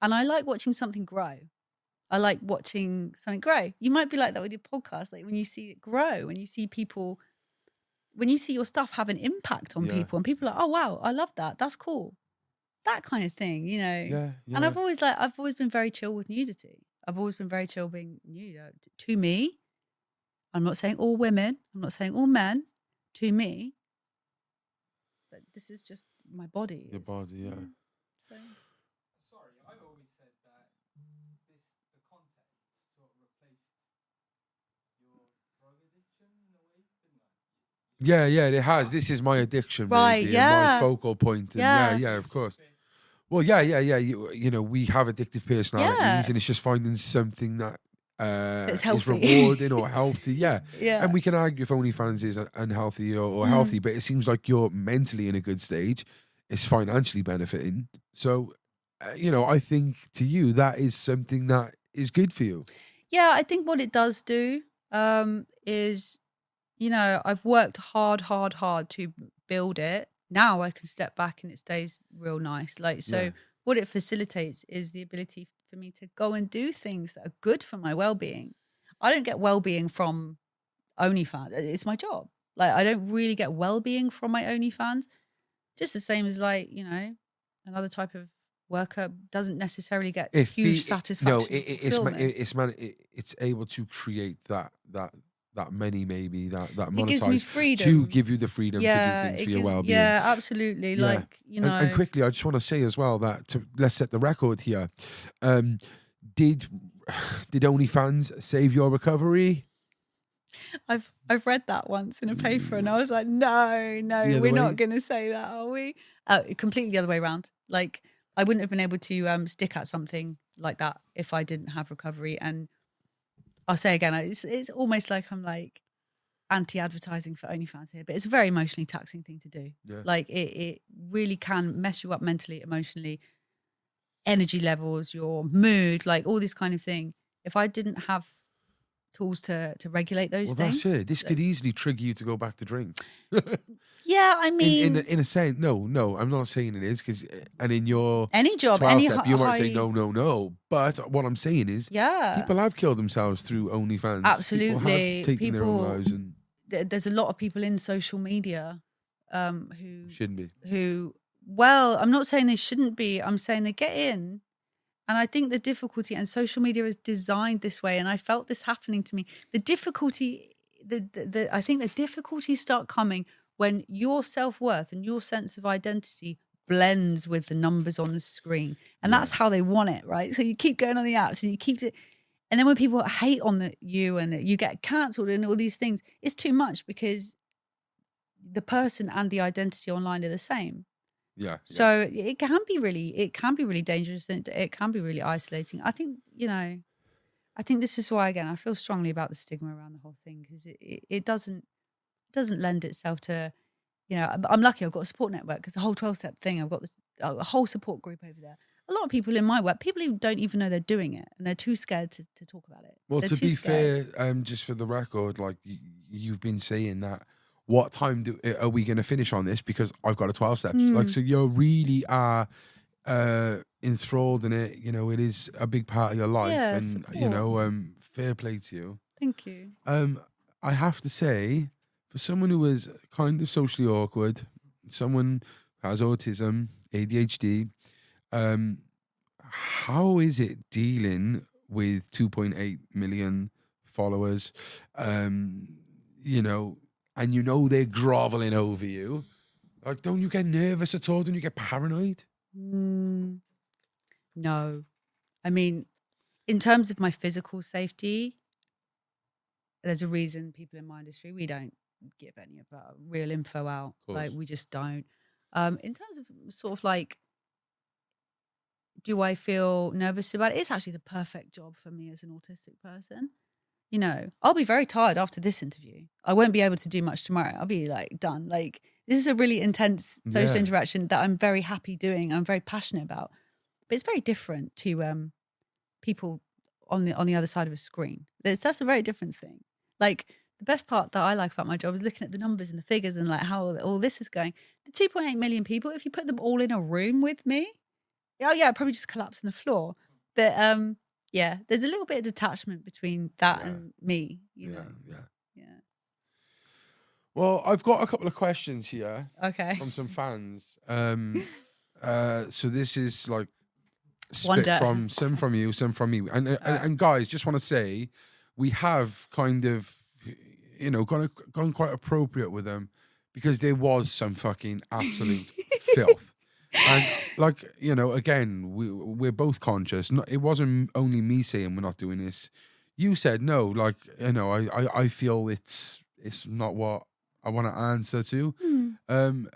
And I like watching something grow. I like watching something grow. You might be like that with your podcast. Like when you see it grow, when you see people, when you see your stuff have an impact on people and people are like, oh, wow, I love that. That's cool. That kind of thing, Yeah. And I've always been very chill with nudity. I've always been very chill being nude. To me, I'm not saying all women, I'm not saying all men, to me, but this is just my body. Your body, yeah. So. Sorry, I've always said that the content sort of replaced your drug addiction in a way, didn't it? Yeah, it has. This is my addiction, Right, maybe, yeah. and my focal point. And yeah, of course. Well, yeah. You know, we have addictive personalities, and it's just finding something that It's is healthy. rewarding or healthy. Yeah. Yeah. And we can argue if OnlyFans is unhealthy or healthy, but it seems like you're mentally in a good stage. It's financially benefiting. So, I think to you that is something that is good for you. Yeah, I think what it does do is, I've worked hard to build it. Now I can step back and it stays real nice. What it facilitates is the ability for me to go and do things that are good for my well-being. I don't get well-being from OnlyFans. It's my job. Like, I don't really get well-being from my OnlyFans. Just the same as another type of worker doesn't necessarily get huge satisfaction. No, it's able to create that money, maybe that It gives me monetize freedom to give you the freedom to do things for your well-being. Yeah, absolutely. Yeah. And quickly, I just want to say as well that let's set the record here. Did OnlyFans save your recovery? I've read that once in a paper and I was like, no, we're not going to say that, are we? Completely the other way around. Like, I wouldn't have been able to stick at something like that if I didn't have recovery. And I'll say again, it's almost like I'm like anti-advertising for OnlyFans here, but it's a very emotionally taxing thing to do. Yeah. Like it really can mess you up mentally, emotionally, energy levels, your mood, like all this kind of thing. If I didn't have tools to regulate those things. That's it. This could easily trigger you to go back to drink. Yeah, I mean, in a sense, no, I'm not saying it is, because, and in your any job, 12 any step, you might say high- no. But what I'm saying is, people have killed themselves through OnlyFans. Absolutely. People have taken their own lives, and there's a lot of people in social media who shouldn't be. Well, I'm not saying they shouldn't be. I'm saying they get in. And I think the difficulty, and social media is designed this way, and I felt this happening to me. The difficulty, I think the difficulties start coming when your self-worth and your sense of identity blends with the numbers on the screen. And that's how they want it, right? So you keep going on the apps and you keep it. And then when people hate on you and you get cancelled and all these things, it's too much because the person and the identity online are the same. Yeah. So it can be really dangerous, and it can be really isolating. I think, I think this is why, again, I feel strongly about the stigma around the whole thing, because it doesn't lend itself to, I'm lucky I've got a support network, because the whole 12-step thing, I've got a whole support group over there. A lot of people in my work, people who don't even know they're doing it, and they're too scared to talk about it. Well, They're to too be scared. fair, just for the record, like you've been saying that, what time are we going to finish on this? Because I've got a 12 steps. Like, so you really are enthralled in it. It is a big part of your life, and support. Fair play to you. Thank you. I have to say, for someone who is kind of socially awkward, someone who has autism, ADHD, how is it dealing with 2.8 million followers? And they're groveling over you. Like, don't you get nervous at all? Don't you get paranoid? No. I mean, in terms of my physical safety, there's a reason people in my industry, we don't give any of our real info out. Like, we just don't. In terms of sort of like, do I feel nervous about it? It's actually the perfect job for me as an autistic person. You know, I'll be very tired after this interview. I won't be able to do much tomorrow. I'll be like done. Like, this is a really intense social interaction that I'm very happy doing. I'm very passionate about. But it's very different to people on the other side of a screen. That's a very different thing. Like, the best part that I like about my job is looking at the numbers and the figures and like how all this is going. The 2.8 million people, if you put them all in a room with me, I'd probably just collapse on the floor. But yeah, there's a little bit of detachment between that and me, you know. Yeah. Well, I've got a couple of questions here. Okay. From some fans. So this is like split from some from you, some from me. And guys, just want to say, we have kind of, you know, gone quite appropriate with them because there was some fucking absolute filth. And like, you know, again, we're both conscious. It wasn't only me saying we're not doing this. You said no. Like, you know, I feel it's not what I want to answer to. And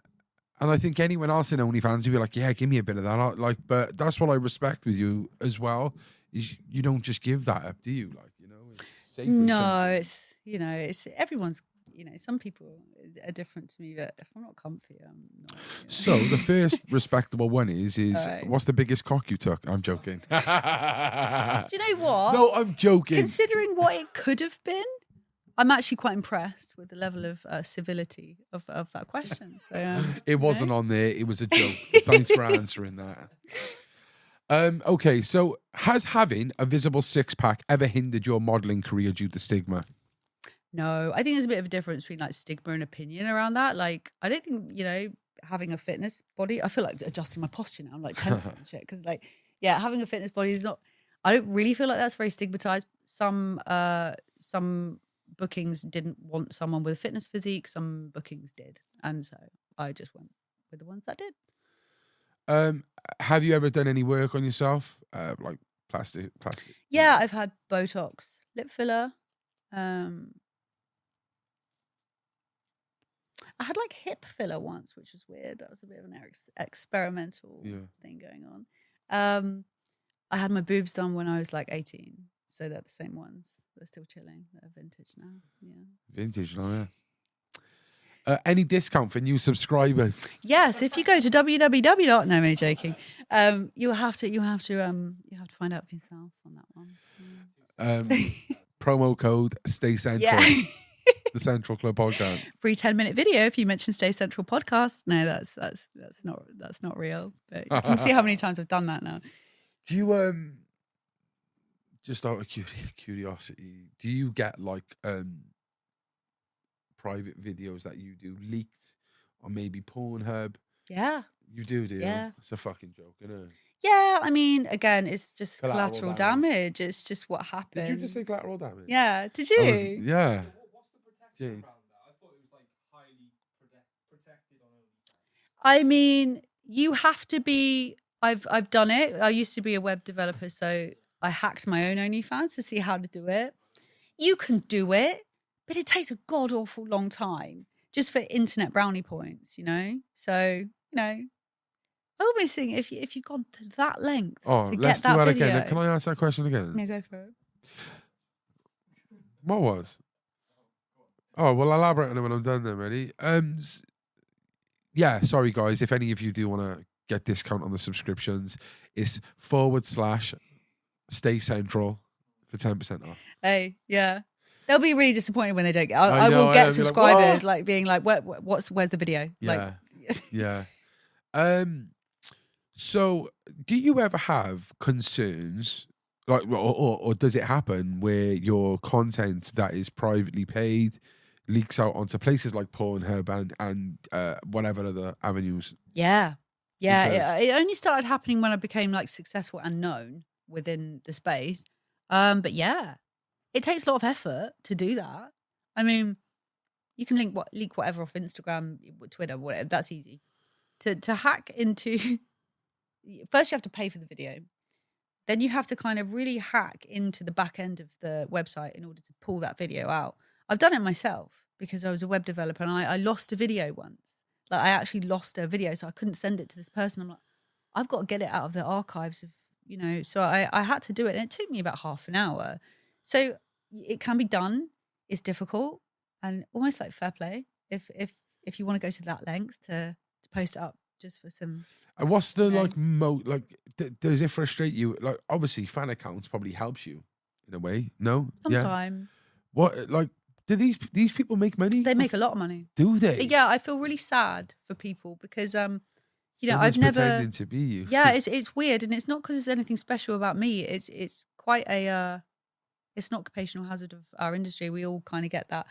I think anyone else in OnlyFans would be like, yeah, give me a bit of that. Like, but that's what I respect with you as well. Is you don't just give that up, do you? Like, you know, it's sacred. No, it's, you know, it's everyone's. You know, some people are different to me, but if I'm not comfy, I'm not. You know. So the first respectable one is right. What's the biggest cock you took? I'm joking. Do you know what? No, I'm joking. Considering what it could have been, I'm actually quite impressed with the level of civility of that question. So it wasn't on there. It was a joke. Thanks for answering that. Okay, so has having a visible six-pack ever hindered your modelling career due to stigma? No, I think there's a bit of a difference between like stigma and opinion around that. Like, I don't think, you know, having a fitness body, I feel like adjusting my posture now. I'm like tensing and shit. Because like, yeah, having a fitness body is not, I don't really feel like that's very stigmatized. Some bookings didn't want someone with a fitness physique. Some bookings did. And so I just went with the ones that did. Have you ever done any work on yourself? Like plastic? Yeah, I've had Botox, lip filler. I had like hip filler once, which was weird. That was a bit of an experimental thing going on. I had my boobs done when I was like 18. So they're the same ones. They're still chilling. They're vintage now. Yeah. Vintage now, yeah. Any discount for new subscribers? Yes, if you go to www. No, I'm only joking. You have to find out for yourself on that one. Promo code Stay Central. Yeah. The Central Club podcast. Free 10-minute video if you mention Stay Central podcast. No, that's not real. But you can see how many times I've done that now. Do you just out of curiosity, do you get like private videos that you do leaked on maybe Pornhub? Yeah. You do you? Yeah. It's a fucking joke, isn't it? Yeah, I mean, again, it's just collateral damage. It's just what happened. Did you just say collateral damage? Yeah. Did you? Yeah. What's the protection around that? I thought it was like highly protected on OnlyFans. I mean, you have to be. I've done it. I used to be a web developer, so I hacked my own OnlyFans to see how to do it. You can do it, but it takes a god awful long time just for internet brownie points, you know. So I almost think if you've gone to that length to get that video. Again. Can I ask that question again? Yeah, go for it. What was? Oh, well, elaborate on it when I'm done then, ready? Yeah, sorry guys, if any of you do want to get discount on the subscriptions, it's /Stay Central for 10% off. Hey, yeah. They'll be really disappointed when they don't get. I will get subscribers like being like, where's the video? Yeah. Like, yeah. So, do you ever have concerns, like, or does it happen where your content that is privately paid leaks out onto places like Pornhub and whatever other avenues? Yeah. It only started happening when I became like successful and known within the space. But yeah, it takes a lot of effort to do that. I mean, You can leak whatever off Instagram, Twitter, whatever. That's easy. To hack into, first you have to pay for the video. Then you have to kind of really hack into the back end of the website in order to pull that video out. I've done it myself because I was a web developer and I lost a video once. Like I actually lost a video, so I couldn't send it to this person. I'm like, I've got to get it out of the archives of, so I had to do it. And it took me about half an hour. So it can be done. It's difficult and almost like fair play. If you want to go to that length to post it up just for some. And what's the does it frustrate you? Like obviously fan accounts probably helps you in a way. No? Sometimes. Yeah. What do these people make money? They make a lot of money. Do they? Yeah, I feel really sad for people because Someone's I've never pretending to be you. Yeah, it's weird, and it's not because there's anything special about me. It's quite a it's an occupational hazard of our industry. We all kind of get that.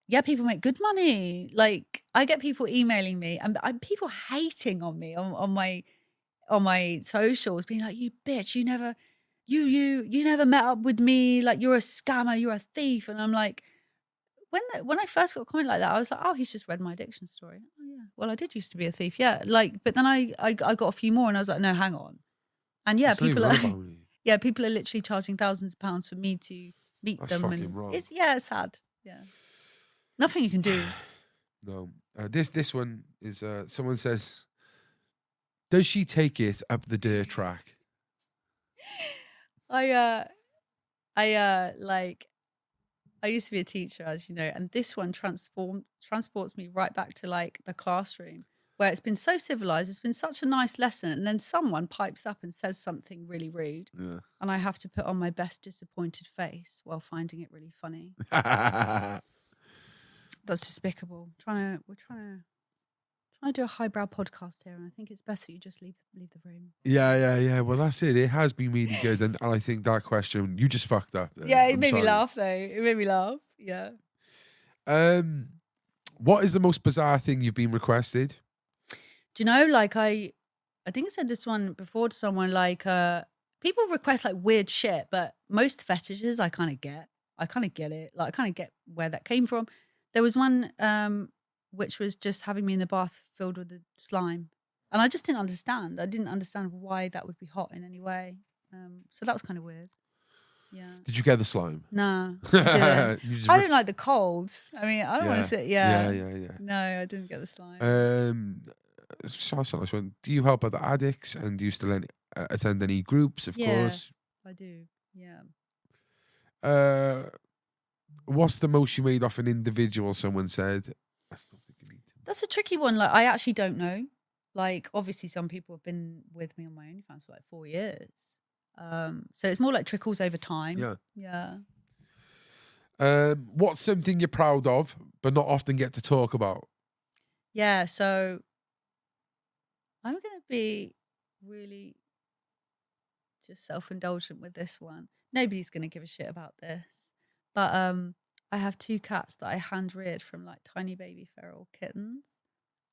Yeah, people make good money. Like I get people emailing me and people hating on me on my socials, being like, "You bitch, you never met up with me. Like you're a scammer, you're a thief." And I'm like, when I first got a comment like that, I was like, "Oh, he's just read my addiction story." Oh yeah, well I did used to be a thief, yeah. Like, but then I got a few more, and I was like, "No, hang on." And yeah, people are people are literally charging thousands of pounds for me to meet That's them, fucking and wrong. it's sad. Yeah. Nothing you can do. No. This one is someone says, does she take it up the dirt track? I used to be a teacher, as you know, and this one transports me right back to like the classroom where it's been so civilized. It's been such a nice lesson. And then someone pipes up and says something really rude. Yeah. And I have to put on my best disappointed face while finding it really funny. That's despicable. We're trying to do a highbrow podcast here, and I think it's best that you just leave the room. Yeah. Well, that's it. It has been really good, and I think that question you just fucked up. Yeah, it made me laugh though. It made me laugh. Yeah. What is the most bizarre thing you've been requested? Do you know? Like I think I said this one before to someone. Like people request like weird shit, but most fetishes I kind of get. I kind of get it. Like I kind of get where that came from. There was one which was just having me in the bath filled with the slime. And I just didn't understand. I didn't understand why that would be hot in any way. So that was kind of weird. Yeah. Did you get the slime? No, I didn't. I don't like the cold. I mean, I don't want to sit. Yeah. No, I didn't get the slime. So nice one. Do you help other addicts, and do you still attend any groups? Of course. I do. Yeah. What's the most you made off an individual? Someone said. That's a tricky one. Like, I actually don't know. Like, obviously, some people have been with me on my OnlyFans for like 4 years. So it's more like trickles over time. Yeah. What's something you're proud of, but not often get to talk about? Yeah. So I'm going to be really just self-indulgent with this one. Nobody's going to give a shit about this. But I have 2 cats that I hand-reared from like tiny baby feral kittens.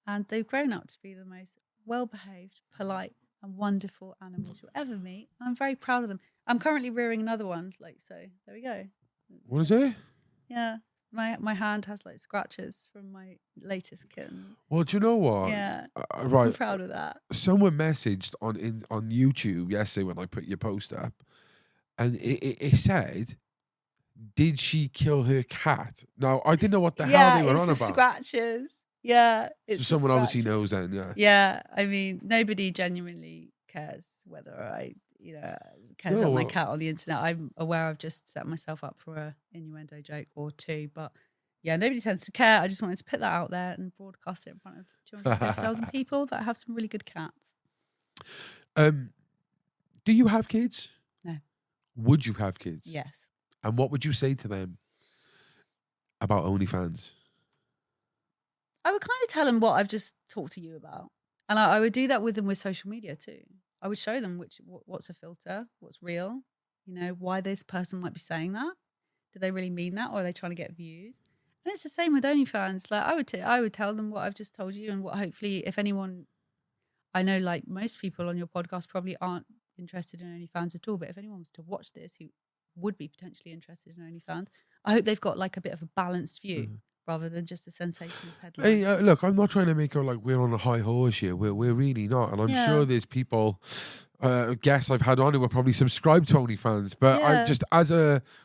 And they've grown up to be the most well-behaved, polite and wonderful animals you'll ever meet. And I'm very proud of them. I'm currently rearing another one. Like, so there we go. What is it? Yeah. My hand has like scratches from my latest kitten. Well, do you know what? Yeah. Right. I'm proud of that. Someone messaged on YouTube yesterday when I put your post up, and it said, did she kill her cat? Now, I didn't know what the hell they were on about. Scratches. Yeah. So someone obviously knows then, yeah. Yeah. I mean, nobody genuinely cares whether I, cares about my cat on the internet. I'm aware I've just set myself up for a innuendo joke or 2, but yeah, nobody tends to care. I just wanted to put that out there and broadcast it in front of 250,000 people that have some really good cats. Do you have kids? No. Would you have kids? Yes. And what would you say to them about OnlyFans? I would kind of tell them what I've just talked to you about. And I would do that with them with social media too. I would show them what's a filter, what's real, why this person might be saying that. Do they really mean that, or are they trying to get views? And it's the same with OnlyFans. Like I would tell them what I've just told you, and what hopefully, if anyone, I know like most people on your podcast probably aren't interested in OnlyFans at all, but if anyone was to watch this who would be potentially interested in OnlyFans. I hope they've got like a bit of a balanced view rather than just a sensationalist headline. Hey, look, I'm not trying to make out like we're on a high horse here. We're really not, and I'm sure there's people. Guests I've had on who will probably subscribe to OnlyFans, but I just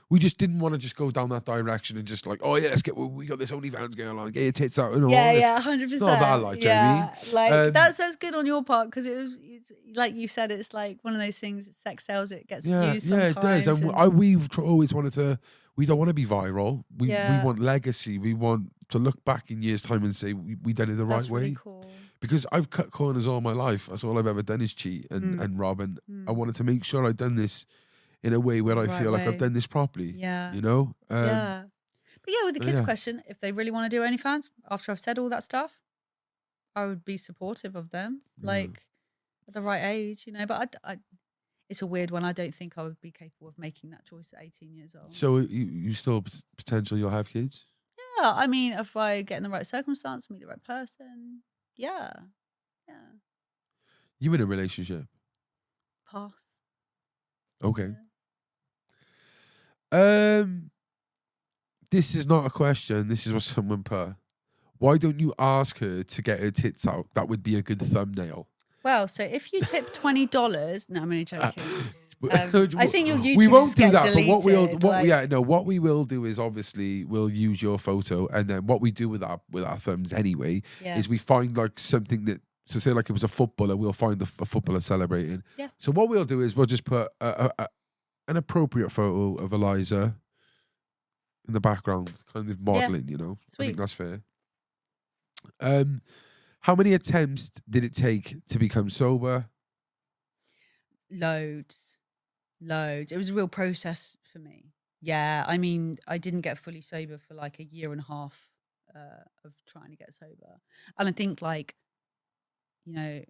we just didn't want to just go down that direction and just like, oh yeah, we got this OnlyFans girl on, get your tits out, you know, 100%. It's not that like, Jamie. Like that's good on your part because it's like you said, it's like one of those things. Sex sells, it gets views sometimes. Yeah, it does. And we've always wanted to. We don't want to be viral. We want legacy. We want to look back in years' time and say we done it the right way. Really cool. Because I've cut corners all my life. That's all I've ever done is cheat and rob. And I wanted to make sure I'd done this in a way where I feel like I've done this properly. Yeah. You know? But with the kids' question, if they really want to do OnlyFans, after I've said all that stuff, I would be supportive of them. Like at the right age, you know. But I it's a weird one. I don't think I would be capable of making that choice at 18 years old. So you still potential you'll have kids? Yeah. I mean, if I get in the right circumstance, meet the right person. Yeah. You in a relationship? Pass. Okay. Yeah. This is not a question. This is what someone put. Why don't you ask her to get her tits out? That would be a good thumbnail. Well, so if you tip $20, no, I'm only joking. I think your YouTube we won't do that, deleted, but what we will do is obviously we'll use your photo, and then what we do with our thumbs anyway is we find like something that, so say like it was a footballer, we'll find a footballer celebrating. Yeah. So what we'll do is we'll just put an appropriate photo of Eliza in the background, kind of modeling, you know. Sweet. I think that's fair. How many attempts did it take to become sober? Loads. It was a real process for me. Yeah, I mean, I didn't get fully sober for like a year and a half of trying to get sober. And I think like, you know,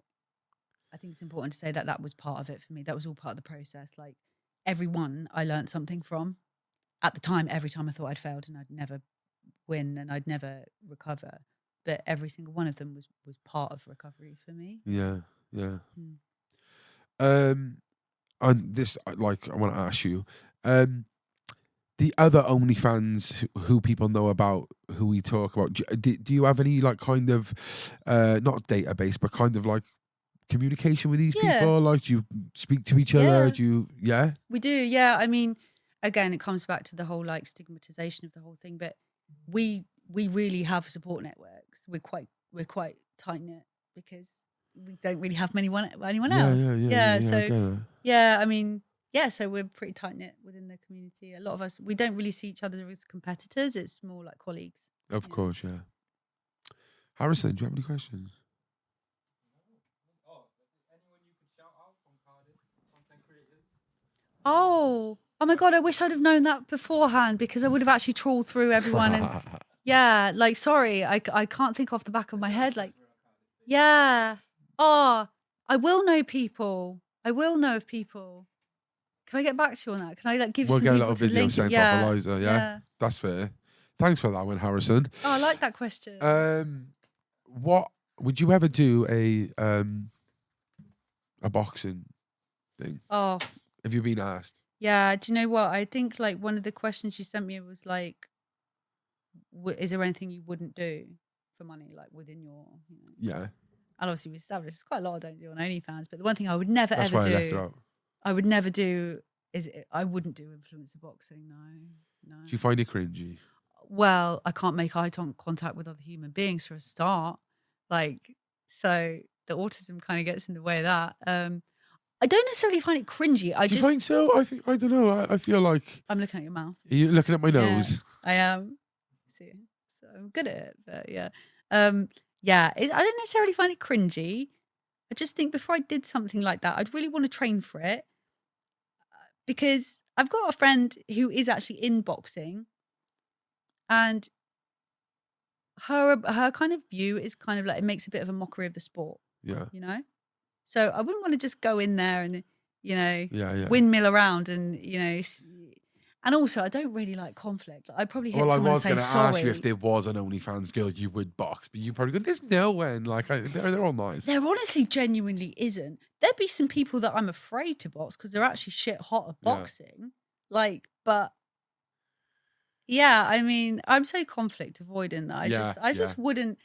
I think it's important to say that that was part of it for me. That was all part of the process. Like everyone I learned something from. At the time, every time I thought I'd failed and I'd never win and I'd never recover. But every single one of them was part of recovery for me. Yeah. And this, like, I want to ask you, the other OnlyFans who people know about, who we talk about, do you have any like kind of, not database, but kind of like communication with these people? Like, do you speak to each other? We do, yeah. I mean, again, it comes back to the whole like stigmatization of the whole thing, but we really have support networks. We're quite tight knit because we don't really have anyone else. I mean, so we're pretty tight knit within the community. A lot of us, we don't really see each other as competitors. It's more like colleagues. Of course, yeah. Harrison, do you have any questions? Anyone you could shout out from Cardiff, content creators? Oh my God, I wish I'd have known that beforehand because I would have actually trawled through everyone. And yeah, like, sorry, I can't think off the back of my head. Like, yeah. Oh, I will know people. I will know of people. Can I get back to you on that? Can I like give you some get a people little to video link? sent off Eliza, yeah? That's fair. Thanks for that one, Harrison. Oh, I like that question. What would you ever do a boxing thing? Oh. Have you been asked? Yeah, do you know what? I think like one of the questions you sent me was like, is there anything you wouldn't do for money, like within your, you know? Yeah. And obviously we established it's quite a lot I don't do on OnlyFans, but the one thing I would never That's ever why do, I left it out. I would never do is I wouldn't do influencer boxing. No. Do you find it cringy? Well, I can't make eye contact with other human beings for a start. Like, so the autism kind of gets in the way of that. I don't necessarily find it cringy. Do you think so? I don't know. I feel like I'm looking at your mouth. Are you looking at my nose? I am. See, so I'm good at it, but yeah. I don't necessarily find it cringy. I just think before I did something like that, I'd really want to train for it because I've got a friend who is actually in boxing, and her kind of view is kind of like it makes a bit of a mockery of the sport. Yeah, you know. So I wouldn't want to just go in there and windmill around and and also I don't really like conflict. Like, I'd probably hit someone and say sorry. I was going to ask you if there was an OnlyFans girl you would box, but you probably go, there's no one. Like they're all nice. There honestly genuinely isn't. There'd be some people that I'm afraid to box because they're actually shit hot at boxing. Like, but yeah, I mean, I'm so conflict avoiding that I just wouldn't.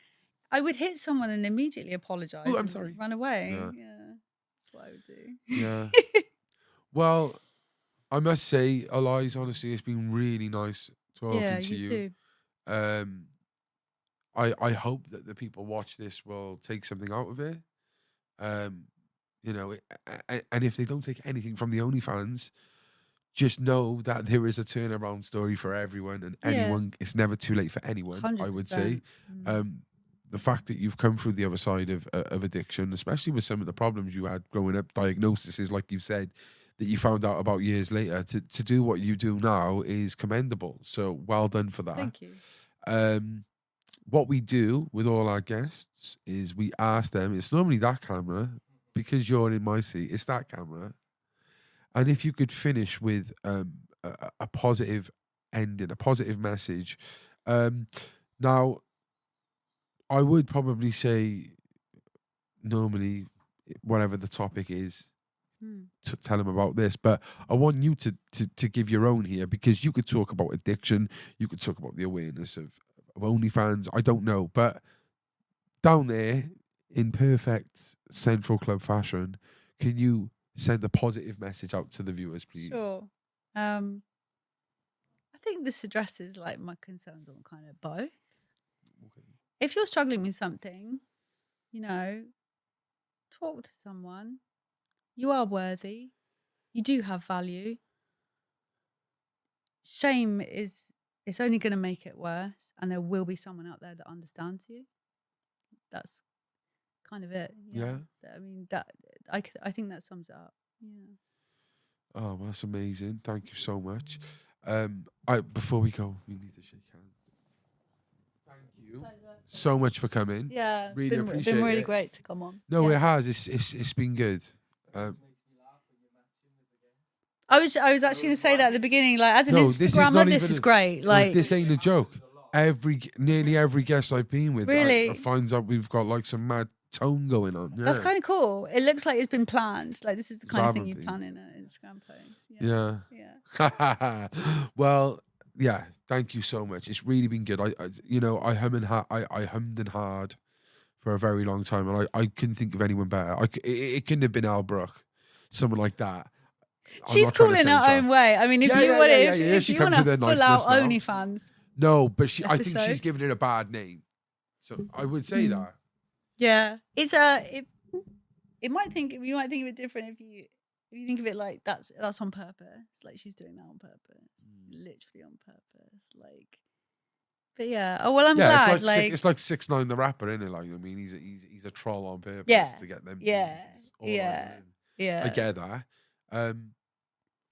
I would hit someone and immediately apologize. I'm and sorry. Run away. Yeah. Yeah, that's what I would do. Yeah. Well, I must say, Eliza, honestly, it's been really nice talking Yeah, to you you. too. I hope that the people watch this will take something out of it. You know, and if they don't take anything from the OnlyFans, just know that there is a turnaround story for everyone, and Yeah. anyone. It's never too late for anyone. 100%. I would say. The fact that you've come through the other side of addiction, especially with some of the problems you had growing up, diagnoses, like you said, that you found out about years later, to do what you do now is commendable. So well done for that. Thank you. What we do with all our guests is we ask them, it's normally that camera, because you're in my seat, it's that camera. And if you could finish with a positive ending, a positive message. Now, I would probably say, normally, whatever the topic is, to tell them about this. But I want you to give your own here, because you could talk about addiction, you could talk about the awareness of OnlyFans. I don't know, but down there in perfect Central Club fashion, can you send a positive message out to the viewers, please? Sure. I think this addresses like my concerns on kind of both. Okay. If you're struggling with something, you know, talk to someone. You are worthy. You do have value. Shame it's only going to make it worse, and there will be someone out there that understands you. That's kind of it. Yeah. I mean, that I think that sums it up. Yeah. Oh, that's amazing. Thank you so much. Before we go, we need to shake hands. Thank you so much for coming. Yeah, Really appreciate been really it. great to come on. No, Yeah. it has. It's been good. I was actually going to say that at the beginning, like as an No, this is Instagrammer, not this even is great. Like this ain't a joke. Nearly every guest I've been with, Really? I finds out we've got like some mad tone going on. that's Yeah. kind of cool. It looks like it's been planned. Like this is the kind of thing you haven't plan in an Instagram post. Yeah. Yeah. Well, yeah. Thank you so much. It's really been good. I hummed and hard for a very long time, and I couldn't think of anyone better. It couldn't have been Al Brook, someone like that. She's cool in her own way. I mean, if you want if she you comes want a with her full out niceness now. OnlyFans, No, but I think episode. she's given it a bad name. So I would say that. yeah, it's you might think of it different if you think of it like that's on purpose. Like she's doing that on purpose, literally on purpose. Like, but yeah. Oh well, I'm glad. It's like 6ix9ine the rapper, isn't it? Like, I mean, he's a troll on purpose to get them. Yeah, views. yeah. I get that.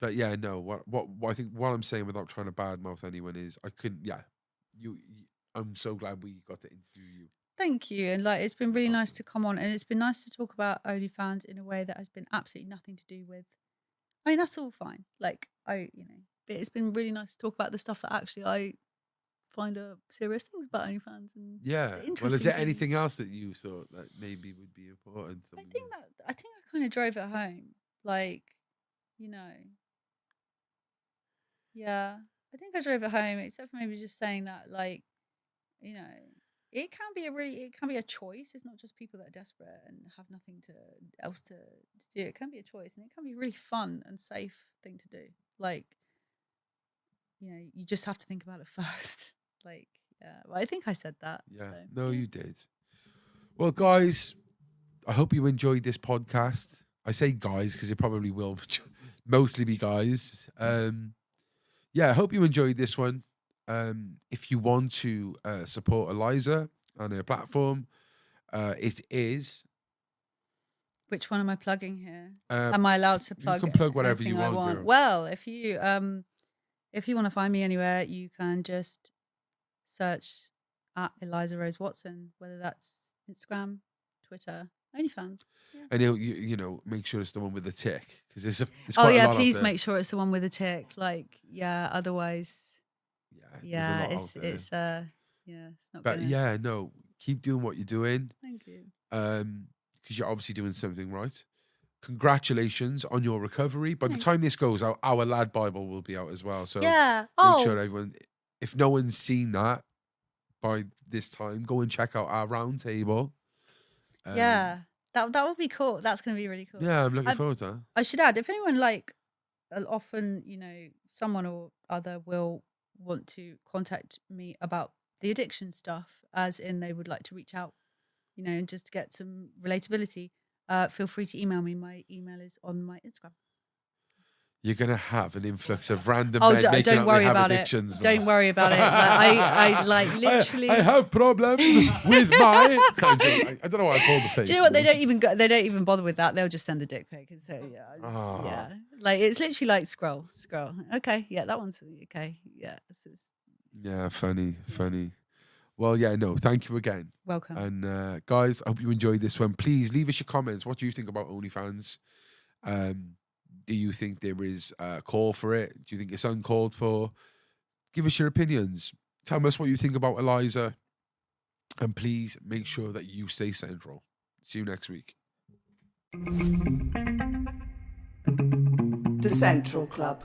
But yeah, no. What I think what I'm saying without trying to badmouth anyone is I couldn't. Yeah, you. I'm so glad we got to interview you. Thank you, and like it's been really nice to come on, and it's been nice to talk about OnlyFans in a way that has been absolutely nothing to do with. I mean, that's all fine. Like but it's been really nice to talk about the stuff that actually I find are serious things about OnlyFans and Yeah. interesting Well, is there things. anything else that you thought that maybe would be important? I think I kind of drove it home. Like, yeah, I think I drove it home. Except for maybe just saying that, like, it can be a choice. It's not just people that are desperate and have nothing else to do. It can be a choice, and it can be a really fun and safe thing to do. Like, you just have to think about it first. Like, yeah, well, I think I said that. Yeah. So, No, you did. Well, guys, I hope you enjoyed this podcast. I say guys because it probably will mostly be guys. Yeah, I hope you enjoyed this one. If you want to support Eliza on her platform, it is. Which one am I plugging here? Am I allowed to plug? You can plug whatever you want. Girl. Well, if you want to find me anywhere, you can just search at Eliza Rose Watson, whether that's Instagram, Twitter, OnlyFans. Yeah. And make sure it's the one with the tick because it's quite a lot please make sure it's the one with the tick. Like, yeah, otherwise, it's not. But no, keep doing what you're doing. Thank you. Because you're obviously doing something right. congratulations on your recovery. By the time this goes out, our Lad Bible will be out as well. So Yeah. make sure everyone, if no one's seen that by this time, go and check out our round table. Yeah. That would be cool. That's going to be really cool. Yeah, I'm looking forward to that. I should add, if anyone like, often, someone or other will want to contact me about the addiction stuff, as in they would like to reach out, and just get some relatability, feel free to email me. My email is on my Instagram. You're gonna have an influx of random Oh, men making don't out worry they have about addictions. it. Don't worry about it. I like literally. I have problems with my. I don't know what I call the face. Do you know what? They don't even bother with that. They'll just send the dick pic and say, yeah, like it's literally like scroll. Okay, yeah, that one's okay. Yeah, yeah, funny. Well, yeah, no, thank you again. Welcome. And guys, I hope you enjoyed this one. Please leave us your comments. What do you think about OnlyFans? Do you think there is a call for it? Do you think it's uncalled for? Give us your opinions. Tell us what you think about Eliza. And please make sure that you stay central. See you next week. The Central Club.